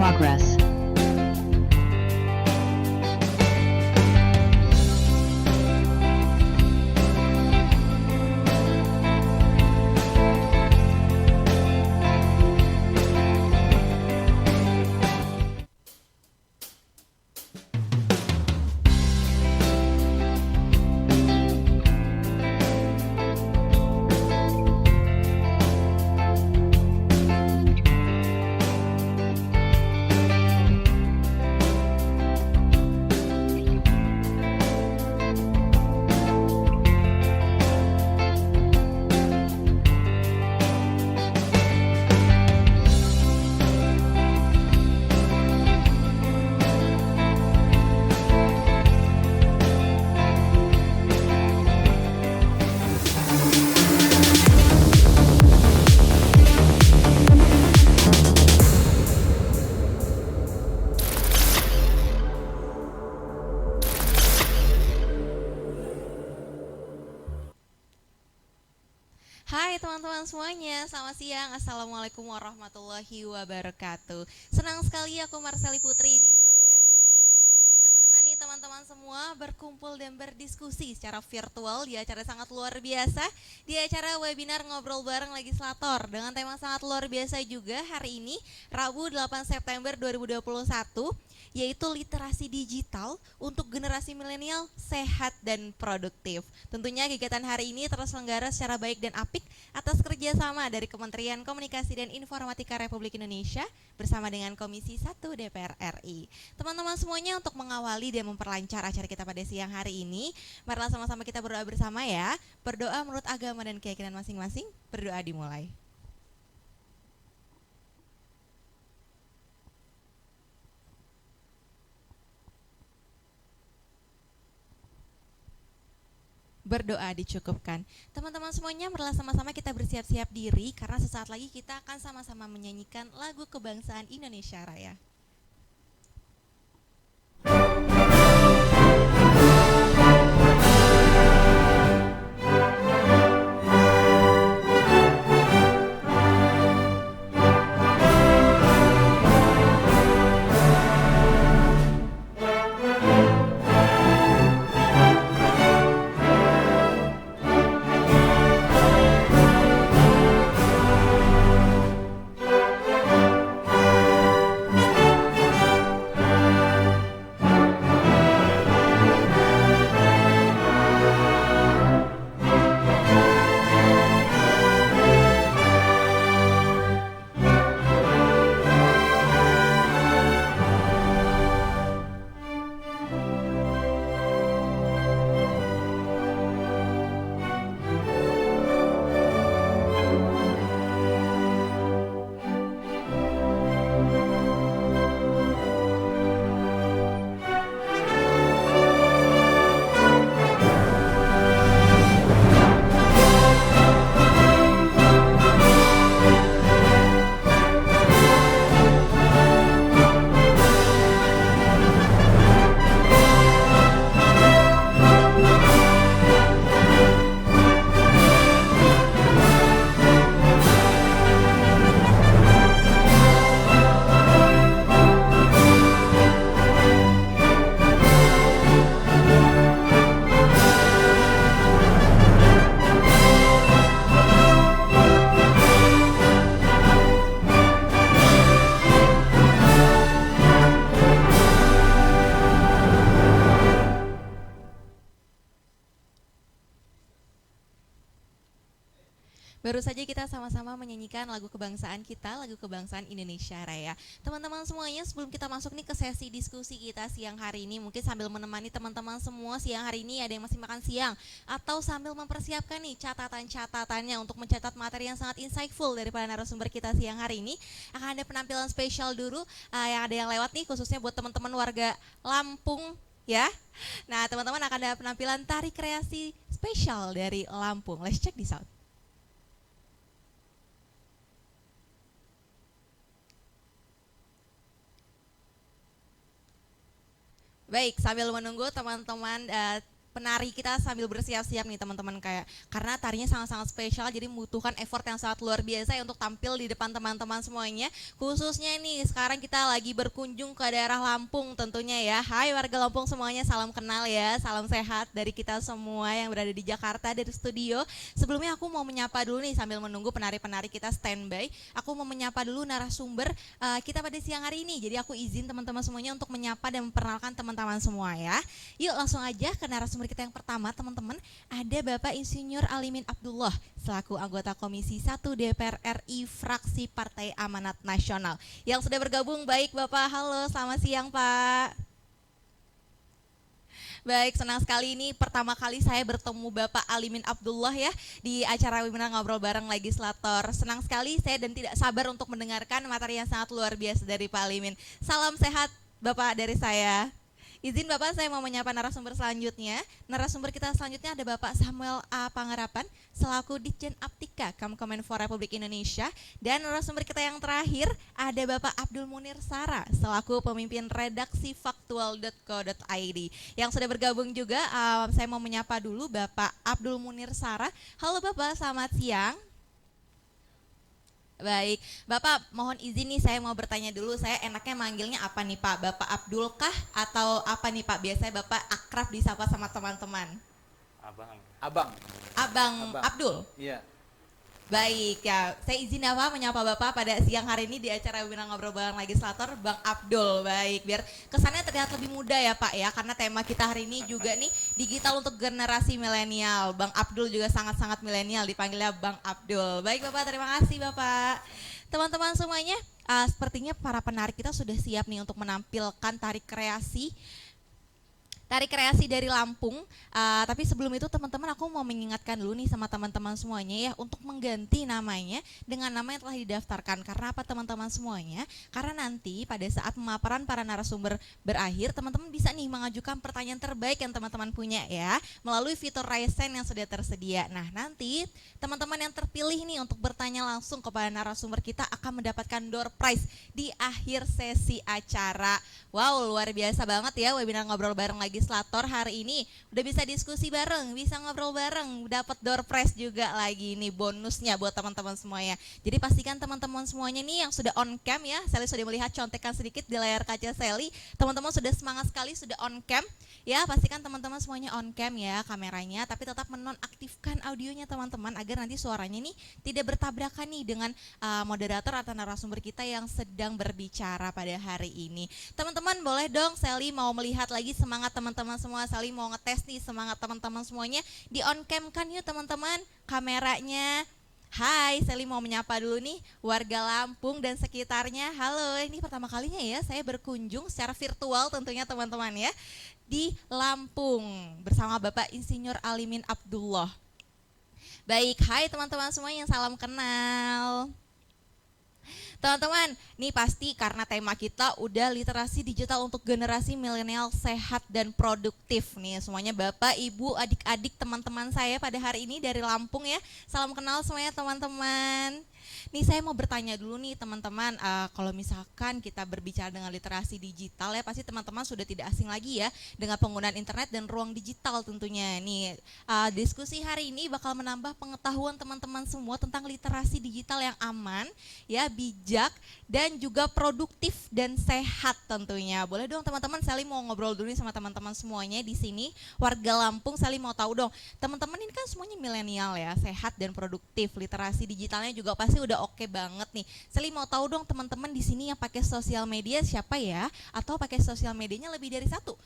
progress. Hai teman-teman semuanya, selamat siang. Assalamualaikum warahmatullahi wabarakatuh. Senang sekali aku Marseli Putri ini selaku MC bisa menemani teman-teman semua berkumpul dan berdiskusi secara virtual di acara sangat luar biasa, di acara webinar ngobrol bareng legislator dengan tema sangat luar biasa juga hari ini Rabu 8 September 2021, yaitu literasi digital untuk generasi milenial sehat dan produktif. Tentunya kegiatan hari ini terselenggara secara baik dan apik atas kerjasama dari Kementerian Komunikasi dan Informatika Republik Indonesia bersama dengan Komisi 1 DPR RI. Teman-teman semuanya, untuk mengawali dan memperlancar acara kita pada siang hari ini, marilah sama-sama kita berdoa bersama ya. Berdoa menurut agama dan keyakinan masing-masing, berdoa dimulai. Berdoa dicukupkan. Teman-teman semuanya, marilah sama-sama kita bersiap-siap diri karena sesaat lagi kita akan sama-sama menyanyikan lagu kebangsaan Indonesia Raya. Baru saja kita sama-sama menyanyikan lagu kebangsaan kita, lagu kebangsaan Indonesia Raya. Teman-teman semuanya, sebelum kita masuk nih ke sesi diskusi kita siang hari ini, mungkin sambil menemani teman-teman semua siang hari ini, ada yang masih makan siang atau sambil mempersiapkan nih catatan-catatannya untuk mencatat materi yang sangat insightful dari para narasumber kita siang hari ini, akan ada penampilan spesial dulu yang ada yang lewat nih, khususnya buat teman-teman warga Lampung ya. Nah, teman-teman akan ada penampilan tari kreasi spesial dari Lampung. Let's check this out. Baik, sambil menunggu teman-teman penari kita sambil bersiap-siap nih teman-teman, kayak karena tarinya sangat-sangat spesial, jadi membutuhkan effort yang sangat luar biasa ya untuk tampil di depan teman-teman semuanya. Khususnya nih sekarang kita lagi berkunjung ke daerah Lampung tentunya ya. Hai warga Lampung semuanya, salam kenal ya, salam sehat dari kita semua yang berada di Jakarta dari studio. Sebelumnya aku mau menyapa dulu nih sambil menunggu penari-penari kita standby. Aku mau menyapa dulu narasumber kita pada siang hari ini. Jadi aku izin teman-teman semuanya untuk menyapa dan memperkenalkan teman-teman semua ya. Yuk langsung aja ke narasumber kita yang pertama teman-teman. Ada Bapak Insinyur Alimin Abdullah selaku anggota Komisi 1 DPR RI fraksi Partai Amanat Nasional yang sudah bergabung. Baik Bapak, halo, selamat siang Pak. Baik, senang sekali ini pertama kali saya bertemu Bapak Alimin Abdullah ya di acara webinar Ngobrol Bareng Legislator. Senang sekali saya dan tidak sabar untuk mendengarkan materi yang sangat luar biasa dari Pak Alimin. Salam sehat Bapak dari saya. Izin Bapak, saya mau menyapa narasumber selanjutnya. Narasumber kita selanjutnya ada Bapak Samuel A. Pangarapan selaku Ditjen Aptika Kemenkominfo Republik Indonesia. Dan narasumber kita yang terakhir ada Bapak Abdul Munir Sara selaku pemimpin redaksi faktual.co.id. Yang sudah bergabung juga, saya mau menyapa dulu Bapak Abdul Munir Sara. Halo Bapak, selamat siang. Baik, Bapak mohon izin nih saya mau bertanya dulu, saya enaknya manggilnya apa nih Pak? Bapak Abdul kah atau apa nih Pak? Biasanya Bapak akrab disapa sama teman-teman. Abang. Abang Abdul? Iya. Baik ya, saya izin ya Pak menyapa Bapak pada siang hari ini di acara webinar Ngobrol Bareng Legislator Bang Abdul. Baik, biar kesannya terlihat lebih muda ya Pak ya, karena tema kita hari ini juga nih digital untuk generasi milenial. Bang Abdul juga sangat-sangat milenial, dipanggilnya Bang Abdul. Baik Bapak, terima kasih Bapak. Teman-teman semuanya, sepertinya para penari kita sudah siap nih untuk menampilkan tari kreasi dari Lampung. Tapi sebelum itu teman-teman, aku mau mengingatkan dulu nih sama teman-teman semuanya ya untuk mengganti namanya dengan nama yang telah didaftarkan. Karena apa teman-teman semuanya? Karena nanti pada saat pemaparan para narasumber berakhir, teman-teman bisa nih mengajukan pertanyaan terbaik yang teman-teman punya ya melalui fitur Raise Hand yang sudah tersedia. Nah nanti teman-teman yang terpilih nih untuk bertanya langsung kepada narasumber kita akan mendapatkan door prize di akhir sesi acara. Wow, luar biasa banget ya webinar Ngobrol Bareng Legislator hari ini. Udah bisa diskusi bareng, bisa ngobrol bareng, dapat door prize juga lagi nih bonusnya buat teman-teman semuanya. Jadi pastikan teman-teman semuanya nih yang sudah on cam ya. Sally sudah melihat contekan sedikit di layar kaca Sally. Teman-teman sudah semangat sekali, sudah on cam. Ya, pastikan teman-teman semuanya on cam ya kameranya, tapi tetap menonaktifkan audionya teman-teman agar nanti suaranya nih tidak bertabrakan nih dengan moderator atau narasumber kita yang sedang berbicara pada hari ini. Teman-teman boleh dong Sally mau melihat lagi semangat teman-teman semua. Sally mau ngetes nih semangat teman-teman semuanya. Di on cam kan yuk teman-teman kameranya. Hai, Sally mau menyapa dulu nih warga Lampung dan sekitarnya. Halo, ini pertama kalinya ya saya berkunjung secara virtual tentunya teman-teman ya di Lampung bersama Bapak Insinyur Alimin Abdullah. Baik, hai teman-teman semua yang salam kenal. Teman-teman, nih pasti karena tema kita udah literasi digital untuk generasi milenial sehat dan produktif nih. Semuanya Bapak, Ibu, adik-adik, teman-teman saya pada hari ini dari Lampung ya. Salam kenal semuanya teman-teman. Nih saya mau bertanya dulu nih teman-teman, kalau misalkan kita berbicara dengan literasi digital ya pasti teman-teman sudah tidak asing lagi ya dengan penggunaan internet dan ruang digital tentunya. Nih diskusi hari ini bakal menambah pengetahuan teman-teman semua tentang literasi digital yang aman, ya bijak dan juga produktif dan sehat tentunya. Boleh dong teman-teman, Sally mau ngobrol dulu nih sama teman-teman semuanya di sini warga Lampung. Sally mau tahu dong, teman-teman ini kan semuanya milenial ya, sehat dan produktif, literasi digitalnya juga pasti udah oke banget nih. Sally mau tahu dong teman-teman di sini yang pakai sosial media siapa ya? Atau pakai sosial medianya lebih dari satu?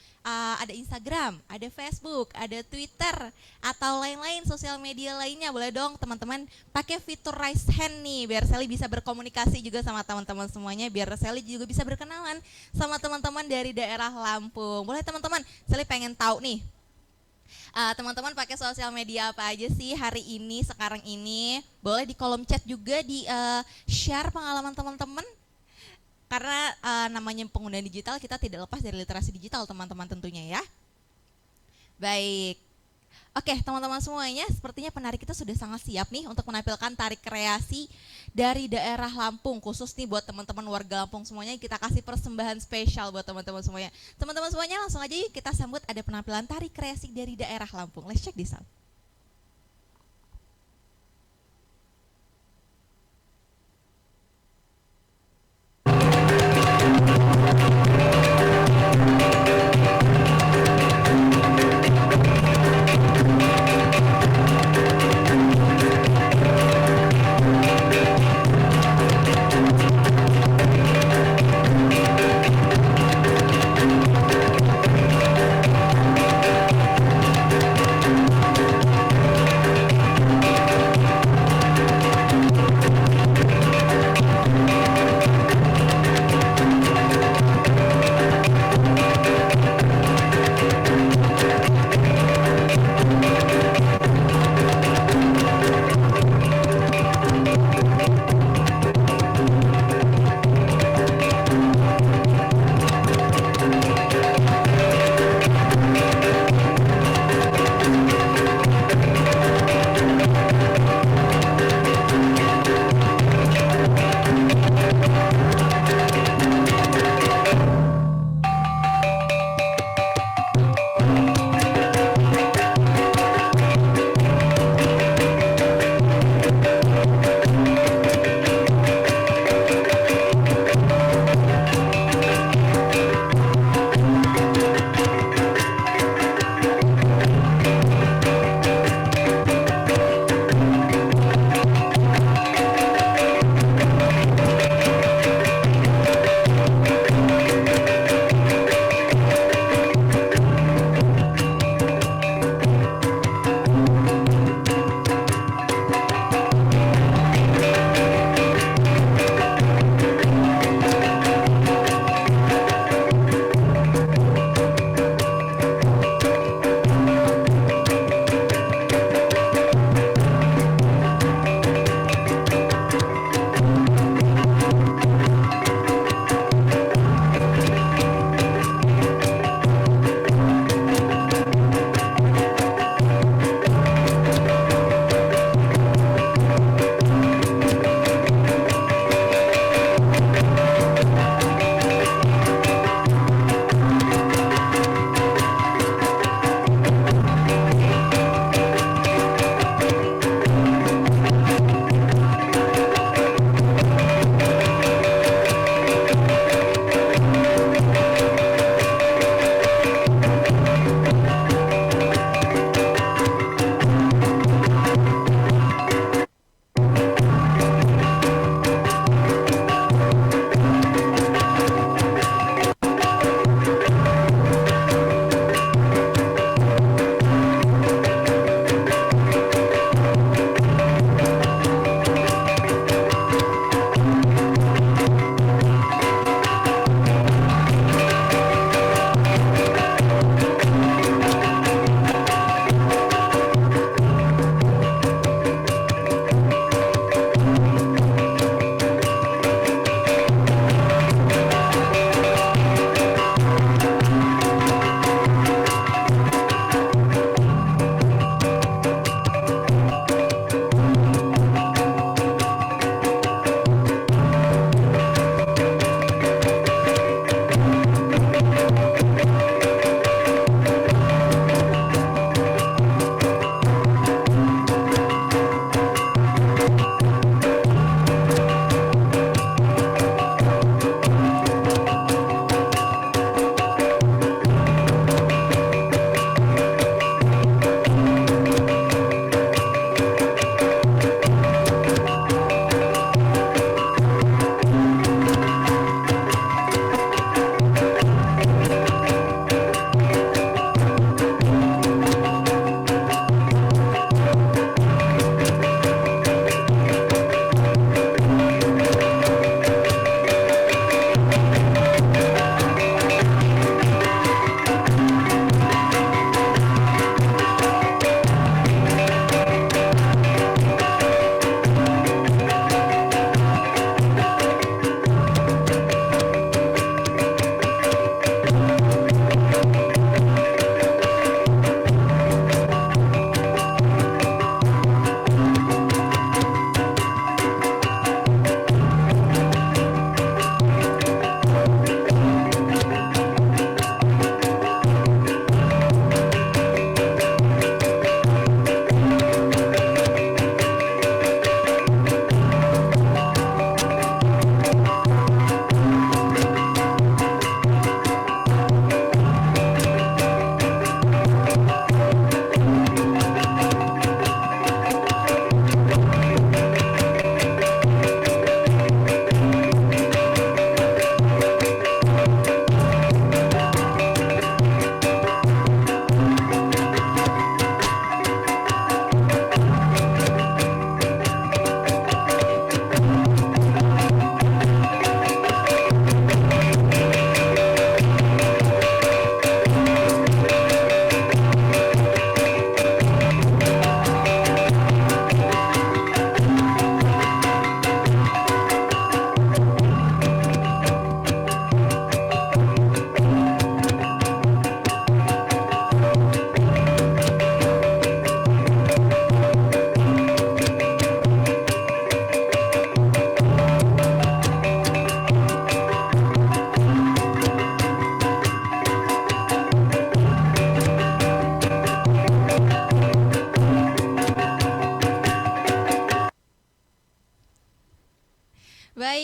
Ada Instagram, ada Facebook, ada Twitter, atau lain-lain sosial media lainnya. Boleh dong teman-teman pakai fitur Raise Hand nih, biar Sally bisa berkomunikasi juga sama teman-teman semuanya, biar Sally juga bisa berkenalan sama teman-teman dari daerah Lampung. Boleh teman-teman, Sally pengen tahu nih. Teman-teman pakai sosial media apa aja sih hari ini, sekarang ini? Boleh di kolom chat juga di share pengalaman teman-teman. Karena namanya penggunaan digital, kita tidak lepas dari literasi digital teman-teman tentunya ya. Baik. Oke, teman-teman semuanya, sepertinya penari kita sudah sangat siap nih untuk menampilkan tari kreasi dari daerah Lampung. Khusus nih buat teman-teman warga Lampung semuanya, kita kasih persembahan spesial buat teman-teman semuanya. Teman-teman semuanya langsung aja yuk kita sambut ada penampilan tari kreasi dari daerah Lampung. Let's check this out.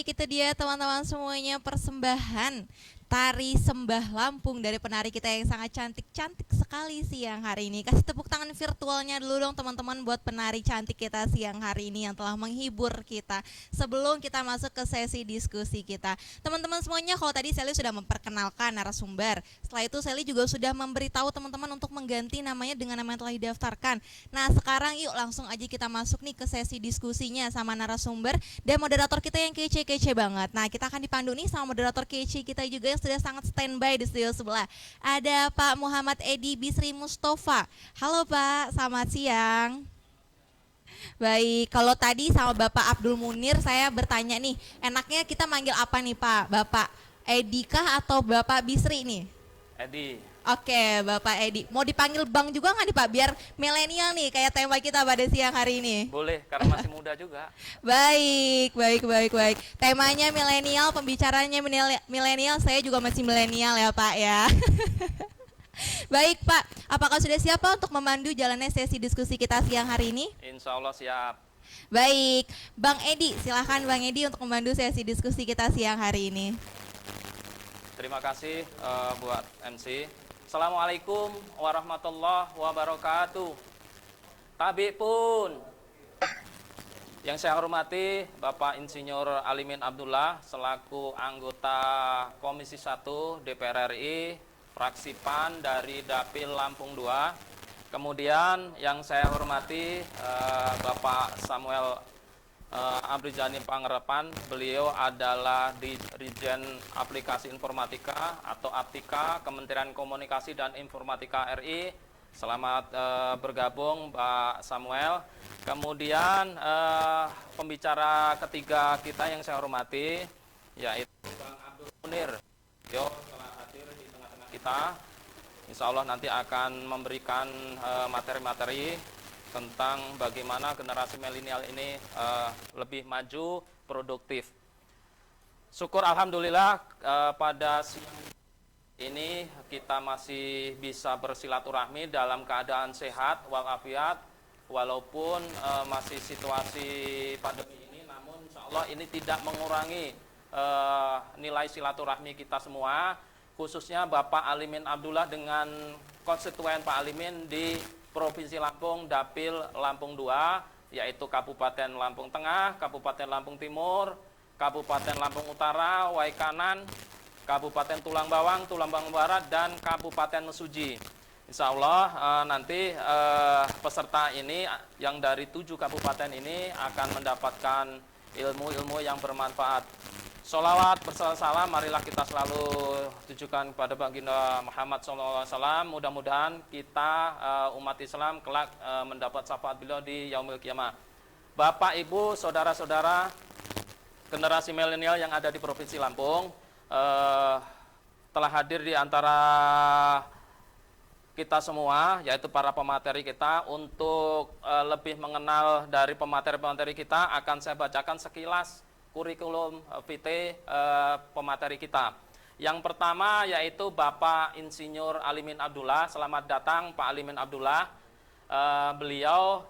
Baik, itu dia teman-teman semuanya persembahan Tari Sembah Lampung dari penari kita yang sangat cantik-cantik sekali siang hari ini. Kasih tepuk tangan virtualnya dulu dong teman-teman buat penari cantik kita siang hari ini yang telah menghibur kita sebelum kita masuk ke sesi diskusi kita. Teman-teman semuanya, kalau tadi Sally sudah memperkenalkan narasumber, setelah itu Sally juga sudah memberitahu teman-teman untuk mengganti namanya dengan nama yang telah didaftarkan. Nah sekarang yuk langsung aja kita masuk nih ke sesi diskusinya sama narasumber dan moderator kita yang kece-kece banget. Nah kita akan dipandu nih sama moderator kece kita juga yang sudah sangat standby di studio sebelah. Ada Pak Muhammad Edi Bisri Mustafa. Halo Pak, selamat siang. Baik, kalau tadi sama Bapak Abdul Munir saya bertanya nih, enaknya kita manggil apa nih Pak? Bapak Edi kah atau Bapak Bisri nih? Edi. Oke, Bapak Edi. Mau dipanggil Bang juga nggak nih Pak? Biar milenial nih kayak tema kita pada siang hari ini. Boleh, karena masih muda juga. Baik. Temanya milenial, pembicaranya milenial, saya juga masih milenial ya Pak ya. Baik Pak, apakah sudah siap Pak untuk memandu jalannya sesi diskusi kita siang hari ini? Insya Allah siap. Baik, Bang Edi, silahkan Bang Edi untuk memandu sesi diskusi kita siang hari ini. Terima kasih buat MC. Assalamualaikum warahmatullahi wabarakatuh. Tabi pun. Yang saya hormati Bapak Insinyur Alimin Abdullah selaku anggota Komisi 1 DPR RI, fraksi PAN dari Dapil Lampung II. Kemudian yang saya hormati Bapak Samuel Abrijani Pangerepan, beliau adalah Dirjen Aplikasi Informatika atau Aptika Kementerian Komunikasi dan Informatika RI. Selamat bergabung Pak Samuel. Kemudian pembicara ketiga kita yang saya hormati yaitu Bang Abdul Munir. Beliau telah hadir di tengah-tengah kita. Insya Allah nanti akan memberikan materi-materi tentang bagaimana generasi milenial ini lebih maju, produktif. Syukur alhamdulillah pada siang ini kita masih bisa bersilaturahmi dalam keadaan sehat walafiat, walaupun masih situasi pandemi ini, namun insya Allah ini tidak mengurangi nilai silaturahmi kita semua, khususnya Bapak Alimin Abdullah dengan konstituen Pak Alimin di Provinsi Lampung, Dapil Lampung II, yaitu Kabupaten Lampung Tengah, Kabupaten Lampung Timur, Kabupaten Lampung Utara, Waikanan, Kabupaten Tulang Bawang, Tulang Bawang Barat, dan Kabupaten Mesuji. Insya Allah nanti peserta ini yang dari 7 kabupaten ini akan mendapatkan ilmu-ilmu yang bermanfaat. Sholawat bersalam, marilah kita selalu tujukan kepada baginda Muhammad SAW. Mudah-mudahan kita umat Islam kelak mendapat syafaat beliau di yaumil qiyamah. Bapak, Ibu, saudara-saudara generasi milenial yang ada di Provinsi Lampung, telah hadir di antara kita semua, yaitu para pemateri kita. Untuk lebih mengenal dari pemateri-pemateri kita, akan saya bacakan sekilas kurikulum vitae pemateri kita. Yang pertama yaitu Bapak Insinyur Alimin Abdullah. Selamat datang Pak Alimin Abdullah. Beliau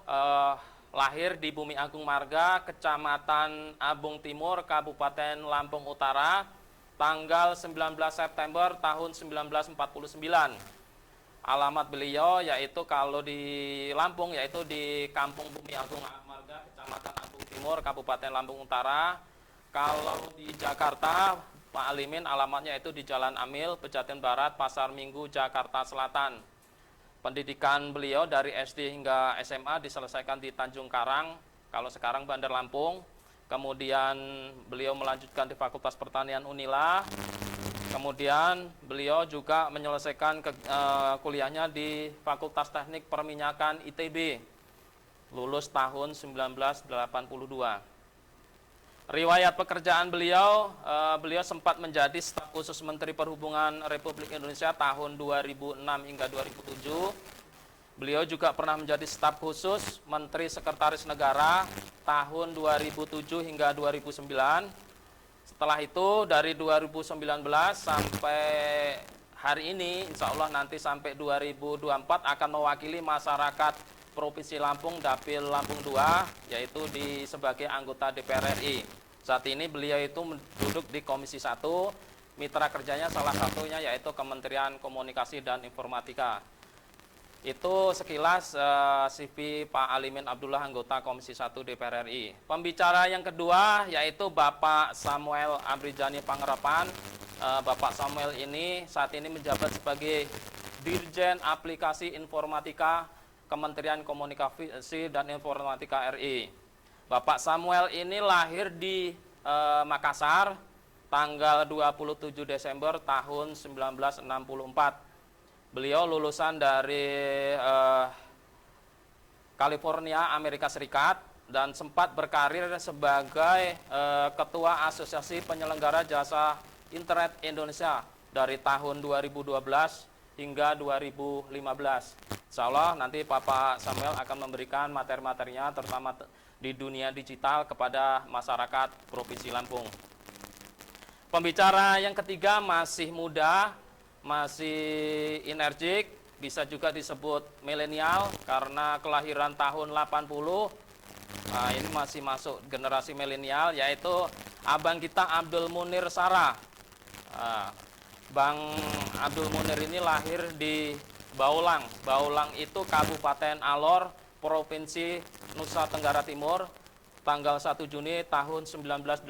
lahir di Bumi Agung Marga, Kecamatan Abung Timur, Kabupaten Lampung Utara, tanggal 19 September tahun 1949. Alamat beliau yaitu kalau di Lampung yaitu di Kampung Bumi Agung Marga, Kecamatan Abung Timur, Kabupaten Lampung Utara. Kalau di Jakarta, Pak Alimin alamatnya itu di Jalan Amil, Pejaten Barat, Pasar Minggu, Jakarta Selatan. Pendidikan beliau dari SD hingga SMA diselesaikan di Tanjung Karang, kalau sekarang Bandar Lampung. Kemudian beliau melanjutkan di Fakultas Pertanian Unila. Kemudian beliau juga menyelesaikan kuliahnya di Fakultas Teknik Perminyakan ITB, lulus tahun 1982. Riwayat pekerjaan beliau, beliau sempat menjadi staf khusus Menteri Perhubungan Republik Indonesia tahun 2006 hingga 2007. Beliau juga pernah menjadi staf khusus Menteri Sekretaris Negara tahun 2007 hingga 2009. Setelah itu dari 2019 sampai hari ini, insya Allah nanti sampai 2024 akan mewakili masyarakat Provinsi Lampung, Dapil Lampung II, yaitu sebagai anggota DPR RI. Saat ini beliau itu duduk di Komisi 1, mitra kerjanya salah satunya yaitu Kementerian Komunikasi dan Informatika. Itu sekilas CV Pak Alimin Abdullah, anggota Komisi 1 DPR RI. Pembicara yang kedua yaitu Bapak Samuel Abrijani Pangharapan. Bapak Samuel ini saat ini menjabat sebagai Dirjen Aplikasi Informatika Kementerian Komunikasi dan Informatika RI. Bapak Samuel ini lahir di Makassar tanggal 27 Desember tahun 1964. Beliau lulusan dari California, Amerika Serikat, dan sempat berkarir sebagai Ketua Asosiasi Penyelenggara Jasa Internet Indonesia dari tahun 2012 hingga 2015. Insya Allah nanti Bapak Samuel akan memberikan materi-materinya terutama di dunia digital kepada masyarakat Provinsi Lampung. Pembicara yang ketiga masih muda, masih energik, bisa juga disebut milenial karena kelahiran tahun 80. Nah, ini masih masuk generasi milenial, yaitu abang kita Abdul Munir Sarah. Bang Abdul Munir ini lahir di Baulang. Baulang itu Kabupaten Alor, Provinsi Nusa Tenggara Timur, tanggal 1 Juni tahun 1980.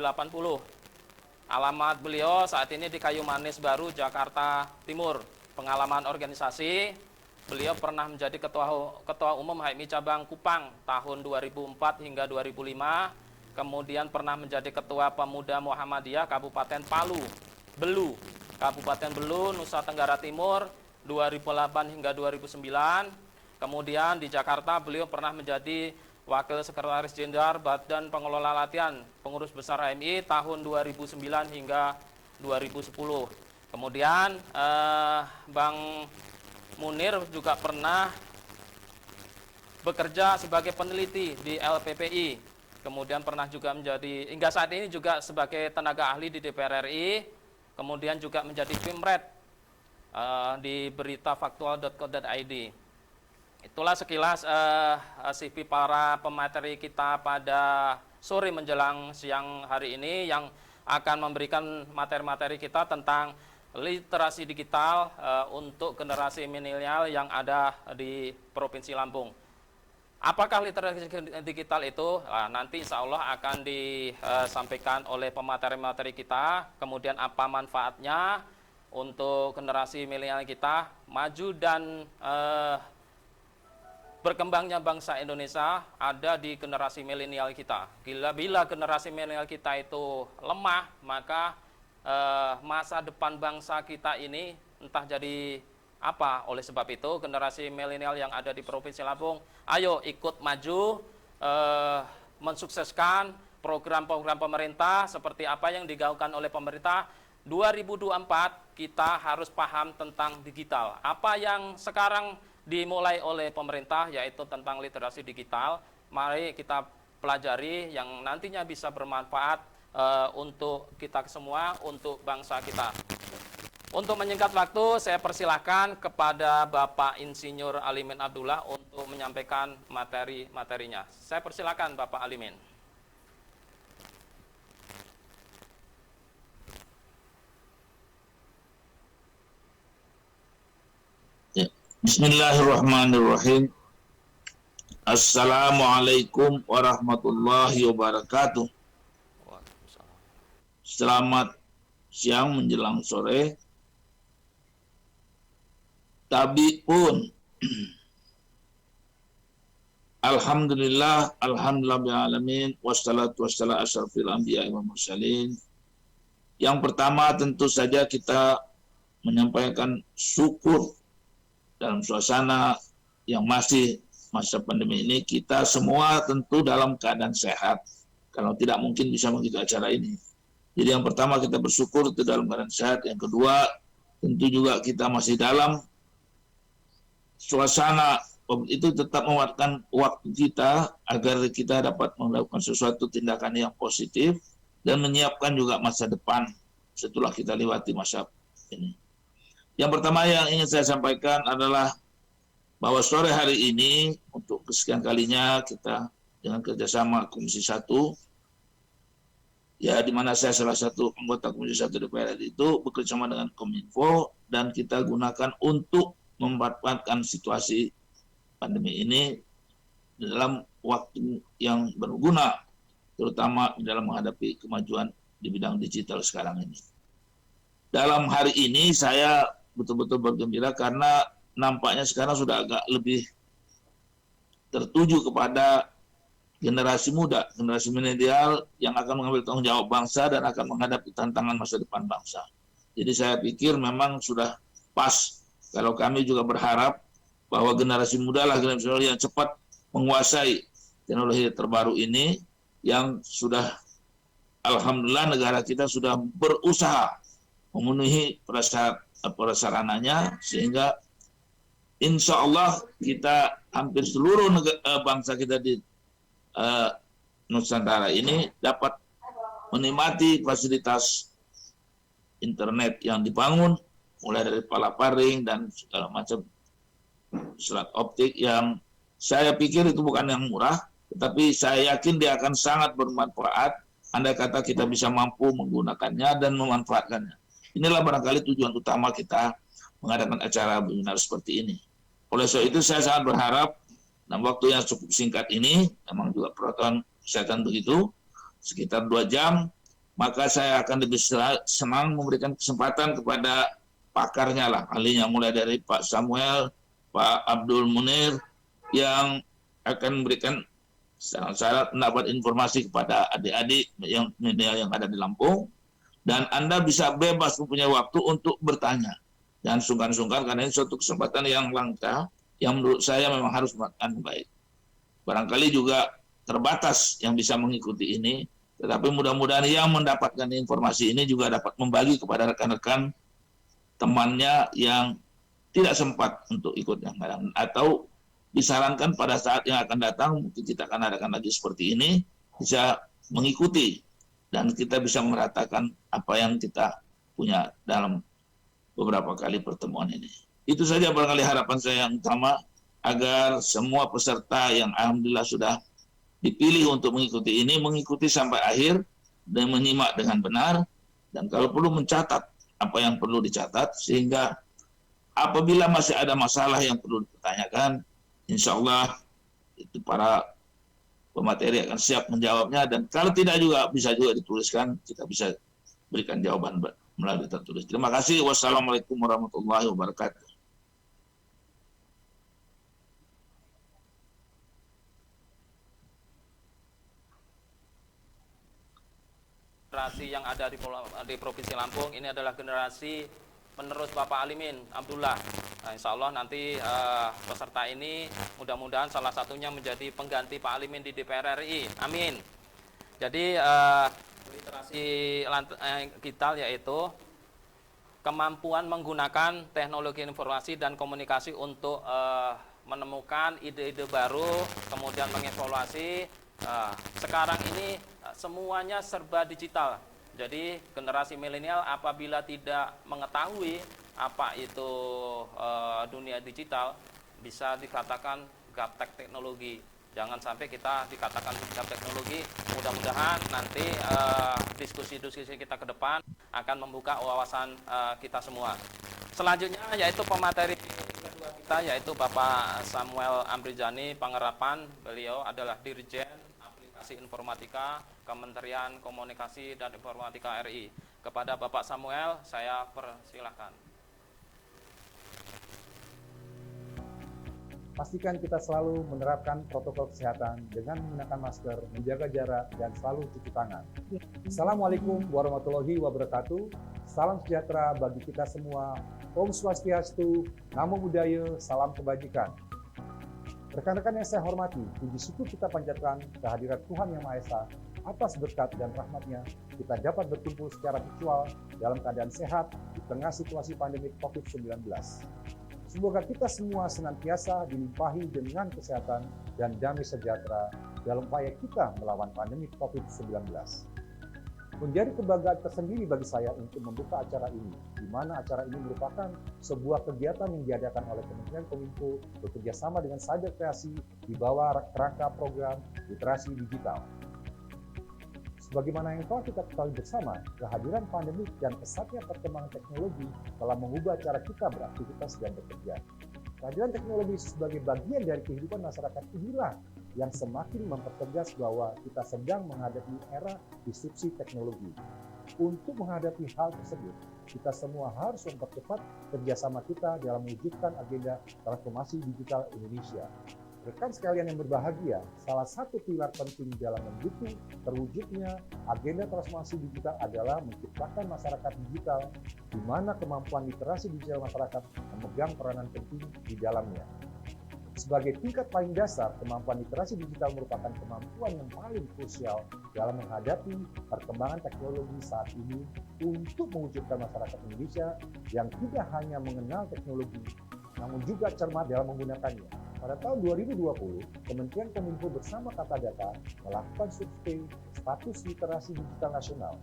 Alamat beliau saat ini di Kayu Manis Baru, Jakarta Timur. Pengalaman organisasi, beliau pernah menjadi Ketua Umum HMI Cabang Kupang tahun 2004 hingga 2005. Kemudian pernah menjadi Ketua Pemuda Muhammadiyah Kabupaten Palu, Belu, Kabupaten Belu, Nusa Tenggara Timur 2008 hingga 2009. Kemudian di Jakarta beliau pernah menjadi Wakil Sekretaris Jenderal Badan Pengelola Latihan Pengurus Besar HMI tahun 2009 hingga 2010. Kemudian Bang Munir juga pernah bekerja sebagai peneliti di LPPI. Kemudian pernah juga menjadi, hingga saat ini juga sebagai tenaga ahli di DPR RI. Kemudian juga menjadi Pimret di beritafaktual.co.id. Itulah sekilas CV para pemateri kita pada sore menjelang siang hari ini yang akan memberikan materi-materi kita tentang literasi digital untuk generasi milenial yang ada di Provinsi Lampung. Apakah literasi digital itu? Nanti insya Allah akan disampaikan oleh pemateri-materi kita, kemudian apa manfaatnya untuk generasi milenial kita maju dan berkembangnya bangsa Indonesia ada di generasi milenial kita. Bila generasi milenial kita itu lemah, maka masa depan bangsa kita ini entah jadi apa. Oleh sebab itu, generasi milenial yang ada di Provinsi Lampung, ayo ikut maju, mensukseskan program-program pemerintah seperti apa yang digaungkan oleh pemerintah. 2024 kita harus paham tentang digital. Apa yang sekarang dimulai oleh pemerintah yaitu tentang literasi digital, mari kita pelajari yang nantinya bisa bermanfaat untuk kita semua, untuk bangsa kita. Untuk menyingkat waktu, saya persilahkan kepada Bapak Insinyur Alimin Abdullah untuk menyampaikan materi-materinya. Saya persilahkan Bapak Alimin. Bismillahirrahmanirrahim. Assalamualaikum warahmatullahi wabarakatuh. Selamat siang menjelang sore. Tabi pun Alhamdulillah, alhamdulillahirrahmanirrahim, wassalatu wassalamu asyrafil anbiya wal mursalin. Yang pertama tentu saja kita menyampaikan syukur dalam suasana yang masih masa pandemi ini, kita semua tentu dalam keadaan sehat. Kalau tidak mungkin bisa mengikuti acara ini. Jadi yang pertama kita bersyukur itu dalam keadaan sehat. Yang kedua tentu juga kita masih dalam suasana itu tetap menguatkan waktu kita agar kita dapat melakukan sesuatu tindakan yang positif dan menyiapkan juga masa depan setelah kita lewati masa ini. Yang pertama yang ingin saya sampaikan adalah bahwa sore hari ini untuk kesekian kalinya kita dengan kerjasama Komisi 1 ya di mana saya salah satu anggota Komisi 1 DPR RI itu bekerjasama dengan Kominfo, dan kita gunakan untuk memanfaatkan situasi pandemi ini dalam waktu yang berguna, terutama dalam menghadapi kemajuan di bidang digital sekarang ini. Dalam hari ini saya betul-betul bergembira karena nampaknya sekarang sudah agak lebih tertuju kepada generasi muda, generasi milenial yang akan mengambil tanggung jawab bangsa dan akan menghadapi tantangan masa depan bangsa. Jadi saya pikir memang sudah pas kalau kami juga berharap bahwa generasi muda lah generasi yang cepat menguasai teknologi terbaru ini, yang sudah alhamdulillah negara kita sudah berusaha memenuhi prasarananya, sehingga insya Allah kita hampir seluruh bangsa kita di Nusantara ini dapat menikmati fasilitas internet yang dibangun, mulai dari palaparing dan segala macam selat optik, yang saya pikir itu bukan yang murah, tetapi saya yakin dia akan sangat bermanfaat andai kata kita bisa mampu menggunakannya dan memanfaatkannya. Inilah barangkali tujuan utama kita mengadakan acara webinar seperti ini. Oleh sebab itu saya sangat berharap dalam waktu yang cukup singkat ini, memang juga protokol kesehatan begitu, sekitar 2 jam, maka saya akan lebih senang memberikan kesempatan kepada pakarnya lah, ahlinya, mulai dari Pak Samuel, Pak Abdul Munir, yang akan memberikan syarat pendapat informasi kepada adik-adik yang ada di Lampung, dan Anda bisa bebas mempunyai waktu untuk bertanya. Dan sungkan-sungkan karena ini suatu kesempatan yang langka, yang menurut saya memang harus melakukan baik. Barangkali juga terbatas yang bisa mengikuti ini, tetapi mudah-mudahan yang mendapatkan informasi ini juga dapat membagi kepada rekan-rekan temannya yang tidak sempat untuk ikut yang lain, atau disarankan pada saat yang akan datang, mungkin kita akan adakan lagi seperti ini, bisa mengikuti dan kita bisa meratakan apa yang kita punya dalam beberapa kali pertemuan ini. Itu saja barangkali harapan saya yang utama, agar semua peserta yang alhamdulillah sudah dipilih untuk mengikuti ini, mengikuti sampai akhir dan menyimak dengan benar, dan kalau perlu mencatat apa yang perlu dicatat, sehingga apabila masih ada masalah yang perlu dipertanyakan, insya Allah itu para pemateri akan siap menjawabnya, dan kalau tidak juga bisa juga dituliskan, kita bisa berikan jawaban melalui tertulis. Terima kasih. Wassalamualaikum warahmatullahi wabarakatuh. Generasi yang ada di Provinsi Lampung ini adalah generasi penerus Bapak Alimin Abdullah. Nah, insya Allah nanti peserta ini mudah-mudahan salah satunya menjadi pengganti Pak Alimin di DPR RI. Amin. Jadi literasi digital yaitu kemampuan menggunakan teknologi informasi dan komunikasi untuk menemukan ide-ide baru, kemudian mengevaluasi. Sekarang ini semuanya serba digital. Jadi generasi milenial apabila tidak mengetahui apa itu dunia digital, bisa dikatakan gaptek teknologi. Jangan sampai kita dikatakan gaptek teknologi. Mudah-mudahan nanti diskusi-diskusi kita ke depan akan membuka wawasan kita semua. Selanjutnya yaitu pemateri kedua kita, yaitu Bapak Samuel Amrijani Pangerapan. Beliau adalah Dirjen Aplikasi Informatika Kementerian Komunikasi dan Informatika RI. Kepada Bapak Samuel, saya persilahkan. Pastikan kita selalu menerapkan protokol kesehatan dengan menggunakan masker, menjaga jarak, dan selalu cuci tangan. Assalamualaikum warahmatullahi wabarakatuh. Salam sejahtera bagi kita semua. Om Swastiastu, Namo Buddhaya, salam kebajikan. Rekan-rekan yang saya hormati, puji syukur kita panjatkan kehadirat Tuhan Yang Maha Esa. Atas berkat dan rahmat-Nya, kita dapat berkumpul secara virtual dalam keadaan sehat di tengah situasi pandemi COVID-19. Semoga kita semua senantiasa dilimpahi dengan kesehatan dan damai sejahtera dalam upaya kita melawan pandemi COVID-19. Menjadi kebanggaan tersendiri bagi saya untuk membuka acara ini, di mana acara ini merupakan sebuah kegiatan yang diadakan oleh Kementerian Kominfo bekerja sama dengan Cyber Kreasi di bawah kerangka program literasi digital. Sebagaimana yang telah kita ketahui bersama, kehadiran pandemi dan pesatnya perkembangan teknologi telah mengubah cara kita beraktivitas dan bekerja. Kehadiran teknologi sebagai bagian dari kehidupan masyarakat inilah yang semakin mempertegas bahwa kita sedang menghadapi era disrupsi teknologi. Untuk menghadapi hal tersebut, kita semua harus mempercepat kerjasama kita dalam mewujudkan agenda transformasi digital Indonesia. Rekan sekalian yang berbahagia, salah satu pilar penting dalam mendukung terwujudnya agenda transformasi digital adalah menciptakan masyarakat digital di mana kemampuan literasi digital masyarakat memegang peranan penting di dalamnya. Sebagai tingkat paling dasar, kemampuan literasi digital merupakan kemampuan yang paling krusial dalam menghadapi perkembangan teknologi saat ini untuk mewujudkan masyarakat Indonesia yang tidak hanya mengenal teknologi, namun juga cermat dalam menggunakannya. Pada tahun 2020, Kementerian Kominfo bersama Kata Data melakukan survei status literasi digital nasional,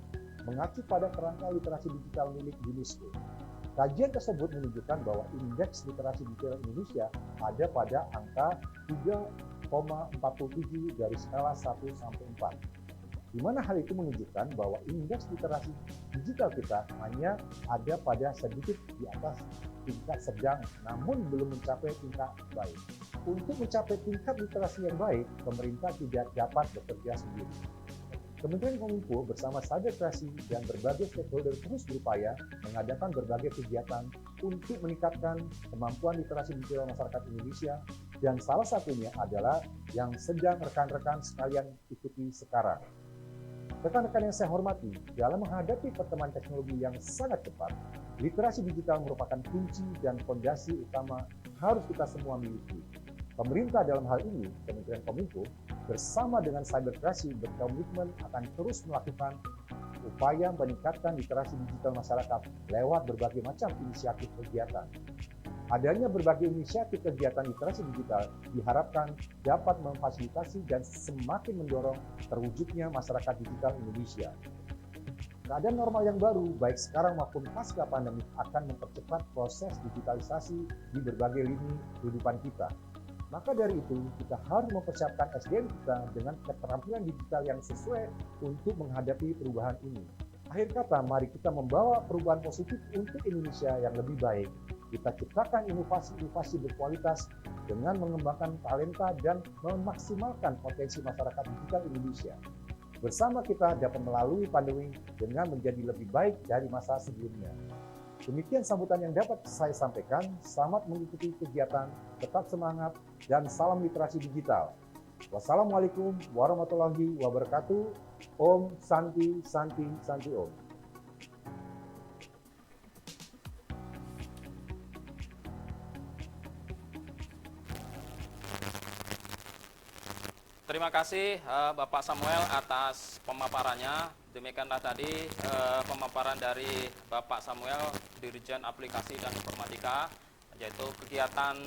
mengacu pada kerangka literasi digital milik UNESCO. Kajian tersebut menunjukkan bahwa indeks literasi digital Indonesia ada pada angka 3,47 dari skala 1 sampai 4. Di mana hal itu menunjukkan bahwa indeks literasi digital kita hanya ada pada sedikit di atas tingkat sedang, namun belum mencapai tingkat baik. Untuk mencapai tingkat literasi yang baik, pemerintah tidak dapat bekerja sendiri. Kementerian Kominfo bersama Cyber Kreasi dan berbagai stakeholder terus berupaya mengadakan berbagai kegiatan untuk meningkatkan kemampuan literasi digital masyarakat Indonesia, dan salah satunya adalah yang sedang rekan-rekan sekalian ikuti sekarang. Rekan-rekan yang saya hormati, dalam menghadapi perkembangan teknologi yang sangat cepat, literasi digital merupakan kunci dan fondasi utama harus kita semua miliki. Pemerintah dalam hal ini, Kementerian Kominfo, bersama dengan Cyber Kreasi berkomitmen akan terus melakukan upaya meningkatkan literasi digital masyarakat lewat berbagai macam inisiatif kegiatan. Adanya berbagai inisiatif kegiatan literasi digital diharapkan dapat memfasilitasi dan semakin mendorong terwujudnya masyarakat digital Indonesia. Keadaan normal yang baru, baik sekarang maupun pasca pandemi, akan mempercepat proses digitalisasi di berbagai lini kehidupan kita. Maka dari itu, kita harus mempersiapkan SDM kita dengan keterampilan digital yang sesuai untuk menghadapi perubahan ini. Akhir kata, mari kita membawa perubahan positif untuk Indonesia yang lebih baik. Kita ciptakan inovasi-inovasi berkualitas dengan mengembangkan talenta dan memaksimalkan potensi masyarakat digital Indonesia. Bersama kita dapat melalui pandemi dengan menjadi lebih baik dari masa sebelumnya. Demikian sambutan yang dapat saya sampaikan. Selamat mengikuti kegiatan, tetap semangat, dan salam literasi digital. Wassalamualaikum warahmatullahi wabarakatuh. Om Santi Santi Santi Om. Terima kasih Bapak Samuel atas pemaparannya. Demikianlah tadi pemaparan dari Bapak Samuel, Dirjen Aplikasi dan Informatika, yaitu kegiatan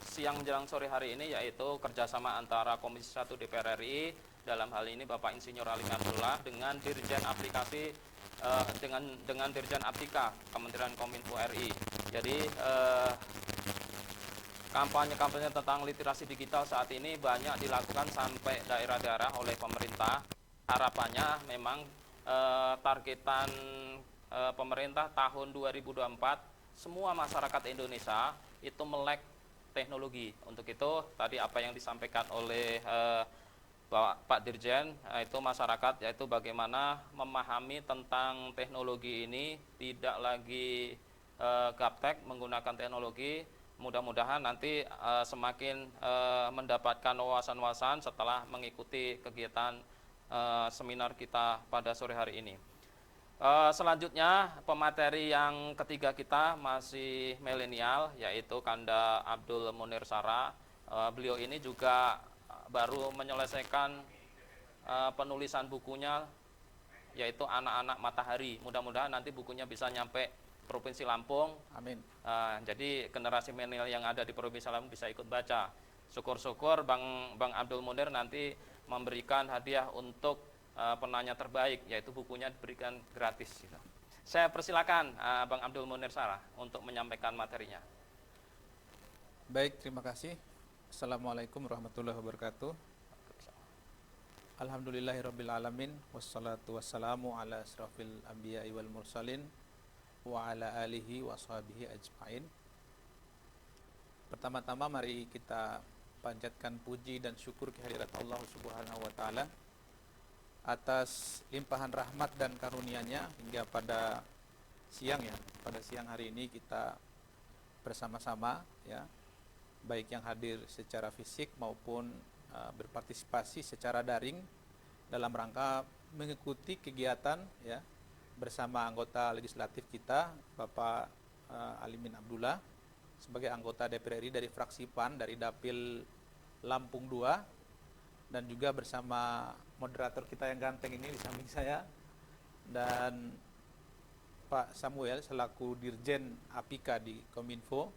siang menjelang sore hari ini, yaitu kerjasama antara Komisi 1 DPR RI, dalam hal ini Bapak Insinyur Alim Abdullah, dengan Dirjen Aplikasi dengan Dirjen Aptika Kementerian Kominfo RI. Jadi kampanye-kampanye tentang literasi digital saat ini banyak dilakukan sampai daerah-daerah oleh pemerintah. Harapannya memang targetan pemerintah tahun 2024 semua masyarakat Indonesia itu melek teknologi. Untuk itu tadi apa yang disampaikan oleh Pak Dirjen, itu masyarakat, yaitu bagaimana memahami tentang teknologi ini, tidak lagi gaptek menggunakan teknologi. Mudah-mudahan nanti semakin mendapatkan wawasan-wawasan setelah mengikuti kegiatan seminar kita pada sore hari ini. Selanjutnya pemateri yang ketiga kita masih milenial, yaitu Kanda Abdul Munir Sara. Beliau ini juga baru menyelesaikan penulisan bukunya, yaitu Anak-anak Matahari. Mudah-mudahan nanti bukunya bisa nyampe Provinsi Lampung. Amin. Jadi generasi milenial yang ada di Provinsi Lampung bisa ikut baca. Syukur-syukur Bang Abdul Munir nanti memberikan hadiah untuk penanya terbaik, yaitu bukunya diberikan gratis. Gitu. Saya persilakan Bang Abdul Munir Sarah untuk menyampaikan materinya. Baik, terima kasih. Assalamualaikum warahmatullahi wabarakatuh. Alhamdulillahirabbil alamin wassalatu wassalamu ala asrafil anbiya'i wal mursalin wa ala alihi wa sahbihi ajmain. Pertama-tama mari kita panjatkan puji dan syukur kehadirat Allah Subhanahu wa taala atas limpahan rahmat dan karunia-Nya hingga pada siang hari ini kita bersama-sama ya, baik yang hadir secara fisik maupun berpartisipasi secara daring dalam rangka mengikuti kegiatan ya bersama anggota legislatif kita Bapak Alimin Abdullah sebagai anggota DPR RI dari fraksi PAN dari Dapil Lampung 2, dan juga bersama moderator kita yang ganteng ini di samping saya, dan Pak Samuel selaku Dirjen Apika di Kominfo.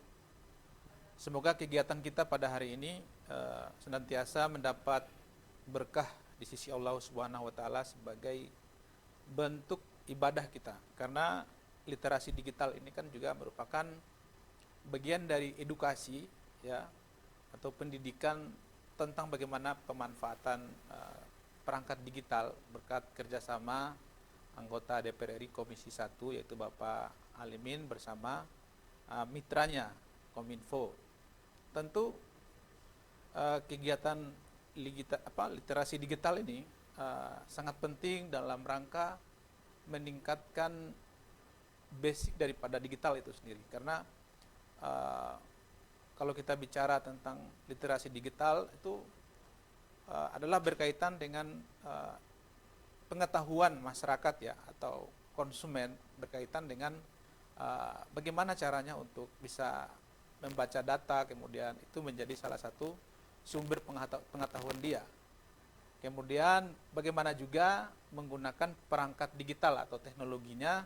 Semoga kegiatan kita pada hari ini senantiasa mendapat berkah di sisi Allah Subhanahu wa taala sebagai bentuk ibadah kita. Karena literasi digital ini kan juga merupakan bagian dari edukasi ya atau pendidikan tentang bagaimana pemanfaatan perangkat digital berkat kerjasama anggota DPR RI Komisi 1 yaitu Bapak Alimin bersama mitranya Kominfo. Tentu kegiatan literasi digital ini sangat penting dalam rangka meningkatkan basic daripada digital itu sendiri, karena kalau kita bicara tentang literasi digital itu adalah berkaitan dengan pengetahuan masyarakat ya atau konsumen berkaitan dengan bagaimana caranya untuk bisa membaca data, kemudian itu menjadi salah satu sumber pengetahuan dia. Kemudian bagaimana juga menggunakan perangkat digital atau teknologinya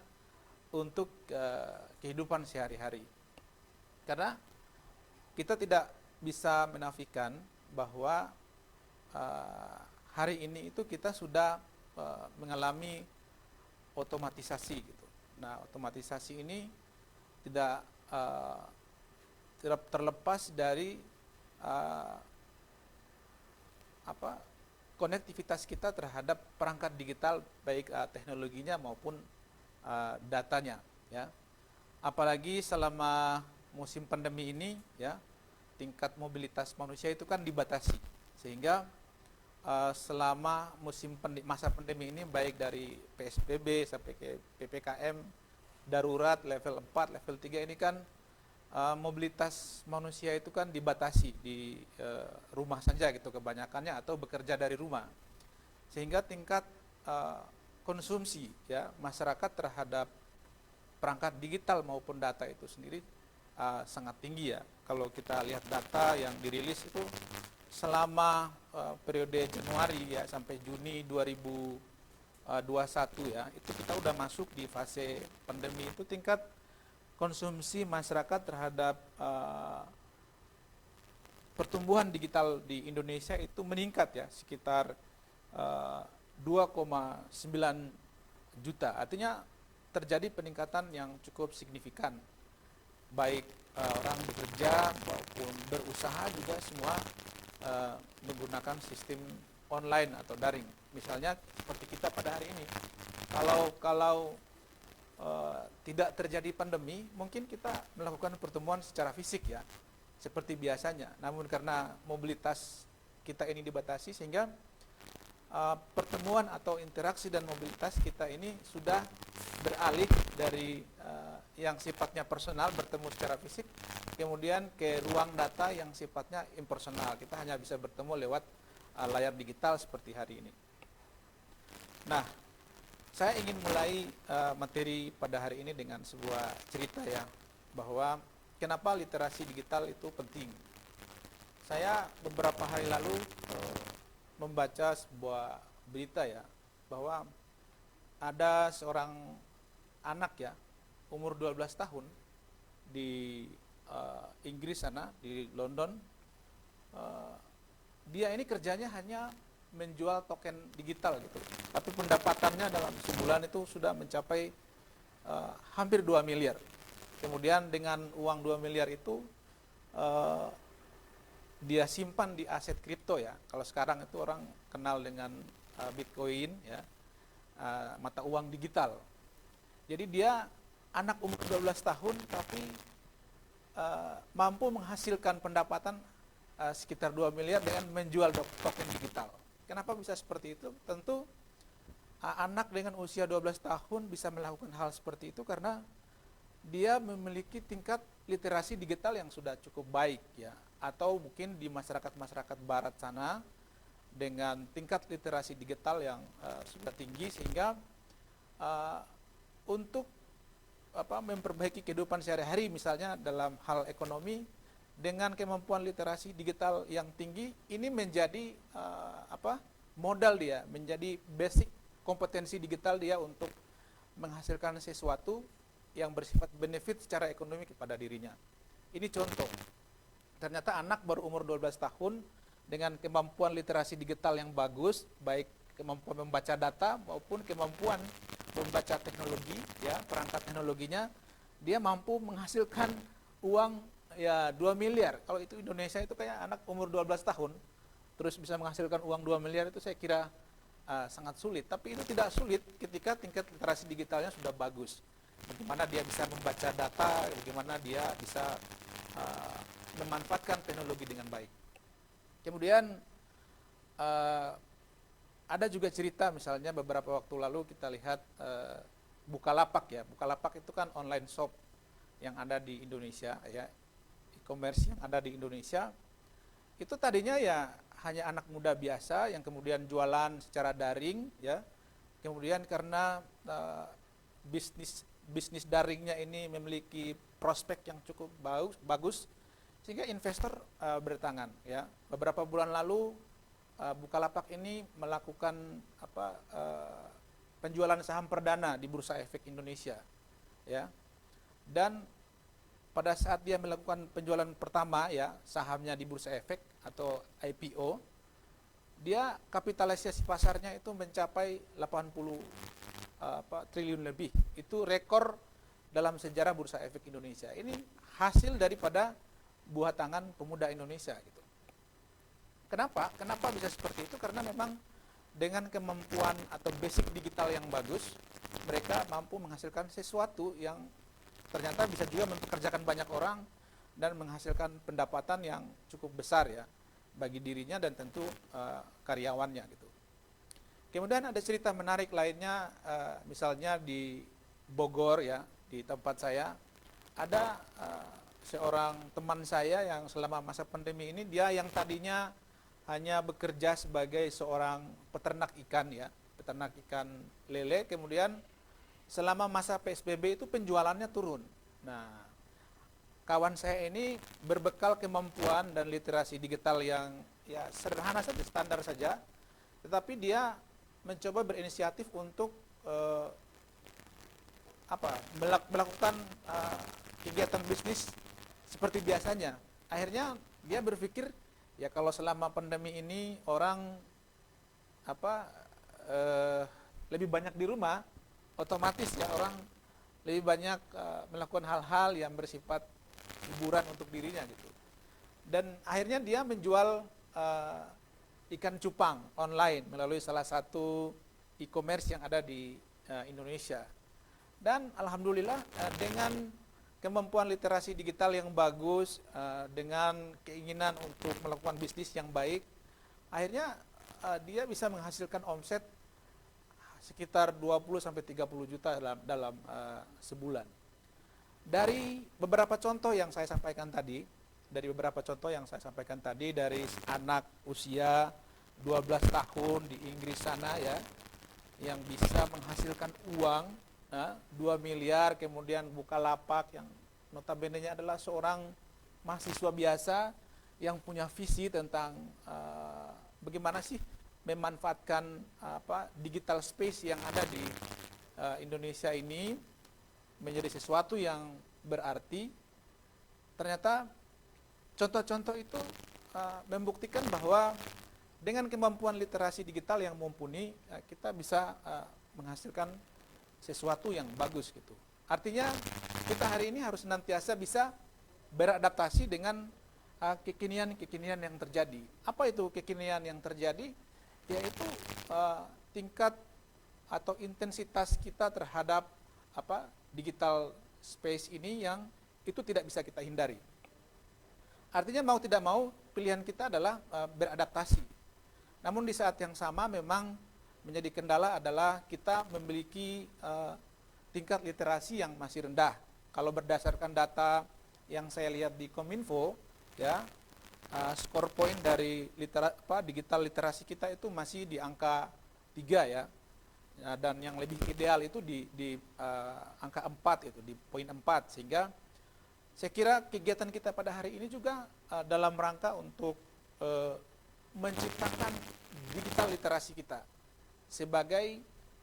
untuk kehidupan sehari-hari. Karena kita tidak bisa menafikan bahwa hari ini itu kita sudah mengalami otomatisasi gitu. Nah, otomatisasi ini tidak terlepas dari konektivitas kita terhadap perangkat digital, baik teknologinya maupun datanya ya. Apalagi selama musim pandemi ini ya, tingkat mobilitas manusia itu kan dibatasi, sehingga selama masa pandemi ini baik dari PSBB sampai ke PPKM darurat level 4, level 3 ini kan mobilitas manusia itu kan dibatasi di rumah saja gitu kebanyakannya, atau bekerja dari rumah, sehingga tingkat konsumsi ya masyarakat terhadap perangkat digital maupun data itu sendiri sangat tinggi ya. Kalau kita lihat data yang dirilis itu selama periode Januari ya sampai Juni 2021 ya, itu kita udah masuk di fase pandemi, itu tingkat konsumsi masyarakat terhadap pertumbuhan digital di Indonesia itu meningkat ya sekitar 2,9 juta. Artinya terjadi peningkatan yang cukup signifikan, baik orang bekerja maupun berusaha juga semua menggunakan sistem online atau daring. Misalnya seperti kita pada hari ini, kalau tidak terjadi pandemi, mungkin kita melakukan pertemuan secara fisik ya, seperti biasanya. Namun karena mobilitas kita ini dibatasi, sehingga pertemuan atau interaksi dan mobilitas kita ini sudah beralih dari yang sifatnya personal, bertemu secara fisik, kemudian ke ruang data yang sifatnya impersonal. Kita hanya bisa bertemu lewat layar digital seperti hari ini. Nah, saya ingin mulai materi pada hari ini dengan sebuah cerita ya, bahwa kenapa literasi digital itu penting. Saya beberapa hari lalu membaca sebuah berita ya, bahwa ada seorang anak ya, umur 12 tahun di Inggris sana, di London. Dia ini kerjanya hanya menjual token digital gitu, tapi pendapatannya dalam sebulan itu sudah mencapai hampir 2 miliar. Kemudian dengan uang 2 miliar itu dia simpan di aset kripto ya. Kalau sekarang itu orang kenal dengan Bitcoin, ya, mata uang digital. Jadi dia anak umur 12 tahun tapi mampu menghasilkan pendapatan sekitar 2 miliar dengan menjual token digital. Kenapa bisa seperti itu? Tentu anak dengan usia 12 tahun bisa melakukan hal seperti itu karena dia memiliki tingkat literasi digital yang sudah cukup baik, ya. Atau mungkin di masyarakat barat sana dengan tingkat literasi digital yang sudah tinggi sehingga untuk memperbaiki kehidupan sehari-hari misalnya dalam hal ekonomi dengan kemampuan literasi digital yang tinggi ini menjadi modal dia, menjadi basic kompetensi digital dia untuk menghasilkan sesuatu yang bersifat benefit secara ekonomi kepada dirinya. Ini contoh. Ternyata anak baru umur 12 tahun dengan kemampuan literasi digital yang bagus, baik kemampuan membaca data maupun kemampuan membaca teknologi, ya, perangkat teknologinya, dia mampu menghasilkan uang ya 2 miliar. Kalau itu Indonesia itu kayak anak umur 12 tahun terus bisa menghasilkan uang 2 miliar itu saya kira sangat sulit. Tapi itu tidak sulit ketika tingkat literasi digitalnya sudah bagus. Bagaimana dia bisa membaca data, bagaimana dia bisa memanfaatkan teknologi dengan baik. Kemudian ada juga cerita misalnya beberapa waktu lalu kita lihat Bukalapak, ya. Bukalapak itu kan online shop yang ada di Indonesia, ya, e-commerce yang ada di Indonesia. Itu tadinya ya hanya anak muda biasa yang kemudian jualan secara daring, ya. Kemudian karena bisnis daringnya ini memiliki prospek yang cukup bagus sehingga investor berdatangan, ya. Beberapa bulan lalu Bukalapak ini melakukan penjualan saham perdana di Bursa Efek Indonesia, ya. Dan pada saat dia melakukan penjualan pertama, ya, sahamnya di Bursa Efek atau IPO, dia kapitalisasi pasarnya itu mencapai 80 triliun lebih. Itu rekor dalam sejarah Bursa Efek Indonesia. Ini hasil daripada buah tangan pemuda Indonesia, gitu. Kenapa? Kenapa bisa seperti itu? Karena memang dengan kemampuan atau basic digital yang bagus, mereka mampu menghasilkan sesuatu yang ternyata bisa juga mempekerjakan banyak orang dan menghasilkan pendapatan yang cukup besar, ya, bagi dirinya dan tentu karyawannya, gitu. Kemudian ada cerita menarik lainnya, misalnya di Bogor, ya, di tempat saya ada seorang teman saya yang selama masa pandemi ini dia yang tadinya hanya bekerja sebagai seorang peternak ikan, ya, peternak ikan lele, kemudian selama masa PSBB itu penjualannya turun. Nah, kawan saya ini berbekal kemampuan dan literasi digital yang ya sederhana saja, standar saja, tetapi dia mencoba berinisiatif untuk melakukan kegiatan bisnis seperti biasanya. Akhirnya dia berpikir, ya kalau selama pandemi ini orang lebih banyak di rumah, otomatis ya orang lebih banyak melakukan hal-hal yang bersifat hiburan untuk dirinya, gitu. Dan akhirnya dia menjual ikan cupang online melalui salah satu e-commerce yang ada di Indonesia. Dan alhamdulillah dengan kemampuan literasi digital yang bagus, dengan keinginan untuk melakukan bisnis yang baik, akhirnya dia bisa menghasilkan omset sekitar 20-30 juta dalam sebulan. Dari beberapa contoh yang saya sampaikan tadi, dari anak usia 12 tahun di Inggris sana, ya, yang bisa menghasilkan uang 2 miliar, kemudian Bukalapak yang notabene-nya adalah seorang mahasiswa biasa yang punya visi tentang bagaimana sih memanfaatkan digital space yang ada di Indonesia ini menjadi sesuatu yang berarti. Ternyata contoh-contoh itu membuktikan bahwa dengan kemampuan literasi digital yang mumpuni, kita bisa menghasilkan sesuatu yang bagus, gitu. Artinya kita hari ini harus senantiasa bisa beradaptasi dengan kekinian-kekinian yang terjadi. Apa itu kekinian yang terjadi? yaitu tingkat atau intensitas kita terhadap digital space ini yang itu tidak bisa kita hindari. Artinya mau tidak mau pilihan kita adalah beradaptasi. Namun di saat yang sama memang menjadi kendala adalah kita memiliki tingkat literasi yang masih rendah. Kalau berdasarkan data yang saya lihat di Kominfo, ya, skor poin dari digital literasi kita itu masih di angka 3 ya. Dan yang lebih ideal itu di angka 4 itu, di poin 4, sehingga saya kira kegiatan kita pada hari ini juga dalam rangka untuk menciptakan digital literasi kita sebagai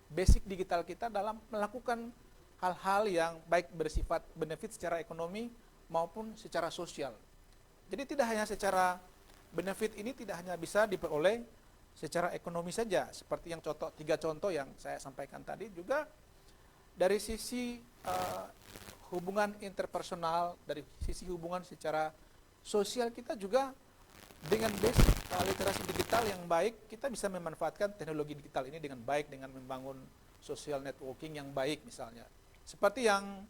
basic digital kita dalam melakukan hal-hal yang baik bersifat benefit secara ekonomi maupun secara sosial. Jadi tidak hanya secara benefit ini tidak hanya bisa diperoleh secara ekonomi saja, seperti yang 3 contoh yang saya sampaikan tadi, juga dari sisi hubungan interpersonal, dari sisi hubungan secara sosial kita juga dengan basic literasi digital yang baik, kita bisa memanfaatkan teknologi digital ini dengan baik, dengan membangun social networking yang baik misalnya. Seperti yang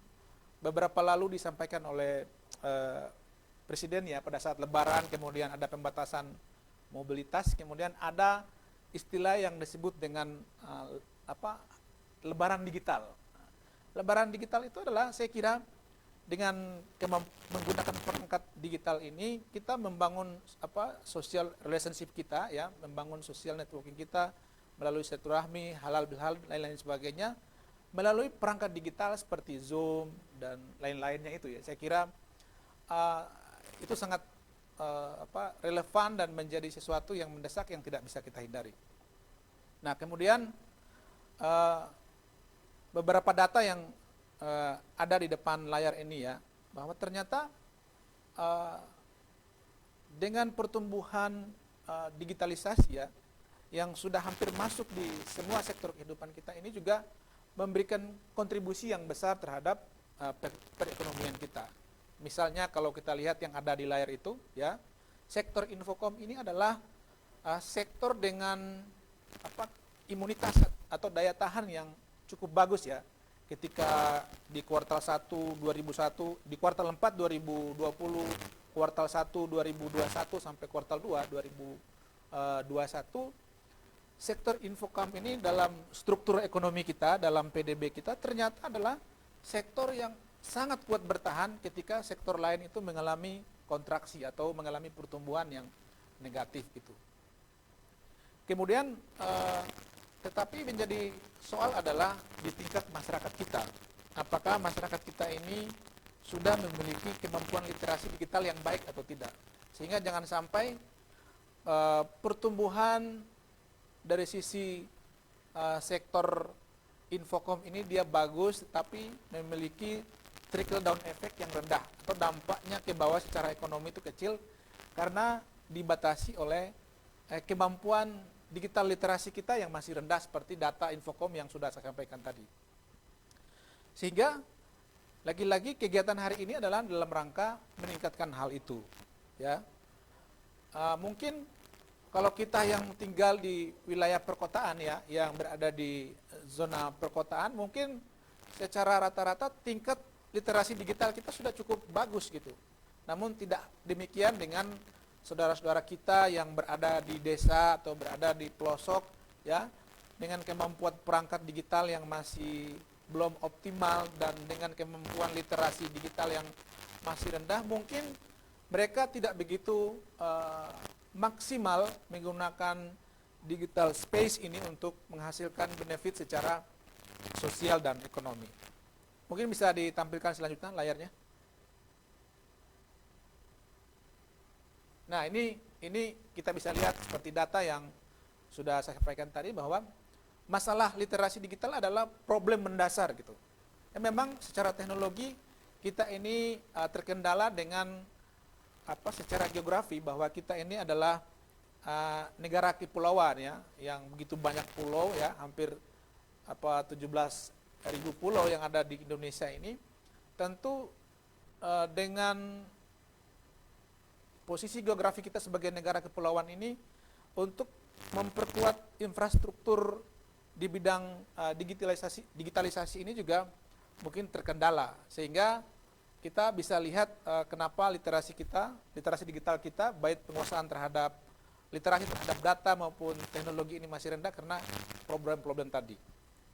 beberapa lalu disampaikan oleh Presiden ya, pada saat Lebaran kemudian ada pembatasan mobilitas, kemudian ada istilah yang disebut dengan Lebaran digital. Lebaran digital itu adalah, saya kira, dengan menggunakan perangkat digital ini kita membangun social relationship kita ya, membangun social networking kita melalui silaturahmi, halal bihalal, lain-lain sebagainya melalui perangkat digital seperti Zoom dan lain-lainnya itu ya. Saya kira itu sangat relevan dan menjadi sesuatu yang mendesak yang tidak bisa kita hindari. Nah, kemudian beberapa data yang ada di depan layar ini ya, bahwa ternyata dengan pertumbuhan digitalisasi ya, yang sudah hampir masuk di semua sektor kehidupan kita ini juga memberikan kontribusi yang besar terhadap perekonomian kita. Misalnya kalau kita lihat yang ada di layar itu ya, sektor infokom ini adalah sektor dengan imunitas atau daya tahan yang cukup bagus ya. Ketika di kuartal 1 2001, di kuartal 4 2020, kuartal 1 2021 sampai kuartal 2 2021, sektor infocom ini dalam struktur ekonomi kita, dalam PDB kita ternyata adalah sektor yang sangat kuat bertahan ketika sektor lain itu mengalami kontraksi atau mengalami pertumbuhan yang negatif gitu. Kemudian tetapi menjadi soal adalah di tingkat masyarakat kita. Apakah masyarakat kita ini sudah memiliki kemampuan literasi digital yang baik atau tidak? Sehingga jangan sampai pertumbuhan dari sisi sektor infocom ini dia bagus, tapi memiliki trickle down effect yang rendah atau dampaknya ke bawah secara ekonomi itu kecil karena dibatasi oleh kemampuan digital literasi kita yang masih rendah seperti data infocom yang sudah saya sampaikan tadi. Sehingga lagi-lagi kegiatan hari ini adalah dalam rangka meningkatkan hal itu ya. Mungkin kalau kita yang tinggal di wilayah perkotaan ya, yang berada di zona perkotaan, mungkin secara rata-rata tingkat literasi digital kita sudah cukup bagus gitu. Namun tidak demikian dengan saudara-saudara kita yang berada di desa atau berada di pelosok ya, dengan kemampuan perangkat digital yang masih belum optimal dan dengan kemampuan literasi digital yang masih rendah, mungkin mereka tidak begitu maksimal menggunakan digital space ini untuk menghasilkan benefit secara sosial dan ekonomi. Mungkin bisa ditampilkan selanjutnya layarnya. Nah, ini kita bisa lihat seperti data yang sudah saya sampaikan tadi bahwa masalah literasi digital adalah problem mendasar gitu. Ya, memang secara teknologi kita ini terkendala dengan secara geografi bahwa kita ini adalah negara kepulauan ya, yang begitu banyak pulau ya, hampir 17.000 pulau yang ada di Indonesia ini. Tentu dengan posisi geografi kita sebagai negara kepulauan ini, untuk memperkuat infrastruktur di bidang digitalisasi ini juga mungkin terkendala, sehingga kita bisa lihat kenapa literasi digital kita, baik penguasaan terhadap literasi terhadap data maupun teknologi ini masih rendah karena problem-problem tadi.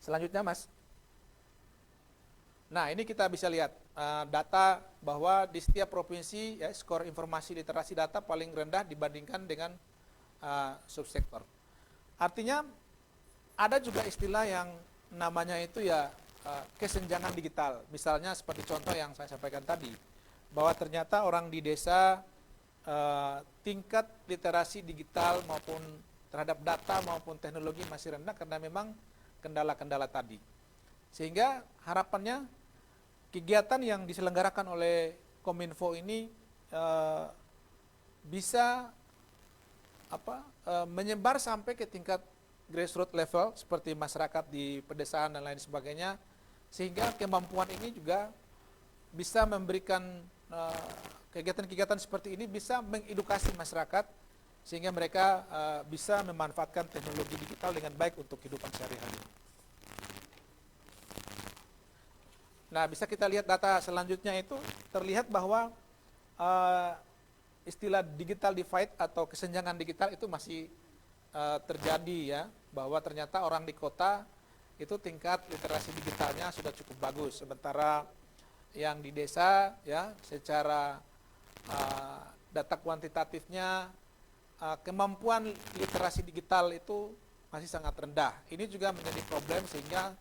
Selanjutnya, Mas. Nah, ini kita bisa lihat data bahwa di setiap provinsi ya, skor informasi literasi data paling rendah dibandingkan dengan subsektor. Artinya ada juga istilah yang namanya itu ya kesenjangan digital. Misalnya seperti contoh yang saya sampaikan tadi, bahwa ternyata orang di desa tingkat literasi digital maupun terhadap data maupun teknologi masih rendah karena memang kendala-kendala tadi. Sehingga harapannya kegiatan yang diselenggarakan oleh Kominfo ini bisa menyebar sampai ke tingkat grassroots level seperti masyarakat di pedesaan dan lain sebagainya, sehingga kemampuan ini juga bisa memberikan kegiatan-kegiatan seperti ini bisa mengedukasi masyarakat sehingga mereka bisa memanfaatkan teknologi digital dengan baik untuk kehidupan sehari-hari. Nah, bisa kita lihat data selanjutnya itu terlihat bahwa istilah digital divide atau kesenjangan digital itu masih terjadi ya, bahwa ternyata orang di kota itu tingkat literasi digitalnya sudah cukup bagus, sementara yang di desa ya secara data kuantitatifnya kemampuan literasi digital itu masih sangat rendah. Ini juga menjadi problem, sehingga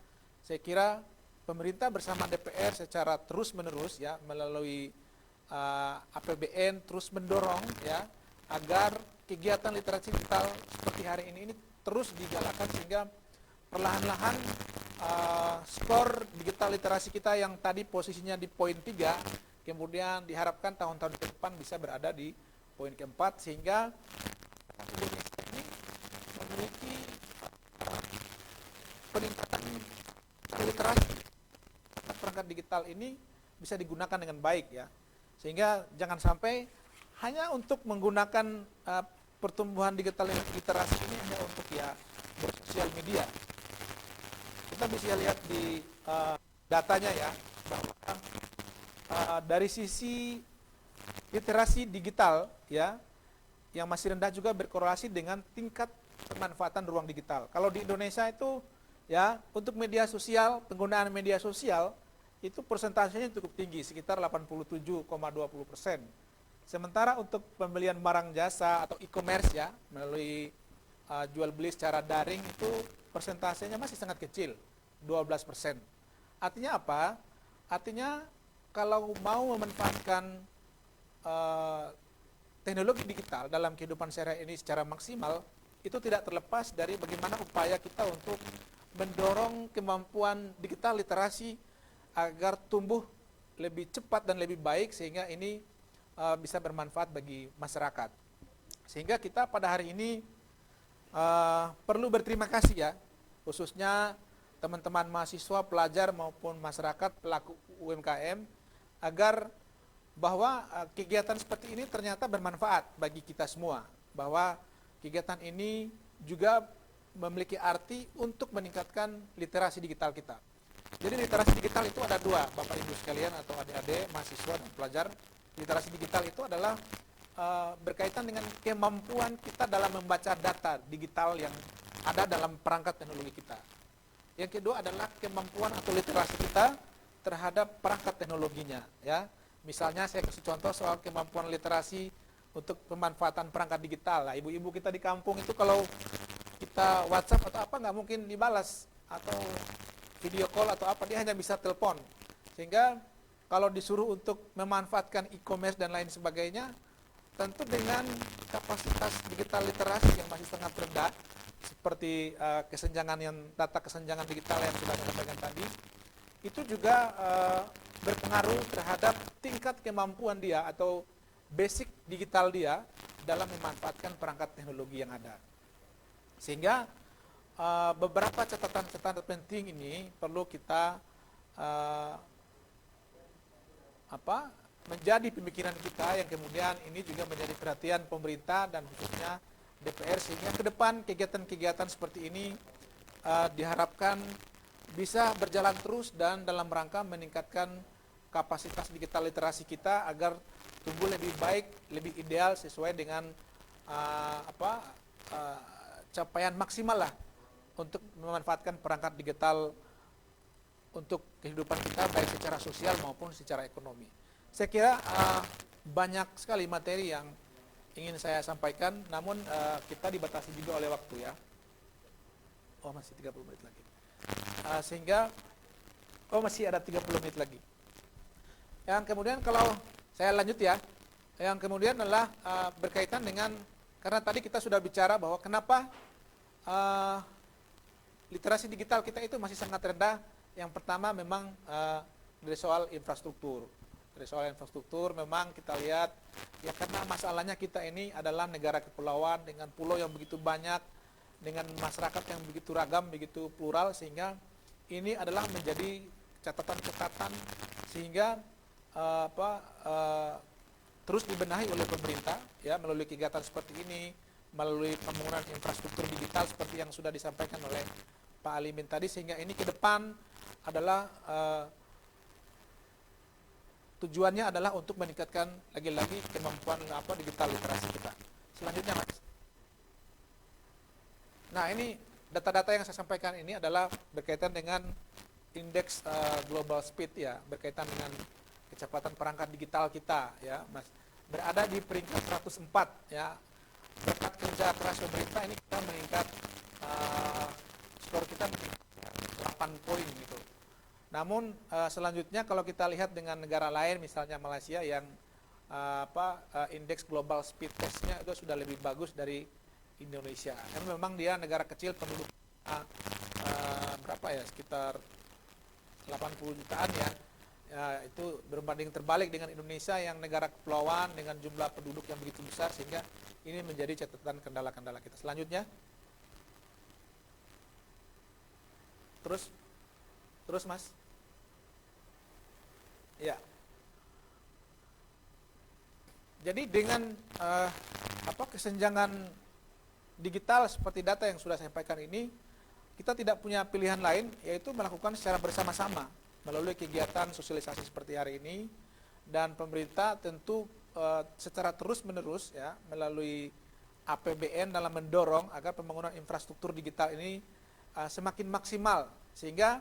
saya kira pemerintah bersama DPR secara terus-menerus ya melalui APBN terus mendorong ya agar kegiatan literasi digital seperti hari ini terus digalakkan, sehingga perlahan-lahan skor digital literasi kita yang tadi posisinya di poin 3, kemudian diharapkan tahun-tahun ke depan bisa berada di poin keempat, sehingga Indonesia ini memiliki peningkatan literasi perangkat digital ini bisa digunakan dengan baik ya, sehingga jangan sampai hanya untuk menggunakan pertumbuhan digital literasi ini hanya untuk ya bersosial media. Kita bisa lihat di datanya ya bahwa dari sisi literasi digital ya yang masih rendah juga berkorelasi dengan tingkat pemanfaatan ruang digital. Kalau di Indonesia itu ya untuk media sosial, penggunaan media sosial itu persentasenya cukup tinggi, sekitar 87,20%. Sementara untuk pembelian barang jasa atau e-commerce ya melalui jual beli secara daring itu persentasenya masih sangat kecil, 12%. Artinya apa? Artinya kalau mau memanfaatkan teknologi digital dalam kehidupan sehari-hari ini secara maksimal, itu tidak terlepas dari bagaimana upaya kita untuk mendorong kemampuan digital literasi agar tumbuh lebih cepat dan lebih baik, sehingga ini bisa bermanfaat bagi masyarakat. Sehingga kita pada hari ini perlu berterima kasih ya, khususnya teman-teman mahasiswa, pelajar maupun masyarakat pelaku UMKM, agar bahwa kegiatan seperti ini ternyata bermanfaat bagi kita semua, bahwa kegiatan ini juga memiliki arti untuk meningkatkan literasi digital kita. Jadi literasi digital itu ada dua, Bapak Ibu sekalian atau adik-adik, mahasiswa dan pelajar. Literasi digital itu adalah berkaitan dengan kemampuan kita dalam membaca data digital yang ada dalam perangkat teknologi kita. Yang kedua adalah kemampuan atau literasi kita terhadap perangkat teknologinya ya. Misalnya saya kasih contoh soal kemampuan literasi untuk pemanfaatan perangkat digital. Nah, ibu-ibu kita di kampung itu kalau kita WhatsApp atau apa nggak mungkin dibalas, atau video call atau apa, dia hanya bisa telepon. Sehingga kalau disuruh untuk memanfaatkan e-commerce dan lain sebagainya, tentu dengan kapasitas digital literasi yang masih sangat rendah, seperti data kesenjangan digital yang sudah saya sampaikan tadi, itu juga berpengaruh terhadap tingkat kemampuan dia atau basic digital dia dalam memanfaatkan perangkat teknologi yang ada. Sehingga beberapa catatan-catatan penting ini perlu kita menjadi pemikiran kita, yang kemudian ini juga menjadi perhatian pemerintah dan khususnya DPR, sehingga ke depan kegiatan-kegiatan seperti ini diharapkan bisa berjalan terus dan dalam rangka meningkatkan kapasitas digital literasi kita agar tumbuh lebih baik, lebih ideal sesuai dengan capaian maksimal lah untuk memanfaatkan perangkat digital untuk kehidupan kita baik secara sosial maupun secara ekonomi. Saya kira banyak sekali materi yang ingin saya sampaikan, namun kita dibatasi juga oleh waktu ya. Oh, masih 30 menit lagi. Sehingga masih ada 30 menit lagi. Yang kemudian kalau saya lanjut ya, yang kemudian adalah berkaitan dengan, karena tadi kita sudah bicara bahwa kenapa literasi digital kita itu masih sangat rendah. Yang pertama memang dari soal infrastruktur. Dari soal infrastruktur memang kita lihat ya, karena masalahnya kita ini adalah negara kepulauan dengan pulau yang begitu banyak, dengan masyarakat yang begitu ragam, begitu plural, sehingga ini adalah menjadi catatan-catatan sehingga terus dibenahi oleh pemerintah ya, melalui kegiatan seperti ini, melalui pembangunan infrastruktur digital seperti yang sudah disampaikan oleh Pak Alimin tadi, sehingga ini ke depan adalah tujuannya adalah untuk meningkatkan lagi-lagi kemampuan digital literasi kita. Selanjutnya Mas. Nah, ini data-data yang saya sampaikan ini adalah berkaitan dengan indeks global speed ya, berkaitan dengan kecepatan perangkat digital kita ya, Mas. Berada di peringkat 104 ya. Berkat kerja keras pemerintah ini kita meningkat, skor kita meningkat 8 poin gitu. Namun selanjutnya kalau kita lihat dengan negara lain, misalnya Malaysia yang indeks global speed testnya itu sudah lebih bagus dari Indonesia. Karena memang dia negara kecil, penduduk berapa ya, sekitar 80 jutaan ya. Itu berbanding terbalik dengan Indonesia yang negara kepulauan dengan jumlah penduduk yang begitu besar, sehingga ini menjadi catatan kendala-kendala kita. Selanjutnya, terus Mas. Ya. Jadi dengan kesenjangan digital seperti data yang sudah saya sampaikan ini, kita tidak punya pilihan lain yaitu melakukan secara bersama-sama melalui kegiatan sosialisasi seperti hari ini, dan pemerintah tentu secara terus-menerus ya melalui APBN dalam mendorong agar pembangunan infrastruktur digital ini semakin maksimal, sehingga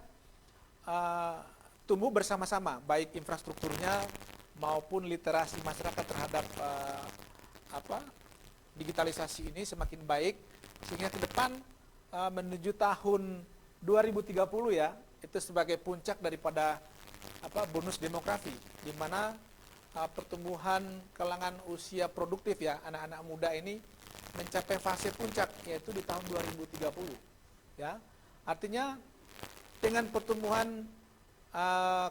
tumbuh bersama-sama baik infrastrukturnya maupun literasi masyarakat terhadap digitalisasi ini semakin baik, sehingga ke depan menuju tahun 2030 ya, itu sebagai puncak daripada bonus demografi, di mana pertumbuhan kalangan usia produktif ya, anak-anak muda ini mencapai fase puncak yaitu di tahun 2030 ya. Artinya dengan pertumbuhan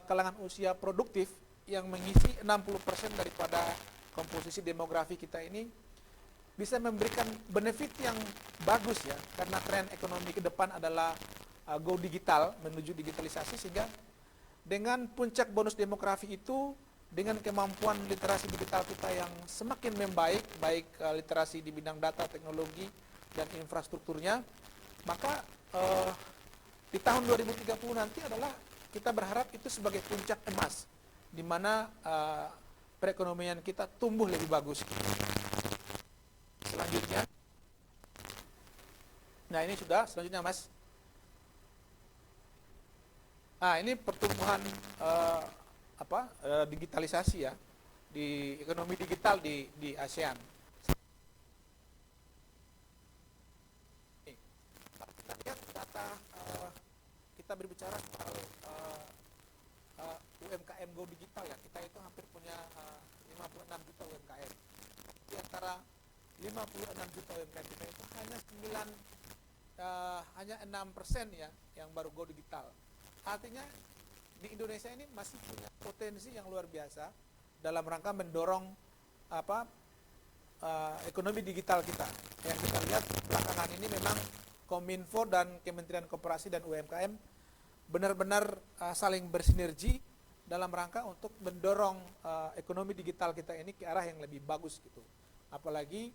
kalangan usia produktif yang mengisi 60% daripada komposisi demografi kita ini, bisa memberikan benefit yang bagus ya, karena tren ekonomi ke depan adalah go digital, menuju digitalisasi, sehingga dengan puncak bonus demografi itu, dengan kemampuan literasi digital kita yang semakin membaik, baik literasi di bidang data, teknologi, dan infrastrukturnya, maka di tahun 2030 nanti adalah kita berharap itu sebagai puncak emas, di mana perekonomian kita tumbuh lebih bagus. Selanjutnya, nah ini sudah, selanjutnya Mas. Nah ini pertumbuhan digitalisasi ya, di ekonomi digital di ASEAN. Kita lihat data, kita berbicara soal UMKM Go Digital ya, kita itu hampir punya 56 juta UMKM. Di antara 56 juta UMKM kita itu hanya 6% ya yang baru Go Digital. Artinya di Indonesia ini masih punya potensi yang luar biasa dalam rangka mendorong ekonomi digital kita. Yang kita lihat belakangan ini memang Kominfo dan Kementerian Koperasi dan UMKM benar-benar saling bersinergi dalam rangka untuk mendorong ekonomi digital kita ini ke arah yang lebih bagus gitu. Apalagi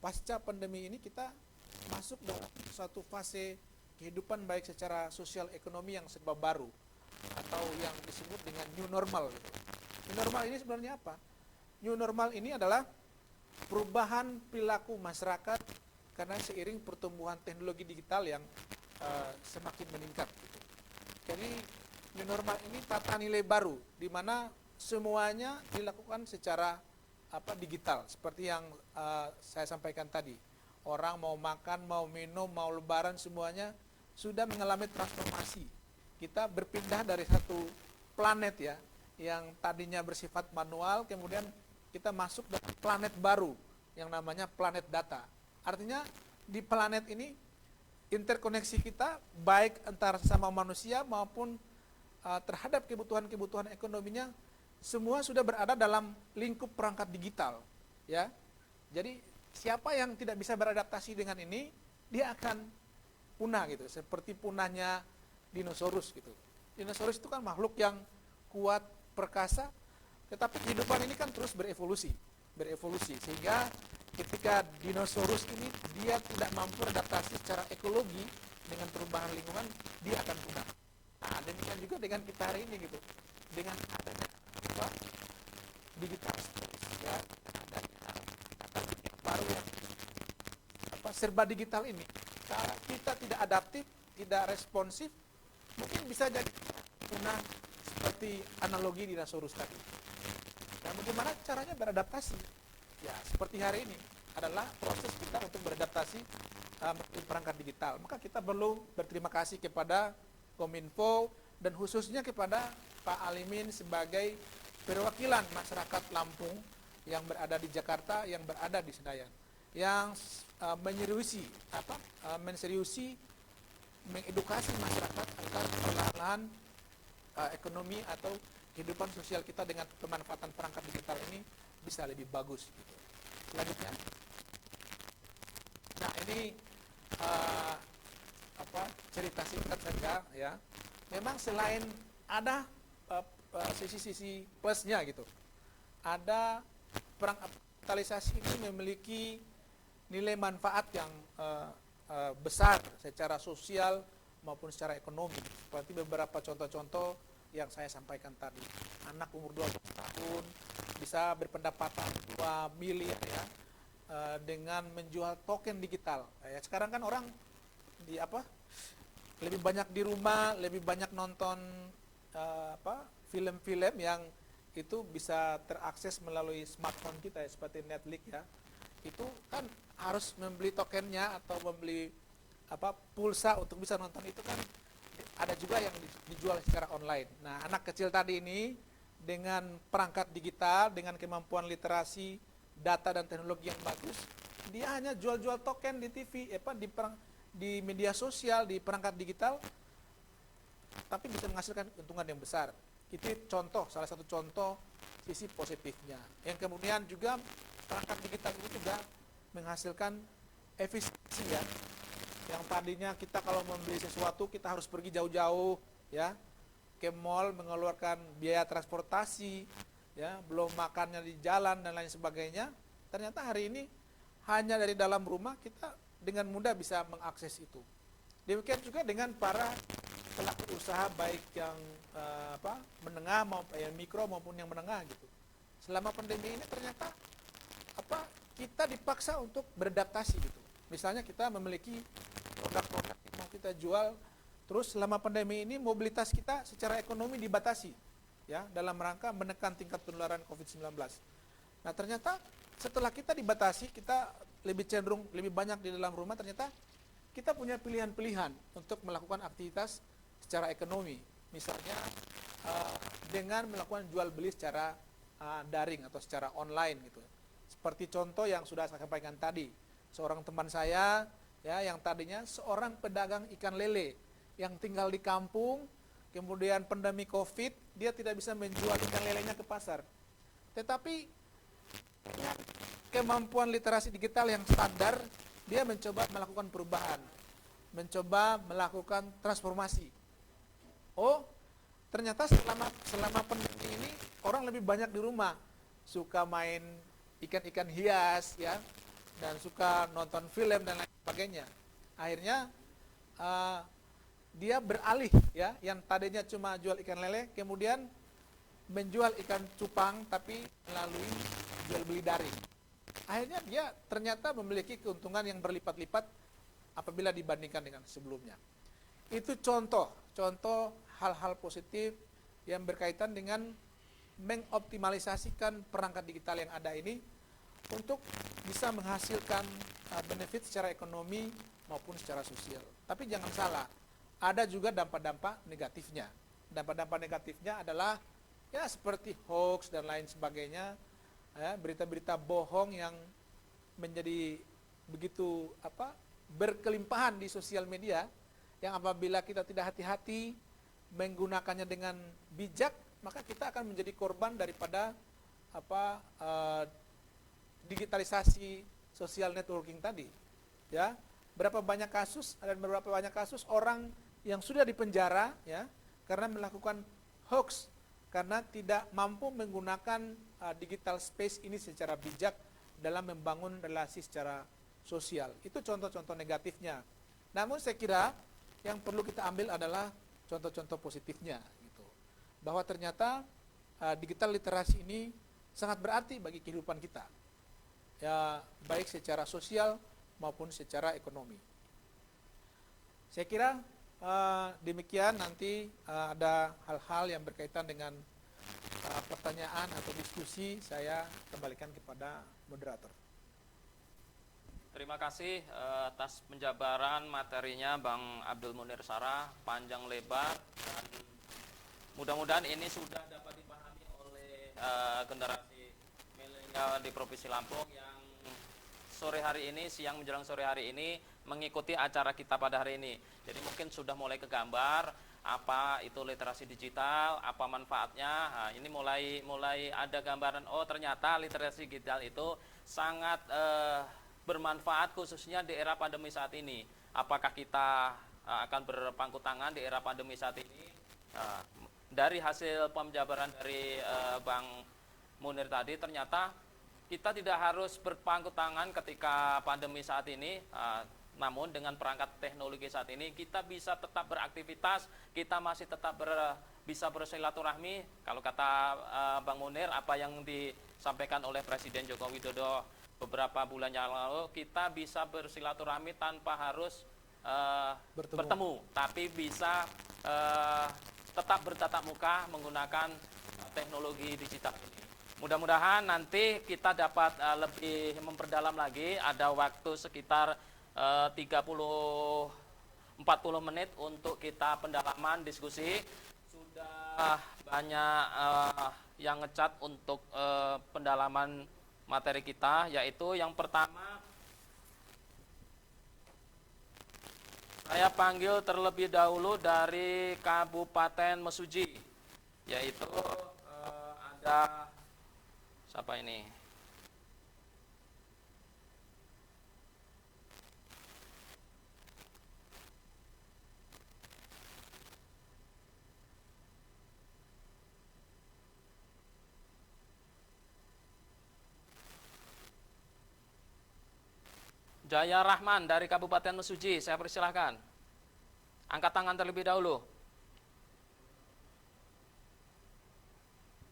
pasca pandemi ini kita masuk dalam satu fase kehidupan baik secara sosial ekonomi yang serba baru atau yang disebut dengan new normal gitu. New normal ini sebenarnya apa? New normal ini adalah perubahan perilaku masyarakat karena seiring pertumbuhan teknologi digital yang semakin meningkat gitu. Jadi new normal ini tata nilai baru di mana semuanya dilakukan secara digital seperti yang saya sampaikan tadi. Orang mau makan, mau minum, mau lebaran semuanya sudah mengalami transformasi. Kita berpindah dari satu planet ya yang tadinya bersifat manual, kemudian kita masuk ke planet baru yang namanya planet data. Artinya di planet ini interkoneksi kita baik antara sesama manusia maupun terhadap kebutuhan-kebutuhan ekonominya semua sudah berada dalam lingkup perangkat digital ya. Jadi siapa yang tidak bisa beradaptasi dengan ini, dia akan punah gitu, seperti punahnya dinosaurus gitu. Dinosaurus itu kan makhluk yang kuat, perkasa, tetapi kehidupan ini kan terus berevolusi, sehingga ketika dinosaurus ini dia tidak mampu beradaptasi secara ekologi dengan perubahan lingkungan, dia akan punah. Nah, demikian juga dengan kita hari ini gitu, dengan adanya digital ya, baru yang serba digital ini, kalau kita tidak adaptif, tidak responsif, mungkin bisa jadi punah seperti analogi dinosaurus tadi. Nah, bagaimana caranya beradaptasi? Ya, seperti hari ini adalah proses kita untuk beradaptasi perangkat digital. Maka kita perlu berterima kasih kepada Kominfo dan khususnya kepada Pak Alimin sebagai perwakilan masyarakat Lampung yang berada di Jakarta, yang berada di Senayan, yang menseriusi mengedukasi masyarakat agar perlahan ekonomi atau kehidupan sosial kita dengan pemanfaatan perangkat digital ini bisa lebih bagus gitu. Selanjutnya, nah ini cerita singkat saja ya. Memang selain ada sisi-sisi plusnya gitu, ada perangkat digitalisasi ini memiliki nilai manfaat yang besar secara sosial maupun secara ekonomi. Seperti beberapa contoh-contoh yang saya sampaikan tadi. Anak umur 12 tahun bisa berpendapatan 2 miliar ya dengan menjual token digital. Ya, sekarang kan orang lebih banyak di rumah, lebih banyak nonton film-film yang itu bisa terakses melalui smartphone kita ya, seperti Netflix ya. Itu kan harus membeli tokennya atau membeli pulsa untuk bisa nonton, itu kan ada juga yang dijual secara online. Nah, anak kecil tadi ini dengan perangkat digital, dengan kemampuan literasi, data dan teknologi yang bagus, dia hanya jual-jual token di TV, di media sosial, di perangkat digital, tapi bisa menghasilkan keuntungan yang besar. Itu salah satu contoh sisi positifnya. Yang kemudian juga perangkat digital itu juga menghasilkan efisiensi ya. Yang tadinya kita kalau membeli sesuatu kita harus pergi jauh-jauh ya ke mall, mengeluarkan biaya transportasi ya, belum makannya di jalan dan lain sebagainya. Ternyata hari ini hanya dari dalam rumah kita dengan mudah bisa mengakses itu. Demikian juga dengan para pelaku usaha baik yang menengah maupun yang mikro maupun yang menengah gitu. Selama pandemi ini ternyata kita dipaksa untuk beradaptasi gitu. Misalnya kita memiliki produk-produk yang mau kita jual, terus selama pandemi ini mobilitas kita secara ekonomi dibatasi ya dalam rangka menekan tingkat penularan COVID-19. Nah, ternyata setelah kita dibatasi, kita lebih cenderung lebih banyak di dalam rumah, ternyata kita punya pilihan-pilihan untuk melakukan aktivitas secara ekonomi. Misalnya dengan melakukan jual beli secara daring atau secara online gitu. Seperti contoh yang sudah saya sampaikan tadi, seorang teman saya ya yang tadinya seorang pedagang ikan lele yang tinggal di kampung, kemudian pandemi Covid, dia tidak bisa menjual ikan lelenya ke pasar. Tetapi kemampuan literasi digital yang standar, dia mencoba melakukan perubahan, mencoba melakukan transformasi. Oh, ternyata selama pandemi ini orang lebih banyak di rumah, suka main ikan-ikan hias ya, dan suka nonton film dan lain sebagainya. Akhirnya dia beralih ya, yang tadinya cuma jual ikan lele kemudian menjual ikan cupang tapi melalui jual beli daring. Akhirnya dia ternyata memiliki keuntungan yang berlipat-lipat apabila dibandingkan dengan sebelumnya. Itu contoh hal-hal positif yang berkaitan dengan mengoptimalisasikan perangkat digital yang ada ini untuk bisa menghasilkan benefit secara ekonomi maupun secara sosial. Tapi jangan salah, ada juga dampak-dampak negatifnya. Dampak-dampak negatifnya adalah ya seperti hoax dan lain sebagainya, ya, berita-berita bohong yang menjadi begitu berkelimpahan di sosial media, yang apabila kita tidak hati-hati menggunakannya dengan bijak, maka kita akan menjadi korban daripada digitalisasi social networking tadi. Ya, berapa banyak kasus orang yang sudah dipenjara ya karena melakukan hoax, karena tidak mampu menggunakan digital space ini secara bijak dalam membangun relasi secara sosial. Itu contoh-contoh negatifnya. Namun saya kira yang perlu kita ambil adalah contoh-contoh positifnya gitu. Bahwa ternyata digital literasi ini sangat berarti bagi kehidupan kita. Ya, baik secara sosial maupun secara ekonomi. Saya kira demikian, nanti ada hal-hal yang berkaitan dengan pertanyaan atau diskusi, saya kembalikan kepada moderator. Terima kasih atas penjabaran materinya Bang Abdul Munir Sarah, panjang lebar, dan mudah-mudahan ini sudah dapat dipahami oleh generasi milenial di Provinsi Lampung yang sore hari ini, siang menjelang sore hari ini mengikuti acara kita pada hari ini. Jadi mungkin sudah mulai kegambar apa itu literasi digital, apa manfaatnya. Nah, ini mulai ada gambaran, oh ternyata literasi digital itu sangat bermanfaat khususnya di era pandemi saat ini. Apakah kita akan berpangku tangan di era pandemi saat ini? Dari hasil pemjabaran dari Bang Munir tadi, ternyata kita tidak harus berpangku tangan ketika pandemi saat ini, namun dengan perangkat teknologi saat ini kita bisa tetap beraktivitas, kita masih tetap bisa bersilaturahmi. Kalau kata Bang Munir, apa yang disampaikan oleh Presiden Joko Widodo beberapa bulan yang lalu, kita bisa bersilaturahmi tanpa harus bertemu, tapi bisa tetap bertatap muka menggunakan teknologi digital ini. Mudah-mudahan nanti kita dapat lebih memperdalam lagi, ada waktu sekitar 30-40 menit untuk kita pendalaman diskusi. Sudah banyak yang ngecat untuk pendalaman materi kita, yaitu yang pertama saya panggil terlebih dahulu dari Kabupaten Mesuji, yaitu ada siapa ini? Jaya Rahman dari Kabupaten Mesuji, saya persilahkan. Angkat tangan terlebih dahulu.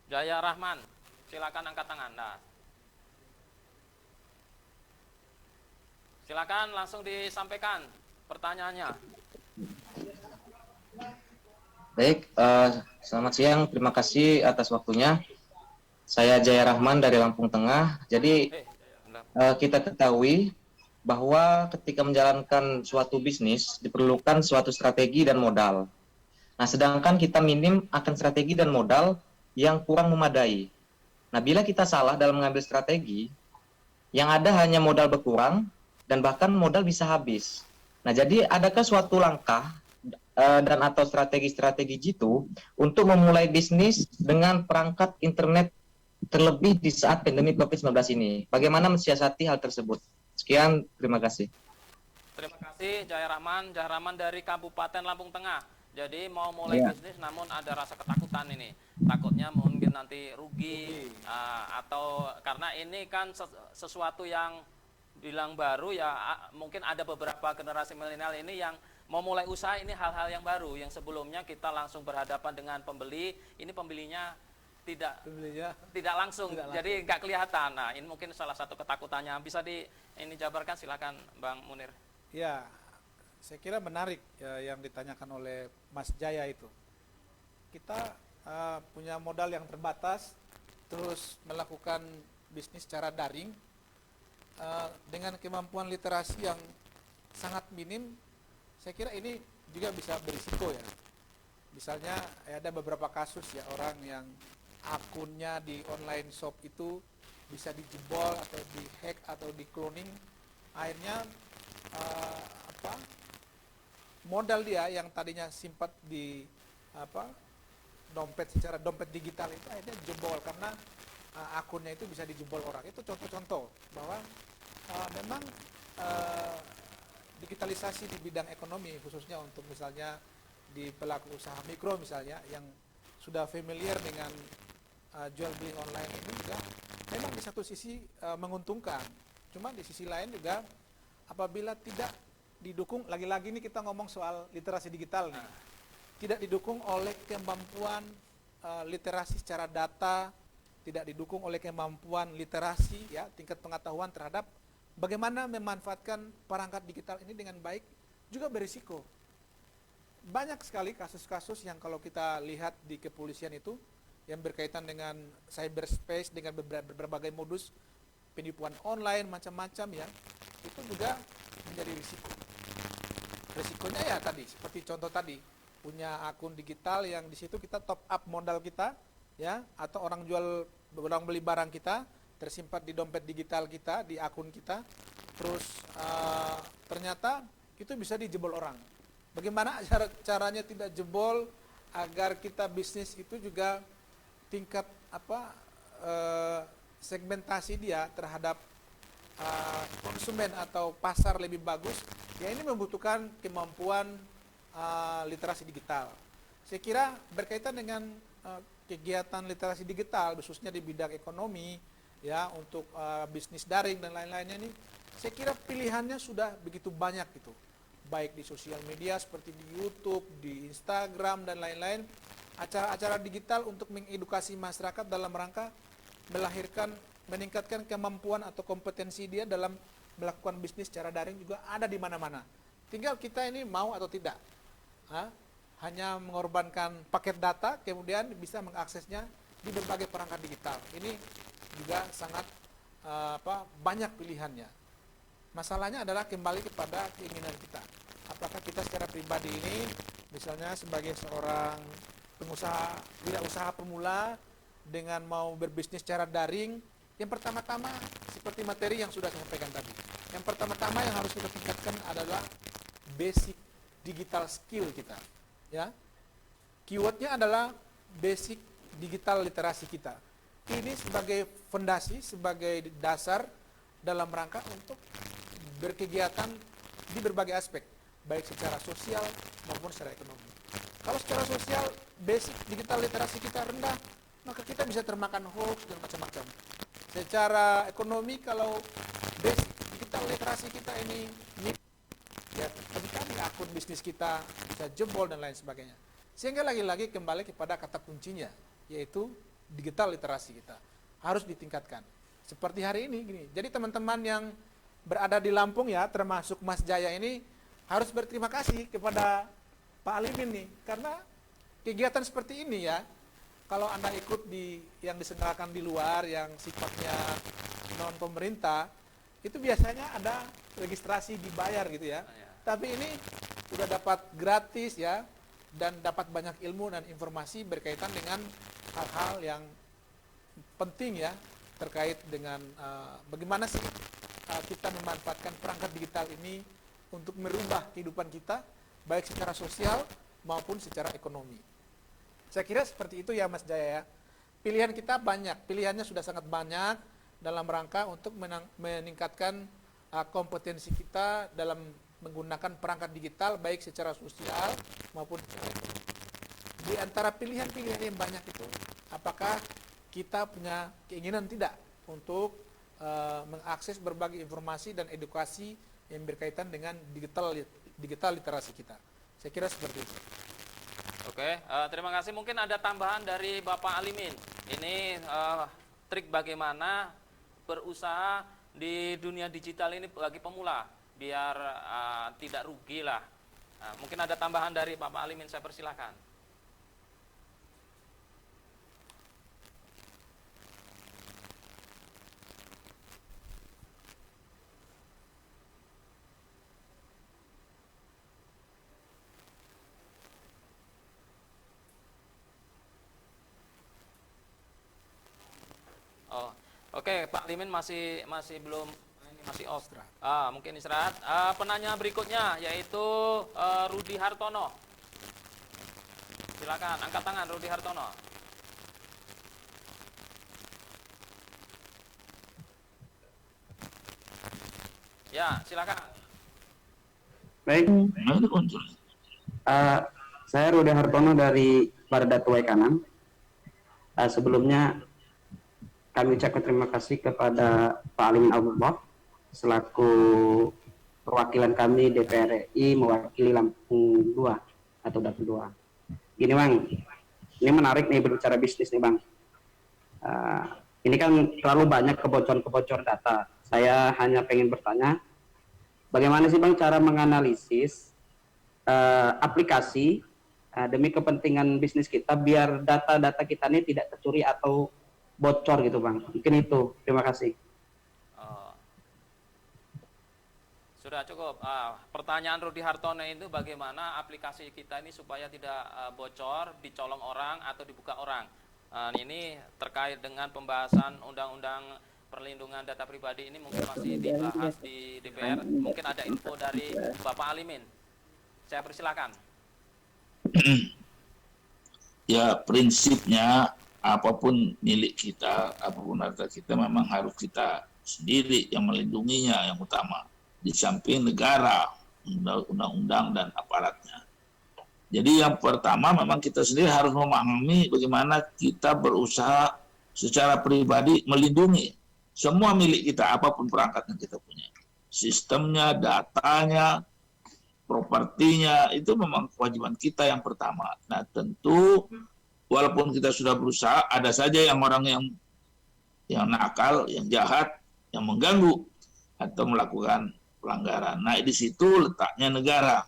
Jaya Rahman, silakan angkat tangan. Nah, silakan langsung disampaikan pertanyaannya. Baik, selamat siang. Terima kasih atas waktunya. Saya Jaya Rahman dari Lampung Tengah. Jadi kita ketahui bahwa ketika menjalankan suatu bisnis diperlukan suatu strategi dan modal. Nah, sedangkan kita minim akan strategi dan modal yang kurang memadai. Nah, bila kita salah dalam mengambil strategi, yang ada hanya modal berkurang dan bahkan modal bisa habis. Nah, jadi adakah suatu langkah dan atau strategi-strategi jitu untuk memulai bisnis dengan perangkat internet terlebih di saat pandemi COVID-19 ini? Bagaimana mensiasati hal tersebut? Sekian, terima kasih. Terima kasih Jaya Rahman. Jaya Rahman dari Kabupaten Lampung Tengah. Jadi mau mulai bisnis namun ada rasa ketakutan ini. Takutnya mungkin nanti rugi atau karena ini kan sesuatu yang bilang baru ya, mungkin ada beberapa generasi milenial ini yang mau mulai usaha, ini hal-hal yang baru yang sebelumnya kita langsung berhadapan dengan pembeli, ini pembelinya tidak langsung, jadi nggak kelihatan. Nah, ini mungkin salah satu ketakutannya. Bisa ini jabarkan, silakan Bang Munir. Ya, saya kira menarik ya, yang ditanyakan oleh Mas Jaya itu. Kita punya modal yang terbatas, terus melakukan bisnis secara daring dengan kemampuan literasi yang sangat minim. Saya kira ini juga bisa berisiko ya. Misalnya ada beberapa kasus ya, orang yang akunnya di online shop itu bisa dijebol atau dihack atau di cloning, akhirnya modal dia yang tadinya simpan di dompet digital itu akhirnya jebol karena akunnya itu bisa dijebol orang. Itu contoh-contoh bahwa memang digitalisasi di bidang ekonomi, khususnya untuk misalnya di pelaku usaha mikro misalnya yang sudah familiar dengan jual beli online ini juga memang di satu sisi menguntungkan. Cuma di sisi lain juga apabila tidak didukung, lagi-lagi ini kita ngomong soal literasi digital nih, tidak didukung oleh kemampuan literasi secara data, tidak didukung oleh kemampuan literasi ya, tingkat pengetahuan terhadap bagaimana memanfaatkan perangkat digital ini dengan baik, juga berisiko. Banyak sekali kasus-kasus yang kalau kita lihat di kepolisian itu yang berkaitan dengan cyberspace, dengan berbagai modus penipuan online macam-macam ya, itu juga menjadi risiko. Risikonya ya tadi, seperti contoh tadi, punya akun digital yang di situ kita top up modal kita ya, atau orang beli barang kita tersimpan di dompet digital kita, di akun kita, terus ternyata itu bisa dijebol orang. Bagaimana caranya tidak jebol agar kita bisnis itu juga tingkat segmentasi dia terhadap konsumen atau pasar lebih bagus, ya ini membutuhkan kemampuan literasi digital. Saya kira berkaitan dengan kegiatan literasi digital khususnya di bidang ekonomi ya, untuk bisnis daring dan lain-lainnya ini, saya kira pilihannya sudah begitu banyak gitu, baik di sosial media seperti di YouTube, di Instagram dan lain-lain, acara-acara digital untuk mengedukasi masyarakat dalam rangka meningkatkan kemampuan atau kompetensi dia dalam melakukan bisnis secara daring juga ada di mana-mana. Tinggal kita ini mau atau tidak. Hanya mengorbankan paket data, kemudian bisa mengaksesnya di berbagai perangkat digital. Ini juga sangat banyak pilihannya. Masalahnya adalah kembali kepada keinginan kita. Apakah kita secara pribadi ini, misalnya sebagai seorang pengusaha, wirausaha pemula dengan mau berbisnis secara daring, yang pertama-tama seperti materi yang sudah saya sampaikan tadi. Yang pertama-tama yang harus kita tingkatkan adalah basic digital skill kita. Ya, keywordnya adalah basic digital literasi kita. Ini sebagai fondasi, sebagai dasar dalam rangka untuk berkegiatan di berbagai aspek, baik secara sosial maupun secara ekonomi. Kalau secara sosial, basic digital literasi kita rendah, maka kita bisa termakan hoax dan macam-macam. Secara ekonomi, kalau basic digital literasi kita ini ya, terjadi akun bisnis kita bisa jebol dan lain sebagainya. Sehingga lagi-lagi kembali kepada kata kuncinya, yaitu digital literasi kita harus ditingkatkan. Seperti hari ini gini. Jadi teman-teman yang berada di Lampung ya, termasuk Mas Jaya ini, harus berterima kasih kepada Pak Alimin nih, karena kegiatan seperti ini ya, kalau Anda ikut yang diselenggarakan di luar yang sifatnya non pemerintah, itu biasanya ada registrasi dibayar gitu ya. Tapi ini udah dapat gratis ya, dan dapat banyak ilmu dan informasi berkaitan dengan hal-hal yang penting ya, terkait dengan bagaimana sih kita memanfaatkan perangkat digital ini untuk merubah kehidupan kita, baik secara sosial maupun secara ekonomi. Saya kira seperti itu ya Mas Jaya ya. Pilihan kita banyak, pilihannya sudah sangat banyak dalam rangka untuk meningkatkan kompetensi kita dalam menggunakan perangkat digital baik secara sosial maupun secara ekonomi. Di antara pilihan-pilihan yang banyak itu, apakah kita punya keinginan tidak untuk mengakses berbagai informasi dan edukasi yang berkaitan dengan digital literasi kita. Saya kira seperti itu. Oke, terima kasih. Mungkin ada tambahan dari Bapak Alimin. Ini trik bagaimana berusaha di dunia digital ini bagi pemula biar tidak rugi lah. Mungkin ada tambahan dari Bapak Alimin, saya persilahkan. Oh, oke, Pak Limin masih belum, ini masih off. Mungkin istirahat. Penanya berikutnya yaitu Rudi Hartono. Silakan, angkat tangan Rudi Hartono. Ya, silakan. Baik, saya Rudi Hartono dari Bardatu Waikanan. Sebelumnya kami ucapkan terima kasih kepada Pak Alimin Abdullah selaku perwakilan kami DPR RI mewakili Lampung 2 atau Dapil 2. Gini Bang, ini menarik nih berbicara bisnis nih Bang. Ini kan terlalu banyak kebocoran data. Saya hanya pengen bertanya, bagaimana sih Bang cara menganalisis aplikasi demi kepentingan bisnis kita biar data-data kita ini tidak tercuri atau bocor gitu Bang. Mungkin itu. Terima kasih. Sudah cukup. Pertanyaan Rudi Hartono itu bagaimana aplikasi kita ini supaya tidak bocor, dicolong orang atau dibuka orang. Ini terkait dengan pembahasan Undang-Undang Perlindungan Data Pribadi ini mungkin masih dibahas di DPR. Mungkin ada info dari Bapak Alimin. Saya persilakan. Ya, prinsipnya apapun milik kita, apapun harta kita memang harus kita sendiri yang melindunginya yang utama. Di samping negara, undang-undang dan aparatnya. Jadi yang pertama memang kita sendiri harus memahami bagaimana kita berusaha secara pribadi melindungi semua milik kita, apapun perangkat yang kita punya. Sistemnya, datanya, propertinya, itu memang kewajiban kita yang pertama. Nah tentu walaupun kita sudah berusaha, ada saja orang yang nakal, yang jahat, yang mengganggu atau melakukan pelanggaran. Nah, di situ letaknya negara.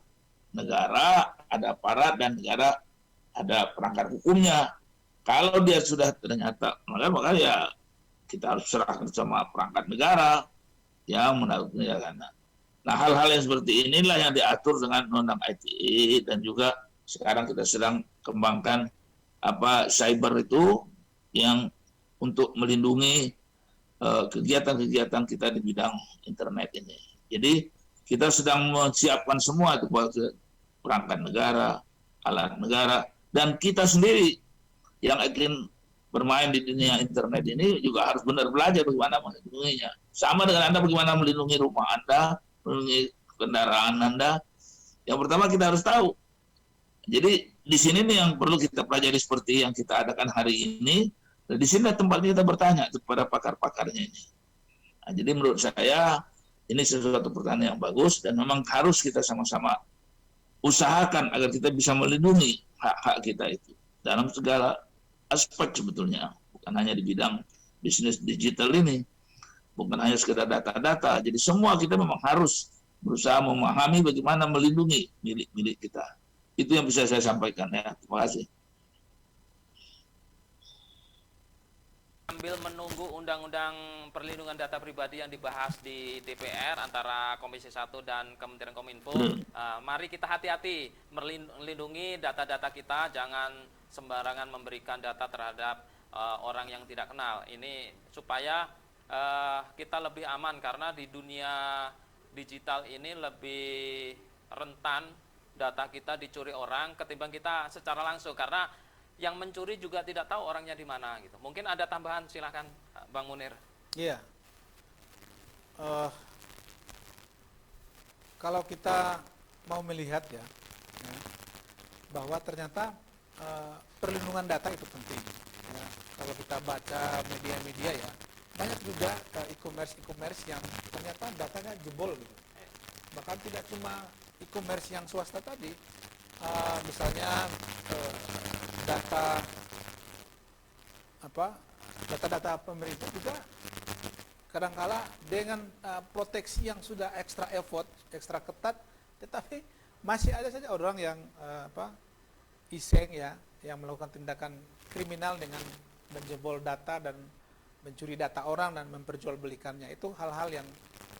Negara ada aparat dan negara ada perangkat hukumnya. Kalau dia sudah ternyata melanggar, maka ya kita harus serahkan sama perangkat negara yang menegakkan. Nah, hal-hal yang seperti inilah yang diatur dengan Undang ITE dan juga sekarang kita sedang kembangkan cyber itu yang untuk melindungi kegiatan-kegiatan kita di bidang internet ini. Jadi kita sedang menyiapkan semua itu buat perangkat negara, alat negara, dan kita sendiri yang ingin bermain di dunia internet ini juga harus benar belajar bagaimana melindunginya. Sama dengan Anda bagaimana melindungi rumah Anda, melindungi kendaraan Anda. Yang pertama kita harus tahu. Jadi di sini nih yang perlu kita pelajari seperti yang kita adakan hari ini. Dan di sini tempatnya kita bertanya kepada pakar-pakarnya ini. Nah, jadi menurut saya ini sesuatu pertanyaan yang bagus dan memang harus kita sama-sama usahakan agar kita bisa melindungi hak-hak kita itu dalam segala aspek sebetulnya, bukan hanya di bidang bisnis digital ini, bukan hanya sekedar data-data. Jadi semua kita memang harus berusaha memahami bagaimana melindungi milik-milik kita. Itu yang bisa saya sampaikan ya. Terima kasih. Sambil menunggu Undang-Undang Perlindungan Data Pribadi yang dibahas di DPR antara Komisi 1 dan Kementerian Kominfo, mari kita hati-hati melindungi data-data kita, jangan sembarangan memberikan data terhadap orang yang tidak kenal. Ini supaya kita lebih aman karena di dunia digital ini lebih rentan data kita dicuri orang ketimbang kita secara langsung, karena yang mencuri juga tidak tahu orangnya di mana gitu. Mungkin ada tambahan, silakan Bang Munir. Iya. Kalau kita mau melihat ya, bahwa ternyata perlindungan data itu penting. Ya. Kalau kita baca media-media ya, banyak juga e-commerce yang ternyata datanya jebol gitu. Bahkan tidak cuma e-commerce yang swasta tadi, misalnya data data pemerintah juga kadangkala dengan proteksi yang sudah ekstra effort, ekstra ketat, tetapi masih ada saja orang yang iseng ya, yang melakukan tindakan kriminal dengan menjebol data dan mencuri data orang dan memperjualbelikannya. Itu hal-hal yang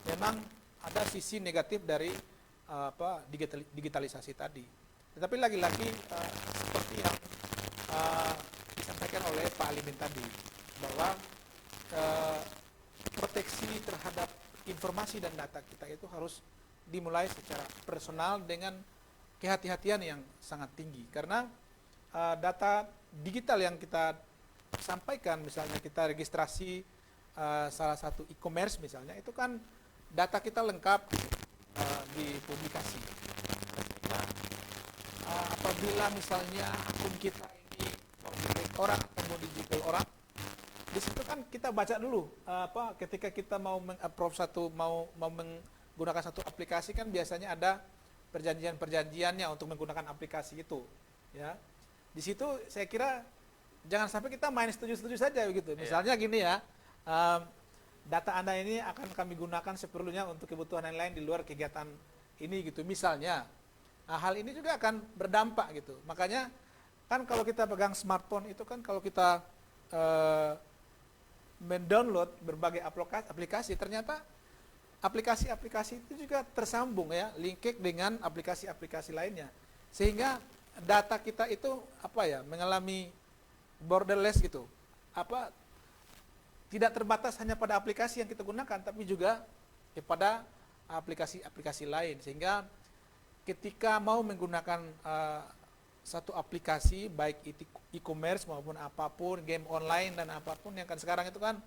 memang ada sisi negatif dari digitalisasi tadi. Tetapi lagi-lagi seperti yang disampaikan oleh Pak Alimin tadi, bahwa proteksi terhadap informasi dan data kita itu harus dimulai secara personal dengan kehati-hatian yang sangat tinggi. Karena data digital yang kita sampaikan, misalnya kita registrasi salah satu e-commerce misalnya, itu kan data kita lengkap di publikasi. Apabila misalnya akun kita ini mau di orang atau mau dijual orang, di situ kan kita baca dulu ketika kita mau meng-approve mau menggunakan satu aplikasi, kan biasanya ada perjanjiannya untuk menggunakan aplikasi itu, ya. Di situ saya kira jangan sampai kita main setuju-setuju saja begitu. Misalnya gini ya, data Anda ini akan kami gunakan seperlunya untuk kebutuhan yang lain di luar kegiatan ini gitu. Misalnya, hal ini juga akan berdampak gitu. Makanya kan kalau kita pegang smartphone itu kan, kalau kita mendownload berbagai aplikasi, ternyata aplikasi-aplikasi itu juga tersambung ya, linked dengan aplikasi-aplikasi lainnya. Sehingga data kita itu mengalami borderless gitu, tidak terbatas hanya pada aplikasi yang kita gunakan, tapi juga pada aplikasi-aplikasi lain. Sehingga ketika mau menggunakan satu aplikasi, baik e-commerce maupun apapun, game online dan apapun yang kan sekarang itu kan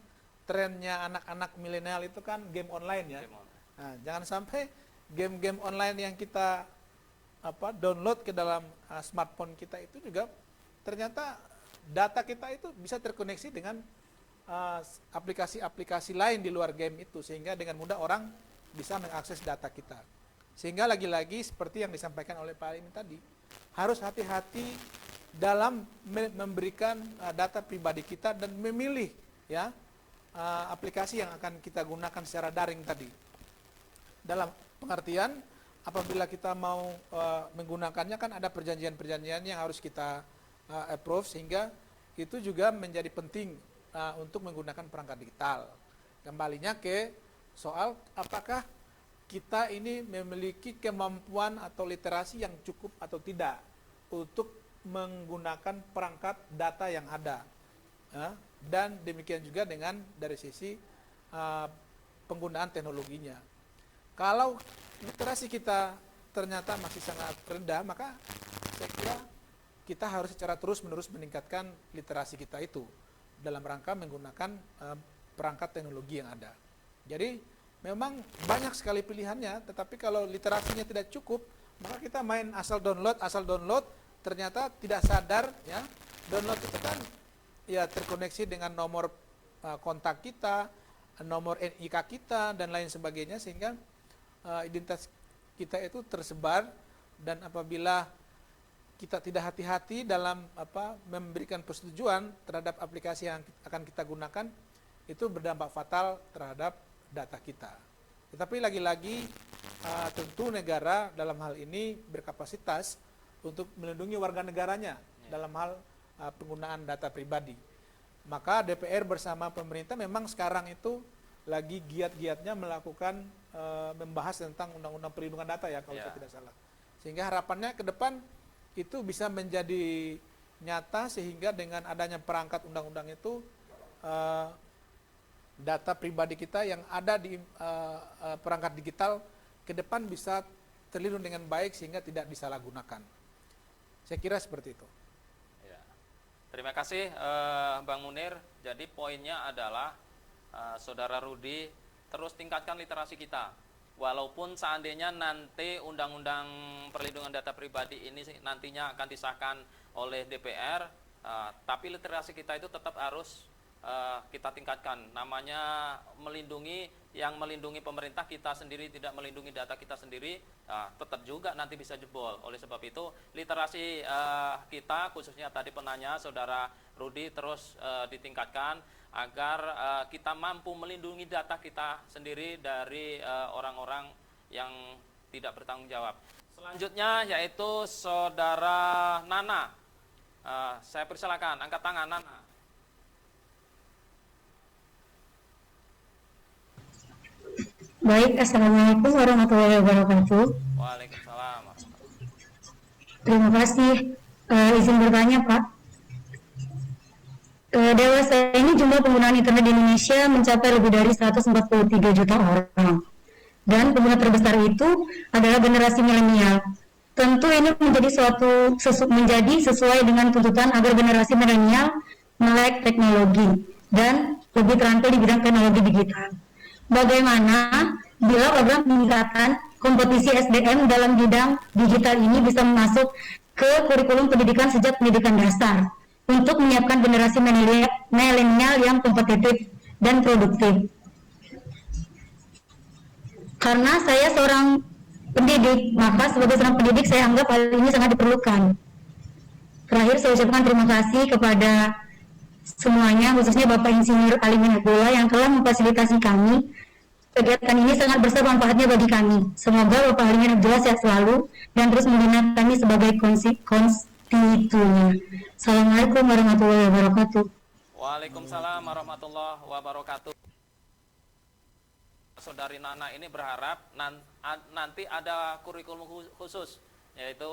trennya anak-anak milenial itu kan game online ya. Nah, jangan sampai game-game online yang kita download ke dalam smartphone kita itu juga ternyata data kita itu bisa terkoneksi dengan aplikasi-aplikasi lain di luar game itu, sehingga dengan mudah orang bisa mengakses data kita. Sehingga lagi-lagi seperti yang disampaikan oleh Pak Alimin tadi, harus hati-hati dalam memberikan data pribadi kita dan memilih ya aplikasi yang akan kita gunakan secara daring tadi. Dalam pengertian, apabila kita mau menggunakannya kan ada perjanjian-perjanjian yang harus kita approve, sehingga itu juga menjadi penting untuk menggunakan perangkat digital. Kembalinya ke soal apakah kita ini memiliki kemampuan atau literasi yang cukup atau tidak untuk menggunakan perangkat data yang ada. Dan demikian juga dengan dari sisi penggunaan teknologinya. Kalau literasi kita ternyata masih sangat rendah, maka saya kira kita harus secara terus-menerus meningkatkan literasi kita itu dalam rangka menggunakan perangkat teknologi yang ada. Jadi memang banyak sekali pilihannya, tetapi kalau literasinya tidak cukup, maka kita main asal download, ternyata tidak sadar ya, download itu kan ya terkoneksi dengan nomor kontak kita, nomor NIK kita dan lain sebagainya, sehingga identitas kita itu tersebar, dan apabila kita tidak hati-hati dalam memberikan persetujuan terhadap aplikasi yang akan kita gunakan, itu berdampak fatal terhadap data kita. Tetapi lagi-lagi tentu negara dalam hal ini berkapasitas untuk melindungi warga negaranya dalam hal penggunaan data pribadi. Maka DPR bersama pemerintah memang sekarang itu lagi giat-giatnya melakukan membahas tentang undang-undang perlindungan data ya, kalau saya tidak salah. Sehingga harapannya ke depan itu bisa menjadi nyata, sehingga dengan adanya perangkat undang-undang itu data pribadi kita yang ada di perangkat digital ke depan bisa terlindung dengan baik sehingga tidak disalahgunakan. Saya kira seperti itu. Ya. Terima kasih Bang Munir. Jadi poinnya adalah Saudara Rudi, terus tingkatkan literasi kita. Walaupun seandainya nanti undang-undang perlindungan data pribadi ini nantinya akan disahkan oleh DPR, tapi literasi kita itu tetap harus kita tingkatkan. Namanya melindungi, yang melindungi pemerintah, kita sendiri tidak melindungi data kita sendiri, tetap juga nanti bisa jebol. Oleh sebab itu literasi kita, khususnya tadi penanya Saudara Rudi, terus ditingkatkan agar kita mampu melindungi data kita sendiri dari orang-orang yang tidak bertanggung jawab. Selanjutnya yaitu Saudara Nana. Saya persilakan, angkat tangan Nana. Baik, Assalamualaikum warahmatullahi wabarakatuh. Waalaikumsalam. Terima kasih. Izin bertanya, Pak. Dewasa ini jumlah penggunaan internet di Indonesia mencapai lebih dari 143 juta orang. Dan pengguna terbesar itu adalah generasi milenial. Tentu ini menjadi sesuai dengan tuntutan agar generasi milenial melek teknologi dan lebih terampil di bidang teknologi digital. Bagaimana bila program peningkatan kompetisi SDM dalam bidang digital ini bisa masuk ke kurikulum pendidikan sejak pendidikan dasar untuk menyiapkan generasi milenial yang kompetitif dan produktif? Karena saya seorang pendidik, maka sebagai seorang pendidik saya anggap hal ini sangat diperlukan. Terakhir saya ucapkan terima kasih kepada semuanya, khususnya Bapak Insinyur Alimin Abdullah yang telah memfasilitasi kami. Kegiatan ini sangat besar manfaatnya bagi kami. Semoga Bapak Alimin Abdullah sehat selalu dan terus membina kami sebagai konstitunya. Assalamualaikum warahmatullahi wabarakatuh. Waalaikumsalam warahmatullahi wabarakatuh. Saudari Nana ini berharap nanti ada kurikulum khusus, yaitu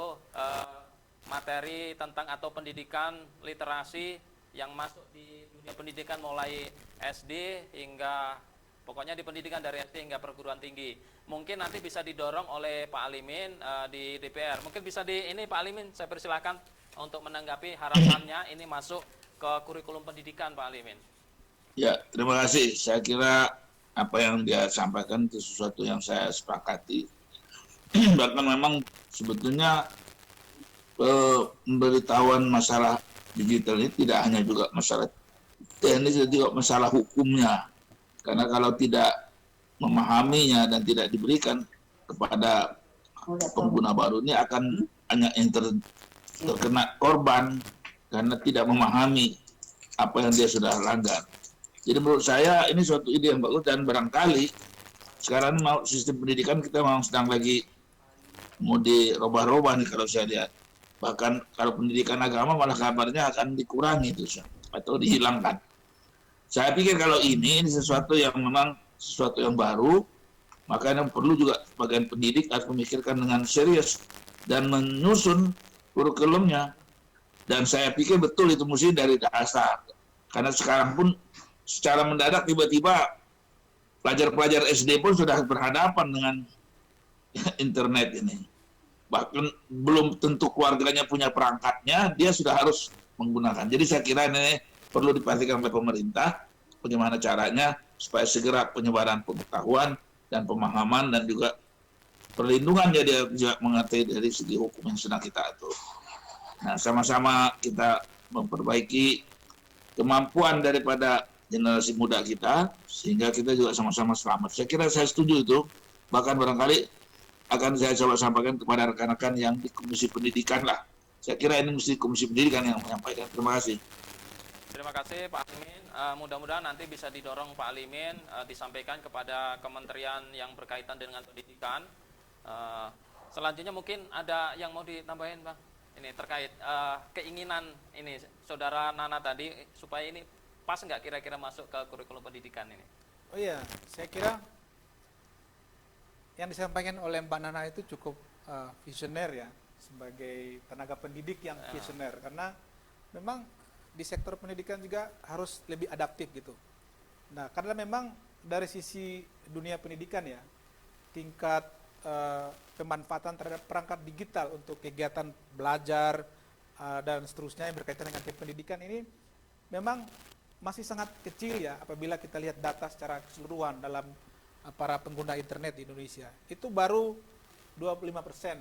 materi tentang atau pendidikan literasi yang masuk di dunia pendidikan mulai SD hingga pokoknya di pendidikan dari SD hingga perguruan tinggi. Mungkin nanti bisa didorong oleh Pak Alimin di DPR. Mungkin bisa ini Pak Alimin, saya persilahkan untuk menanggapi harapannya ini masuk ke kurikulum pendidikan, Pak Alimin. Ya, terima kasih. Saya kira apa yang dia sampaikan itu sesuatu yang saya sepakati. Bahkan memang sebetulnya pemberitahuan masalah digital ini tidak hanya juga masalah teknis, juga masalah hukumnya. Karena kalau tidak memahaminya dan tidak diberikan kepada pengguna baru ini akan hanya terkena korban karena tidak memahami apa yang dia sudah langgar. Jadi menurut saya ini suatu ide yang bagus dan barangkali sekarang mau sistem pendidikan kita memang sedang lagi mau dirubah-rubah nih kalau saya lihat. Bahkan kalau pendidikan agama malah kabarnya akan dikurangi itu atau dihilangkan. Saya pikir kalau ini sesuatu yang memang sesuatu yang baru, makanya perlu juga bagian pendidik harus memikirkan dengan serius dan menyusun kurikulumnya. Dan saya pikir betul itu mesti dari dasar. Karena sekarang pun secara mendadak tiba-tiba pelajar-pelajar SD pun sudah berhadapan dengan internet ini. Bahkan belum tentu keluarganya punya perangkatnya, dia sudah harus menggunakan. Jadi saya kira ini perlu diperhatikan oleh pemerintah bagaimana caranya supaya segera penyebaran pengetahuan dan pemahaman dan juga perlindungan dia juga mengerti dari segi hukum yang sedang kita atur. Nah, sama-sama kita memperbaiki kemampuan daripada generasi muda kita sehingga kita juga sama-sama selamat. Saya kira saya setuju itu. Bahkan barangkali akan saya coba sampaikan kepada rekan-rekan yang di Komisi Pendidikan lah. Saya kira ini mesti Komisi Pendidikan yang menyampaikan. Terima kasih. Terima kasih Pak Alimin. Mudah-mudahan nanti bisa didorong Pak Alimin disampaikan kepada kementerian yang berkaitan dengan pendidikan. Selanjutnya mungkin ada yang mau ditambahin, Bang? Ini terkait keinginan ini Saudara Nana tadi supaya ini pas nggak kira-kira masuk ke kurikulum pendidikan ini? Oh iya, saya kira yang disampaikan oleh Mbak Nana itu cukup visioner ya, sebagai tenaga pendidik yang visioner, karena memang di sektor pendidikan juga harus lebih adaptif gitu. Nah, karena memang dari sisi dunia pendidikan ya, tingkat pemanfaatan terhadap perangkat digital untuk kegiatan belajar dan seterusnya yang berkaitan dengan pendidikan ini memang masih sangat kecil ya apabila kita lihat data secara keseluruhan dalam para pengguna internet di Indonesia. Itu baru 25%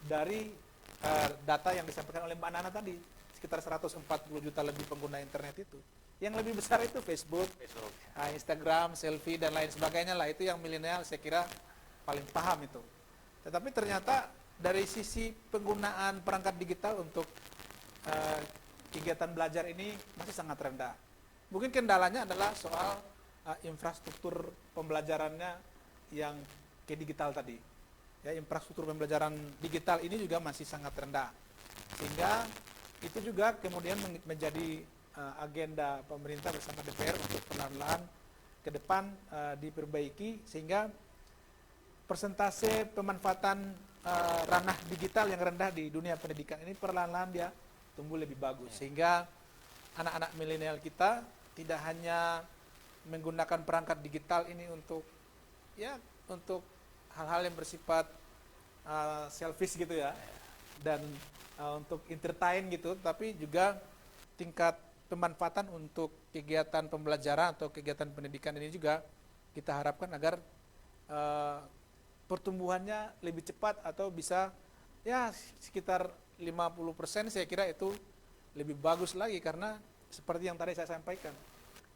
dari data yang disampaikan oleh Mbak Nana tadi, sekitar 140 juta lebih pengguna internet itu. Yang lebih besar itu Facebook, Instagram, selfie dan lain sebagainya lah. Itu yang milenial saya kira paling paham itu. Tetapi ternyata dari sisi penggunaan perangkat digital untuk kegiatan belajar ini masih sangat rendah. Mungkin kendalanya adalah soal infrastruktur pembelajarannya yang ke digital tadi. Ya, infrastruktur pembelajaran digital ini juga masih sangat rendah. Sehingga itu juga kemudian menjadi agenda pemerintah bersama DPR untuk perlahan-lahan ke depan diperbaiki sehingga persentase pemanfaatan ranah digital yang rendah di dunia pendidikan ini perlahan-lahan dia tumbuh lebih bagus sehingga anak-anak milenial kita tidak hanya menggunakan perangkat digital ini untuk hal-hal yang bersifat selfish gitu ya dan untuk entertain gitu, tapi juga tingkat pemanfaatan untuk kegiatan pembelajaran atau kegiatan pendidikan ini juga kita harapkan agar pertumbuhannya lebih cepat atau bisa ya sekitar 50%. Saya kira itu lebih bagus lagi karena seperti yang tadi saya sampaikan,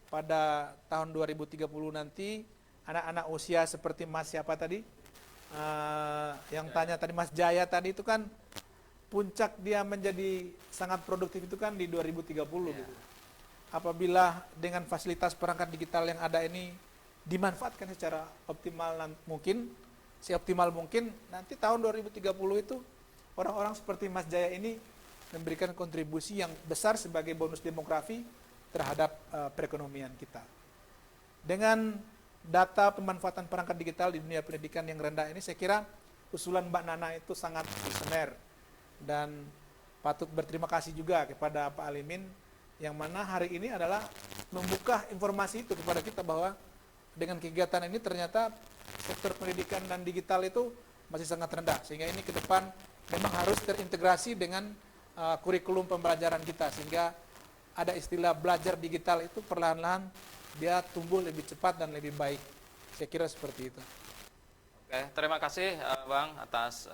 pada tahun 2030 nanti anak-anak usia seperti Mas siapa tadi yang tanya tadi, Mas Jaya tadi, itu kan puncak dia menjadi sangat produktif itu kan di 2030 gitu. Apabila dengan fasilitas perangkat digital yang ada ini dimanfaatkan secara optimal mungkin, seoptimal mungkin, nanti tahun 2030 itu orang-orang seperti Mas Jaya ini memberikan kontribusi yang besar sebagai bonus demografi terhadap perekonomian kita. Dengan data pemanfaatan perangkat digital di dunia pendidikan yang rendah ini, saya kira usulan Mbak Nana itu sangat visioner dan patut berterima kasih juga kepada Pak Alimin yang mana hari ini adalah membuka informasi itu kepada kita bahwa dengan kegiatan ini ternyata sektor pendidikan dan digital itu masih sangat rendah, sehingga ini ke depan memang harus terintegrasi dengan kurikulum pembelajaran kita sehingga ada istilah belajar digital itu perlahan-lahan dia tumbuh lebih cepat dan lebih baik. Saya kira seperti itu. Oke, terima kasih Bang atas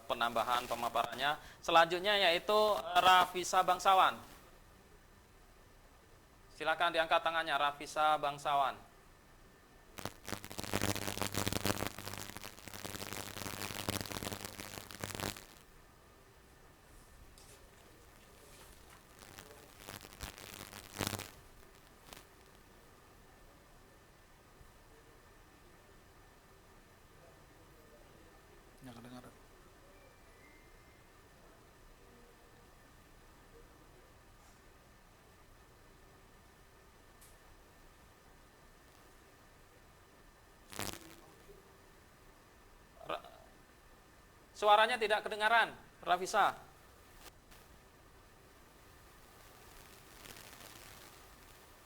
penambahan pemaparannya. Selanjutnya yaitu Rafisa Bangsawan. Silakan diangkat tangannya Rafisa Bangsawan. Suaranya tidak kedengaran, Rafisa.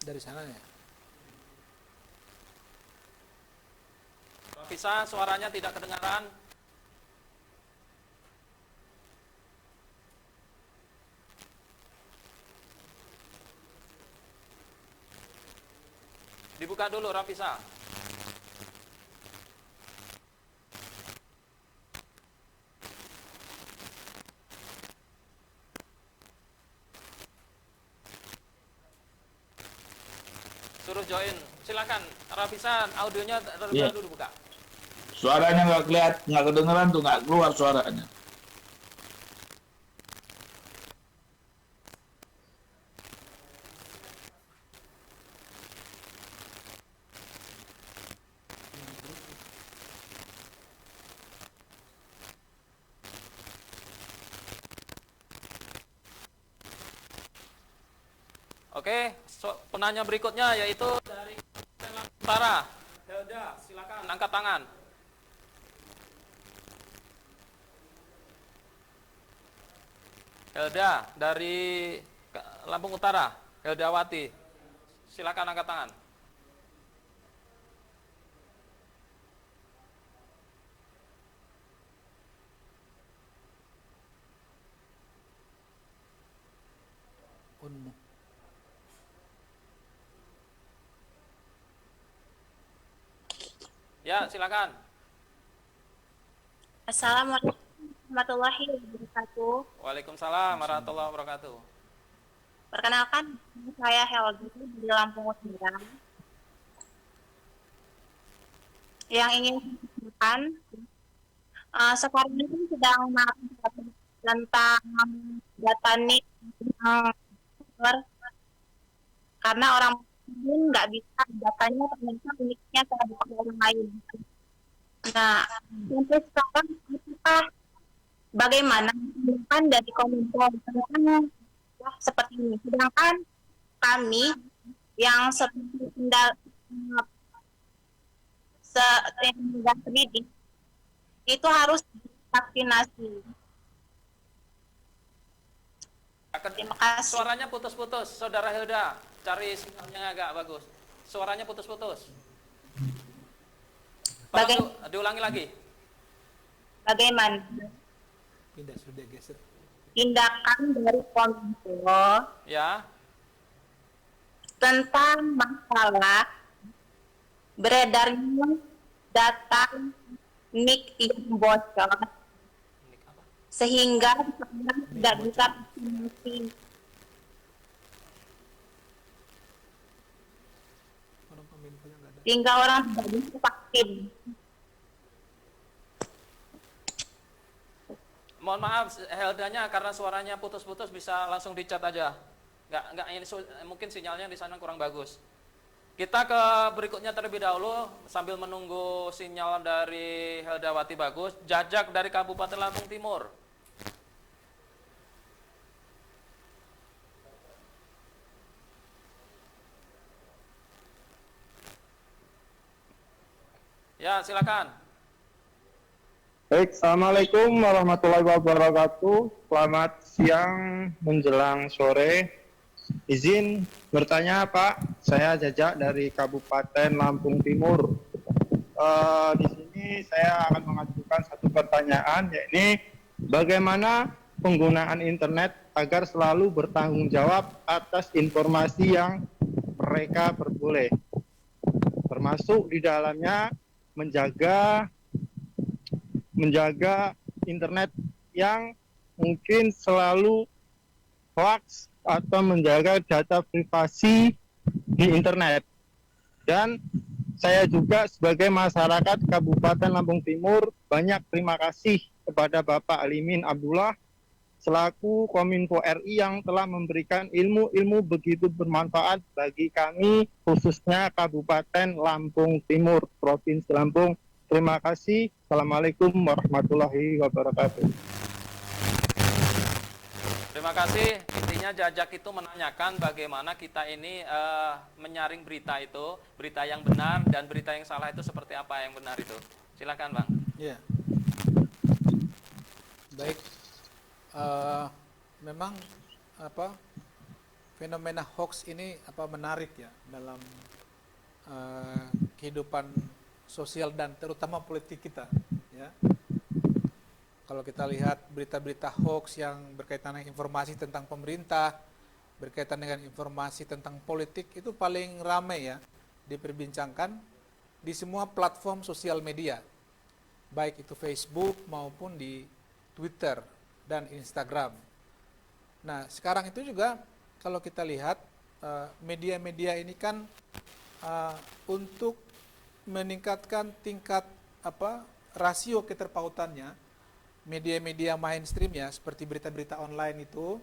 Dari sana ya. Rafisa, suaranya tidak kedengaran. Dibuka dulu, Rafisa. Suruh join, silakan Rafisa, audionya terlebih dahulu buka. Suaranya nggak kelihatan, nggak kedengeran tuh, nggak keluar suaranya. Oke, penanya berikutnya yaitu dari Utara. Helda, silakan angkat tangan. Helda dari Lampung Utara, Heldawati. Silakan angkat tangan. Unmu. Ya, silakan. Assalamualaikum warahmatullahi wabarakatuh. Waalaikumsalam warahmatullahi wabarakatuh. Perkenalkan, saya Helgi di Lampung Utara. Yang ingin saya sampaikan, sekarang ini sedang melakukan tentang data NIK karena orang lain nggak bisa datanya ternyata uniknya terhadap orang lain. Nah, sampai sekarang apakah bagaimana kan dari komentar seperti ini. Sedangkan kami yang seperti tindak pendidik itu harus vaksinasi. Terima kasih. Suaranya putus-putus, Saudara Hilda. Cari sinyalnya yang agak bagus. Suaranya putus-putus. Diulangi lagi. Bagaimana? Pindah sudah geser. Tindakan dari Kominfo Ya. tentang masalah beredarnya data NIK yang bocor sehingga tidak bisa vaksinasi. Sehingga orang tidak bisa vaksin. Mohon maaf Heldanya karena suaranya putus-putus, bisa langsung dicat aja. Nggak ini mungkin sinyalnya di sana kurang bagus. Kita ke berikutnya terlebih dahulu sambil menunggu sinyal dari Heldawati bagus. Jajak dari Kabupaten Lampung Timur. Ya, silakan. Baik, Assalamualaikum warahmatullahi wabarakatuh. Selamat siang menjelang sore. Izin bertanya Pak, saya Jajak dari Kabupaten Lampung Timur. Di sini saya akan mengajukan satu pertanyaan, yakni bagaimana penggunaan internet agar selalu bertanggung jawab atas informasi yang mereka peroleh, termasuk di dalamnya menjaga internet yang mungkin selalu hoax atau menjaga data privasi di internet. Dan saya juga sebagai masyarakat Kabupaten Lampung Timur banyak terima kasih kepada Bapak Alimin Abdullah selaku Kominfo RI yang telah memberikan ilmu-ilmu begitu bermanfaat bagi kami, khususnya Kabupaten Lampung Timur, Provinsi Lampung. Terima kasih. Assalamualaikum warahmatullahi wabarakatuh. Terima kasih. Intinya Jajak itu menanyakan bagaimana kita ini menyaring berita itu, berita yang benar dan berita yang salah itu seperti apa yang benar itu. Silakan Bang. Ya. Baik. Memang fenomena hoax ini menarik ya dalam kehidupan sosial dan terutama politik kita ya. Kalau kita lihat berita-berita hoax yang berkaitan dengan informasi tentang pemerintah, berkaitan dengan informasi tentang politik, itu paling ramai ya diperbincangkan di semua platform sosial media, baik itu Facebook maupun di Twitter dan Instagram. Nah, sekarang itu juga kalau kita lihat media-media ini kan untuk meningkatkan tingkat rasio keterpautannya, media-media mainstream ya seperti berita-berita online itu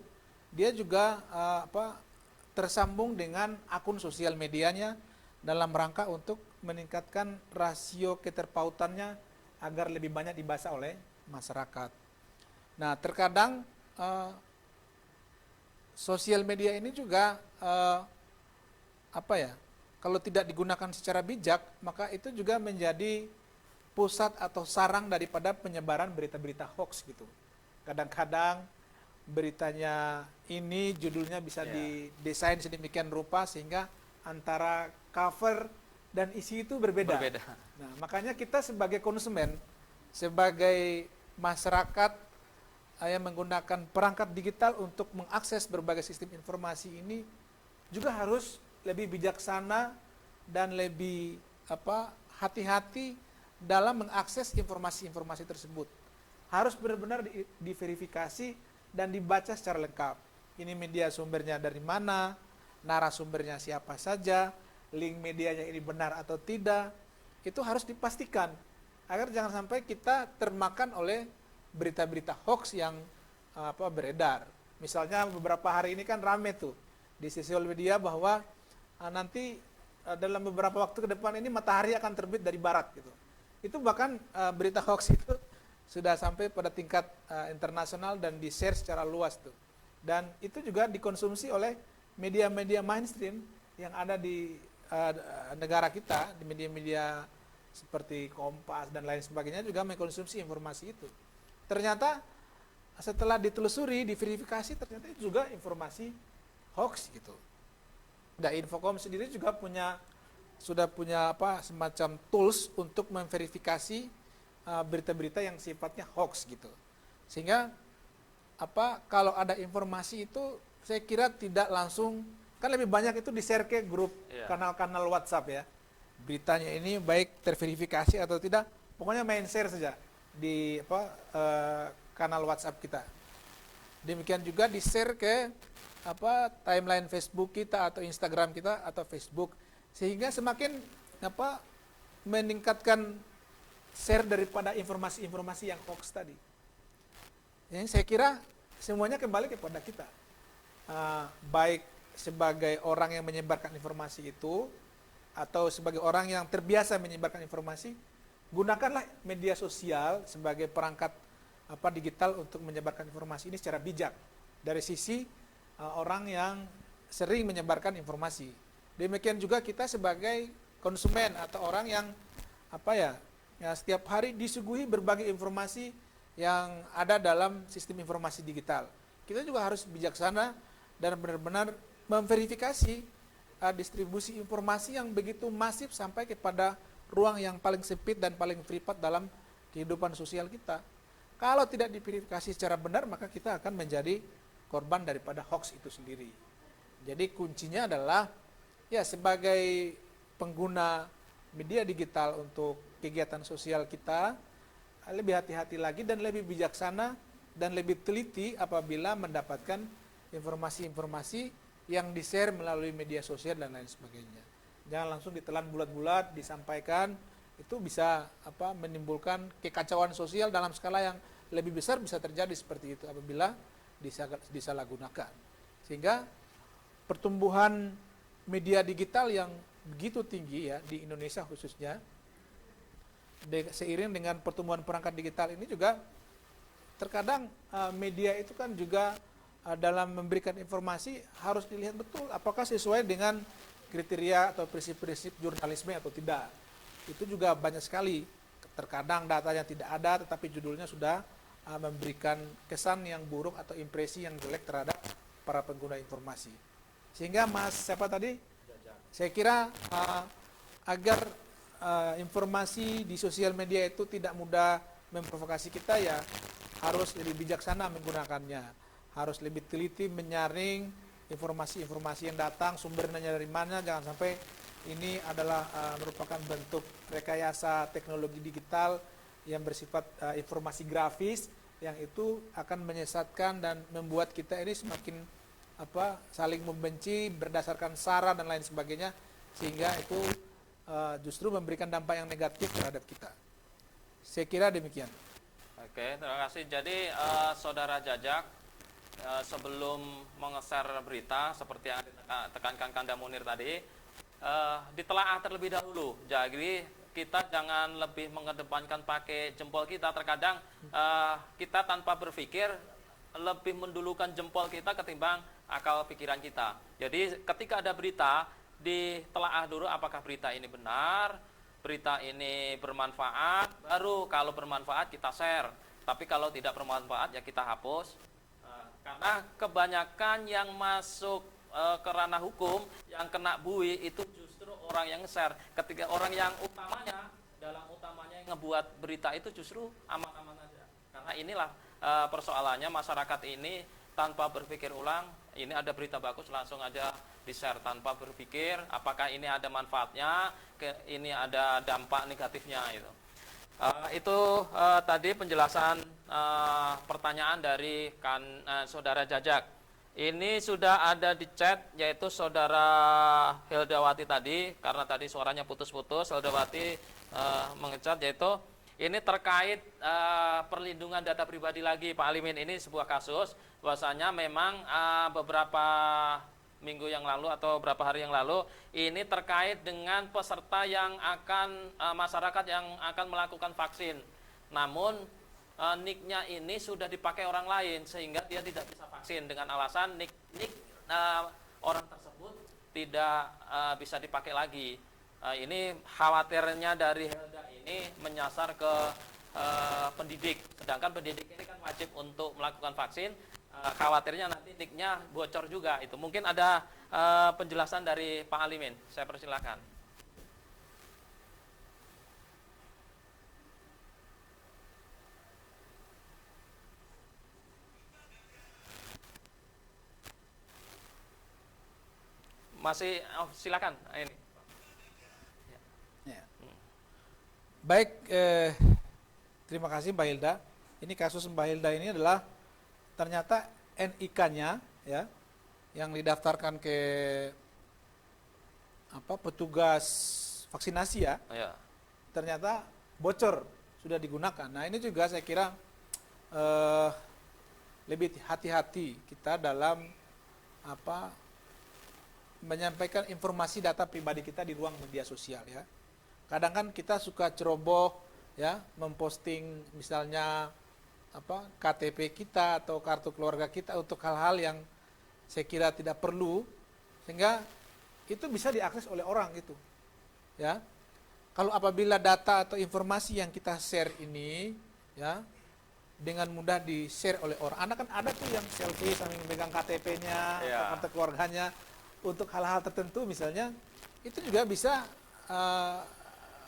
dia juga tersambung dengan akun sosial medianya dalam rangka untuk meningkatkan rasio keterpautannya agar lebih banyak dibaca oleh masyarakat. Nah, terkadang sosial media ini juga kalau tidak digunakan secara bijak, maka itu juga menjadi pusat atau sarang daripada penyebaran berita-berita hoax gitu. Kadang-kadang beritanya ini judulnya bisa didesain sedemikian rupa sehingga antara cover dan isi itu berbeda. Nah, makanya kita sebagai konsumen, sebagai masyarakat yang menggunakan perangkat digital untuk mengakses berbagai sistem informasi ini juga harus lebih bijaksana dan lebih hati-hati dalam mengakses informasi-informasi tersebut. Harus benar-benar diverifikasi dan dibaca secara lengkap. ini media sumbernya dari mana, narasumbernya siapa saja, link medianya ini benar atau tidak, itu harus dipastikan agar jangan sampai kita termakan oleh berita-berita hoax yang beredar. Misalnya beberapa hari ini kan rame tuh di sosial media bahwa nanti dalam beberapa waktu ke depan ini matahari akan terbit dari barat gitu. Itu bahkan berita hoax itu sudah sampai pada tingkat internasional dan di-share secara luas tuh. Dan itu juga dikonsumsi oleh media-media mainstream yang ada di negara kita, di media-media seperti Kompas dan lain sebagainya juga mengkonsumsi informasi itu. Ternyata setelah ditelusuri, diverifikasi, ternyata itu juga informasi hoax gitu. Dan Infocom sendiri juga sudah punya semacam tools untuk memverifikasi berita-berita yang sifatnya hoax gitu. Sehingga kalau ada informasi itu saya kira tidak langsung, kan lebih banyak itu di-share ke grup kanal-kanal WhatsApp ya. Beritanya ini baik terverifikasi atau tidak, pokoknya main share saja di kanal WhatsApp kita. Demikian juga di-share ke timeline Facebook kita atau Instagram kita atau Facebook, sehingga semakin meningkatkan share daripada informasi-informasi yang hoax tadi. Yang saya kira semuanya kembali kepada kita, baik sebagai orang yang menyebarkan informasi itu atau sebagai orang yang terbiasa menyebarkan informasi, gunakanlah media sosial sebagai perangkat digital untuk menyebarkan informasi ini secara bijak dari sisi orang yang sering menyebarkan informasi. Demikian juga kita sebagai konsumen atau orang yang setiap hari disuguhi berbagai informasi yang ada dalam sistem informasi digital. Kita juga harus bijaksana dan benar-benar memverifikasi distribusi informasi yang begitu masif sampai kepada ruang yang paling sempit dan paling privat dalam kehidupan sosial kita. Kalau tidak diverifikasi secara benar, maka kita akan menjadi korban daripada hoax itu sendiri. Jadi kuncinya adalah sebagai pengguna media digital untuk kegiatan sosial kita, lebih hati-hati lagi dan lebih bijaksana dan lebih teliti apabila mendapatkan informasi-informasi yang di-share melalui media sosial dan lain sebagainya. Jangan langsung ditelan bulat-bulat, disampaikan, itu bisa menimbulkan kekacauan sosial dalam skala yang lebih besar, bisa terjadi seperti itu apabila disalahgunakan. Sehingga pertumbuhan media digital yang begitu tinggi ya di Indonesia khususnya, seiring dengan pertumbuhan perangkat digital ini juga terkadang media itu kan juga dalam memberikan informasi harus dilihat betul apakah sesuai dengan kriteria atau prinsip-prinsip jurnalisme atau tidak. Itu juga banyak sekali. Terkadang datanya tidak ada tetapi judulnya sudah memberikan kesan yang buruk atau impresi yang jelek terhadap para pengguna informasi. Sehingga siapa tadi? Saya kira agar informasi di sosial media itu tidak mudah memprovokasi kita, ya harus lebih bijaksana menggunakannya. Harus lebih teliti menyaring informasi-informasi yang datang, sumbernya dari mana, jangan sampai ini adalah merupakan bentuk rekayasa teknologi digital yang bersifat informasi grafis, yang itu akan menyesatkan dan membuat kita ini semakin saling membenci berdasarkan sara dan lain sebagainya, sehingga itu justru memberikan dampak yang negatif terhadap kita. Saya kira demikian. Oke, terima kasih. Jadi Saudara Jajak, sebelum menge-share berita seperti yang ditekankan Kanda Munir tadi, ditelaah terlebih dahulu. Jadi kita jangan lebih mengedepankan pakai jempol kita. Terkadang kita tanpa berpikir lebih mendulukan jempol kita ketimbang akal pikiran kita. Jadi ketika ada berita, ditelaah dulu apakah berita ini benar, berita ini bermanfaat, baru kalau bermanfaat kita share. Tapi kalau tidak bermanfaat ya kita hapus. Karena kebanyakan yang masuk ke ranah hukum, yang kena bui itu justru orang yang share. Ketika orang yang utamanya, dalam utamanya yang ngebuat berita itu justru aman-aman aja. Karena inilah persoalannya, masyarakat ini tanpa berpikir ulang, ini ada berita bagus langsung aja di-share tanpa berpikir apakah ini ada manfaatnya, ini ada dampak negatifnya itu. Itu tadi penjelasan pertanyaan dari Saudara Jajak. Ini sudah ada di chat, yaitu saudara Hildawati tadi, karena tadi suaranya putus-putus. Hildawati mengecat, yaitu ini terkait perlindungan data pribadi lagi, Pak Alimin. Ini sebuah kasus bahwasanya memang beberapa minggu yang lalu atau beberapa hari yang lalu, ini terkait dengan peserta yang akan masyarakat yang akan melakukan vaksin. Namun nick-nya ini sudah dipakai orang lain sehingga dia tidak bisa vaksin dengan alasan nick orang tersebut tidak bisa dipakai lagi. Ini khawatirnya dari Helda ini menyasar ke pendidik, sedangkan pendidik ini kan wajib untuk melakukan vaksin. Khawatirnya nanti nick-nya bocor juga. Itu mungkin ada penjelasan dari Pak Alimin. Saya persilakan. Masih, silakan ini. Ya. Baik, terima kasih Mbak Hilda. Ini kasus Mbak Hilda ini adalah ternyata NIK-nya ya yang didaftarkan ke petugas vaksinasi ya. Ternyata bocor sudah digunakan. Nah, ini juga saya kira lebih hati-hati kita dalam menyampaikan informasi data pribadi kita di ruang media sosial ya. Kadang kan kita suka ceroboh ya, memposting misalnya KTP kita atau kartu keluarga kita untuk hal-hal yang saya kira tidak perlu, sehingga itu bisa diakses oleh orang gitu. Ya. Kalau apabila data atau informasi yang kita share ini ya dengan mudah di-share oleh orang. Anda kan ada tuh yang selfie sambil megang KTP-nya atau kartu keluarganya untuk hal-hal tertentu misalnya, itu juga bisa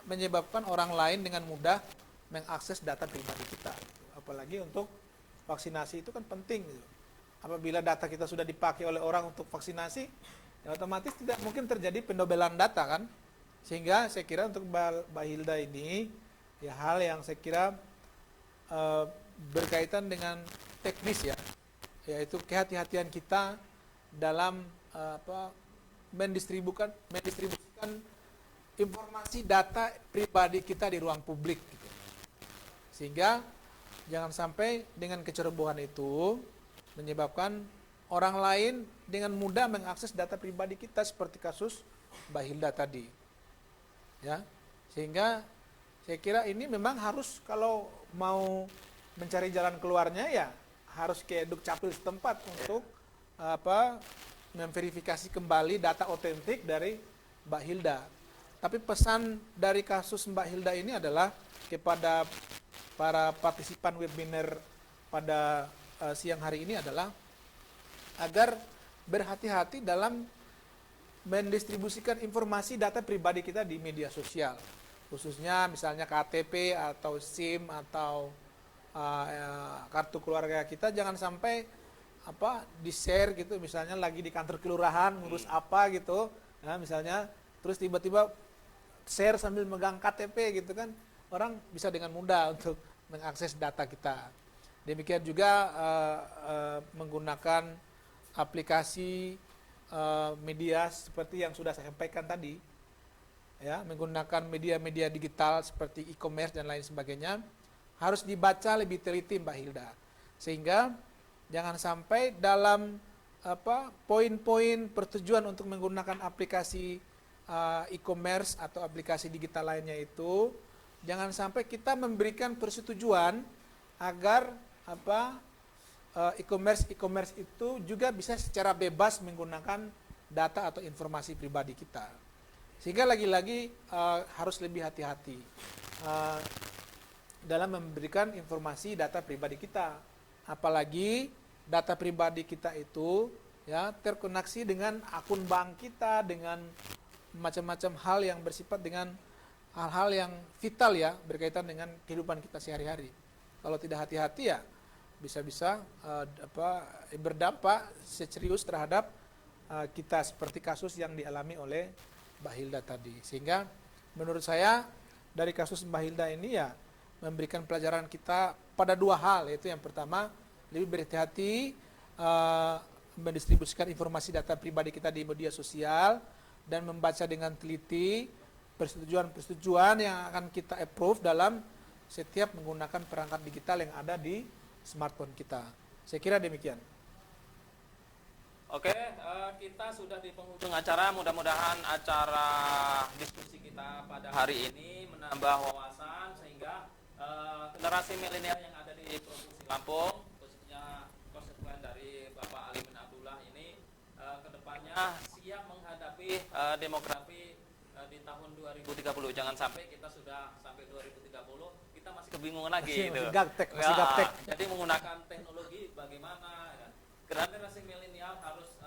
menyebabkan orang lain dengan mudah mengakses data pribadi kita. Apalagi untuk vaksinasi itu kan penting. Apabila data kita sudah dipakai oleh orang untuk vaksinasi, ya otomatis tidak mungkin terjadi pendobelan data kan. Sehingga saya kira untuk Mbak Hilda ini, ya hal yang saya kira berkaitan dengan teknis ya, yaitu kehati-hatian kita dalam mendistribusikan informasi data pribadi kita di ruang publik gitu. Sehingga jangan sampai dengan kecerobohan itu menyebabkan orang lain dengan mudah mengakses data pribadi kita seperti kasus Mbak Hilda tadi ya. Sehingga saya kira ini memang harus, kalau mau mencari jalan keluarnya ya harus ke Dukcapil setempat untuk memverifikasi kembali data otentik dari Mbak Hilda. Tapi pesan dari kasus Mbak Hilda ini adalah kepada para partisipan webinar pada siang hari ini adalah agar berhati-hati dalam mendistribusikan informasi data pribadi kita di media sosial. Khususnya misalnya KTP atau SIM atau kartu keluarga kita jangan sampai di-share gitu, misalnya lagi di kantor kelurahan ngurus apa gitu, nah, misalnya terus tiba-tiba share sambil megang KTP gitu kan, orang bisa dengan mudah untuk mengakses data kita. Demikian juga menggunakan aplikasi media seperti yang sudah saya sampaikan tadi, ya, menggunakan media-media digital seperti e-commerce dan lain sebagainya harus dibaca lebih teliti Mbak Hilda, sehingga jangan sampai dalam poin-poin pertujuan untuk menggunakan aplikasi e-commerce atau aplikasi digital lainnya itu, jangan sampai kita memberikan persetujuan agar e-commerce itu juga bisa secara bebas menggunakan data atau informasi pribadi kita. Sehingga lagi-lagi harus lebih hati-hati dalam memberikan informasi data pribadi kita. Apalagi data pribadi kita itu ya terkoneksi dengan akun bank kita, dengan macam-macam hal yang bersifat dengan hal-hal yang vital ya, berkaitan dengan kehidupan kita sehari-hari. Kalau tidak hati-hati ya bisa-bisa berdampak serius terhadap kita, seperti kasus yang dialami oleh Mbak Hilda tadi. Sehingga menurut saya dari kasus Mbak Hilda ini ya memberikan pelajaran kita pada dua hal, yaitu yang pertama lebih berhati-hati mendistribusikan informasi data pribadi kita di media sosial dan membaca dengan teliti persetujuan-persetujuan yang akan kita approve dalam setiap menggunakan perangkat digital yang ada di smartphone kita. Saya kira demikian. Oke, kita sudah di penghujung acara. Mudah-mudahan acara diskusi kita pada hari ini menambah wawasan sehingga generasi milenial yang ada di Provinsi Lampung, khususnya konstituen dari Bapak Alimin Abdullah ini, kedepannya siap menghadapi demografi di tahun 2030. Jangan sampai kita sudah sampai 2030 kita masih kebingungan lagi. Masih gaptek, masih gaptek. Jadi menggunakan teknologi bagaimana? Generasi milenial harus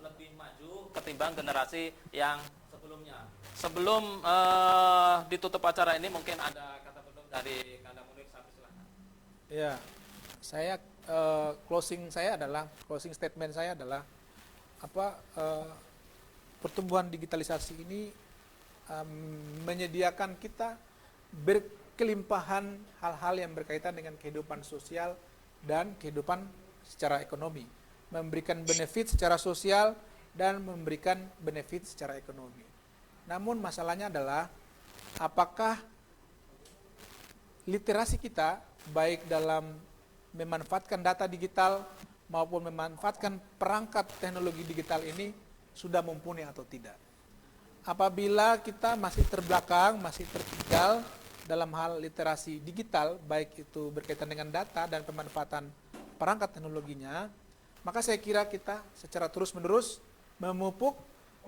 lebih maju ketimbang generasi yang sebelumnya. Sebelum ditutup acara ini mungkin ada kata penutup dari Kanda Munir, silakan. Ya, saya closing statement saya adalah pertumbuhan digitalisasi ini menyediakan kita berkelimpahan hal-hal yang berkaitan dengan kehidupan sosial dan kehidupan secara ekonomi, memberikan benefit secara sosial dan memberikan benefit secara ekonomi. Namun masalahnya adalah apakah literasi kita baik dalam memanfaatkan data digital maupun memanfaatkan perangkat teknologi digital ini sudah mumpuni atau tidak. Apabila kita masih terbelakang, masih tertinggal dalam hal literasi digital, baik itu berkaitan dengan data dan pemanfaatan perangkat teknologinya, maka saya kira kita secara terus-menerus memupuk,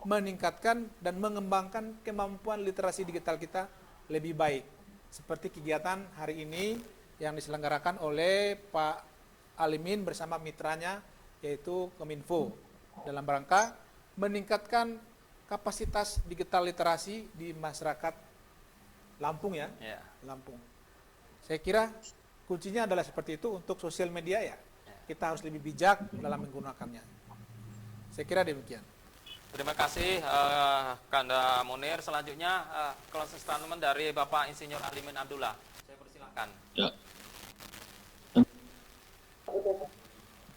meningkatkan, dan mengembangkan kemampuan literasi digital kita lebih baik. Seperti kegiatan hari ini yang diselenggarakan oleh Pak Alimin bersama mitranya, yaitu Kominfo, dalam rangka meningkatkan kapasitas digital literasi di masyarakat Lampung ya. Lampung. Saya kira kuncinya adalah seperti itu. Untuk sosial media ya, kita harus lebih bijak dalam menggunakannya. Saya kira demikian. Terima kasih Kanda Munir. Selanjutnya closing statement dari Bapak Insinyur Alimin Abdullah. Saya persilahkan. Ya.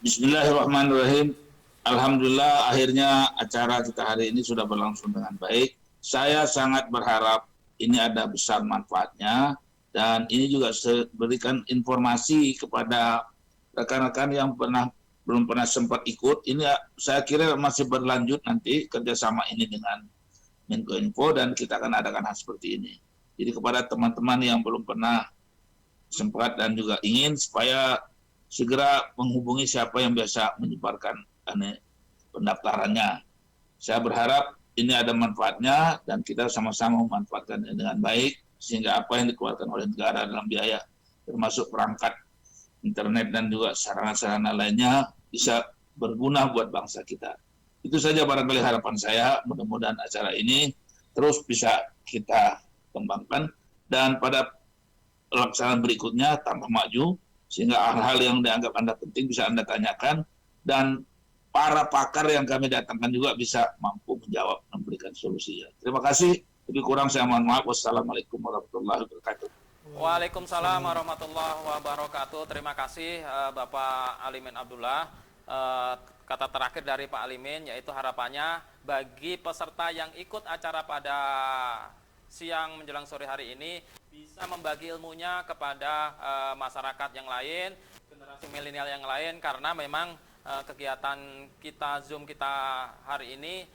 Bismillahirrahmanirrahim. Alhamdulillah akhirnya acara kita hari ini sudah berlangsung dengan baik. Saya sangat berharap ini ada besar manfaatnya. Dan ini juga berikan informasi kepada rekan-rekan yang belum pernah sempat ikut. Ini saya kira masih berlanjut nanti kerjasama ini dengan Menkominfo dan kita akan adakan hal seperti ini. Jadi kepada teman-teman yang belum pernah sempat dan juga ingin supaya segera menghubungi siapa yang biasa menyebarkan pendaftarannya. Saya berharap ini ada manfaatnya dan kita sama-sama memanfaatkannya dengan baik, sehingga apa yang dikeluarkan oleh negara dalam biaya termasuk perangkat internet dan juga sarana-sarana lainnya bisa berguna buat bangsa kita. Itu saja barangkali harapan saya, mudah-mudahan acara ini terus bisa kita kembangkan dan pada pelaksanaan berikutnya tambah maju sehingga hal-hal yang dianggap Anda penting bisa Anda tanyakan dan para pakar yang kami datangkan juga bisa mampu menjawab, memberikan solusinya. Terima kasih. Lebih kurang saya mohon maaf. Wassalamualaikum warahmatullahi wabarakatuh. Waalaikumsalam warahmatullahi wabarakatuh. Terima kasih Bapak Alimin Abdullah. Kata terakhir dari Pak Alimin yaitu harapannya bagi peserta yang ikut acara pada siang menjelang sore hari ini bisa membagi ilmunya kepada masyarakat yang lain, generasi milenial yang lain, karena memang kegiatan kita Zoom kita hari ini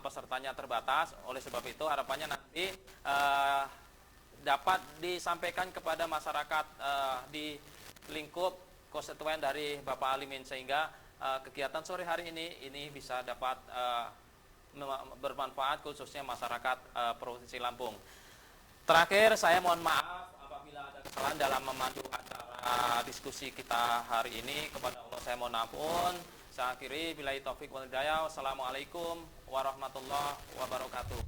pesertanya terbatas. Oleh sebab itu harapannya nanti dapat disampaikan kepada masyarakat di lingkup konstituen dari Bapak Alimin sehingga kegiatan sore hari ini bisa dapat bermanfaat khususnya masyarakat Provinsi Lampung. Terakhir saya mohon maaf apabila ada kesalahan dalam memandu acara diskusi kita hari ini. Kepada Allah saya mohon ampun. Saya akhiri billahi taufik wal hidayah. Wassalamualaikum warahmatullahi wabarakatuh.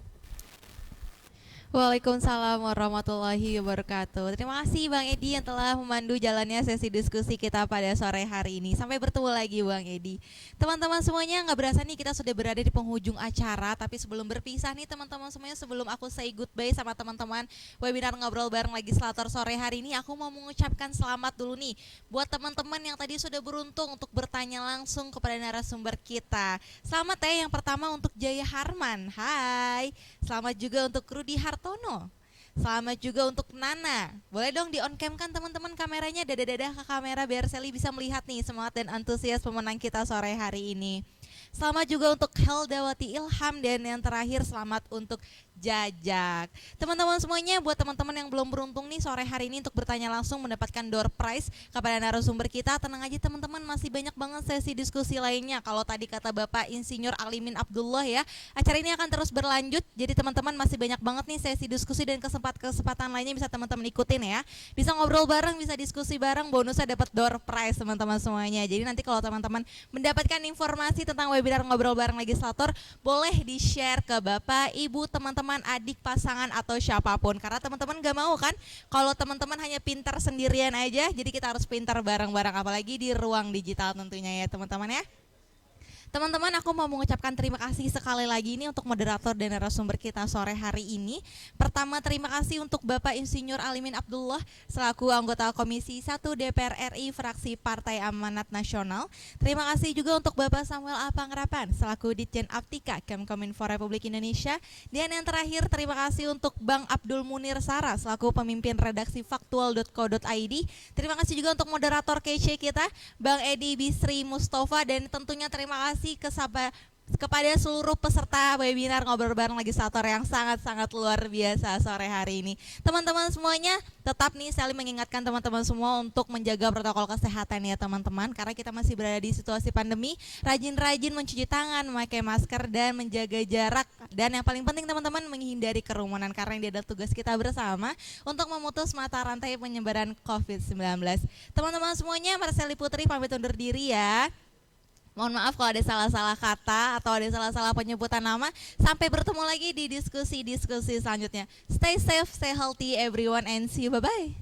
Waalaikumsalam warahmatullahi wabarakatuh. Terima kasih Bang Edi yang telah memandu jalannya sesi diskusi kita pada sore hari ini. Sampai bertemu lagi Bang Edi. Teman-teman semuanya, nggak berasa nih kita sudah berada di penghujung acara. Tapi sebelum berpisah nih teman-teman semuanya, sebelum aku say goodbye sama teman-teman webinar ngobrol bareng legislator sore hari ini, aku mau mengucapkan selamat dulu nih buat teman-teman yang tadi sudah beruntung untuk bertanya langsung kepada narasumber kita. Selamat ya, yang pertama untuk Jaya Harman. Hai. Selamat juga untuk Rudi Hartono. Selamat juga untuk Nana. Boleh dong di on cam kan teman-teman kameranya, dadah-dadah ke kamera biar Sally bisa melihat nih semangat dan antusias pemenang kita sore hari ini. Selamat juga untuk Heldawati Ilham, dan yang terakhir selamat untuk Jajak. Teman-teman semuanya, buat teman-teman yang belum beruntung nih sore hari ini untuk bertanya langsung mendapatkan door prize kepada narasumber kita, tenang aja teman-teman, masih banyak banget sesi diskusi lainnya. Kalau tadi kata Bapak Insinyur Alimin Abdullah ya, acara ini akan terus berlanjut. Jadi teman-teman masih banyak banget nih sesi diskusi dan kesempatan lainnya bisa teman-teman ikutin ya. Bisa ngobrol bareng, bisa diskusi bareng, bonusnya dapat door prize teman-teman semuanya. Jadi nanti kalau teman-teman mendapatkan informasi tentang webinar ngobrol bareng legislator, boleh di-share ke Bapak, Ibu, teman-teman, adik, pasangan, atau siapapun. Karena teman-teman gak mau kan kalau teman-teman hanya pintar sendirian aja, jadi kita harus pintar bareng-bareng, apalagi di ruang digital tentunya ya teman-teman ya. Teman-teman, aku mau mengucapkan terima kasih sekali lagi ini untuk moderator dan narasumber kita sore hari ini. Pertama, terima kasih untuk Bapak Insinyur Alimin Abdullah selaku anggota Komisi 1 DPR RI fraksi Partai Amanat Nasional. Terima kasih juga untuk Bapak Samuel A. Pangrapan selaku Ditjen Aptika Kemkominfo Republik Indonesia. Dan yang terakhir, terima kasih untuk Bang Abdul Munir Sara selaku pemimpin redaksi faktual.co.id. Terima kasih juga untuk moderator kece kita Bang Edi Bisri Mustafa, dan tentunya terima kasih kepada seluruh peserta webinar ngobrol bareng legislator yang sangat-sangat luar biasa sore hari ini. Teman-teman semuanya, tetap nih saling mengingatkan teman-teman semua untuk menjaga protokol kesehatan ya teman-teman, karena kita masih berada di situasi pandemi. Rajin-rajin mencuci tangan, memakai masker, dan menjaga jarak. Dan yang paling penting teman-teman, menghindari kerumunan, karena ini adalah tugas kita bersama untuk memutus mata rantai penyebaran COVID-19. Teman-teman semuanya, Marseli Putri pamit undur diri ya. Mohon maaf kalau ada salah-salah kata atau ada salah-salah penyebutan nama. Sampai bertemu lagi di diskusi-diskusi selanjutnya. Stay safe, stay healthy everyone, and see you, bye-bye.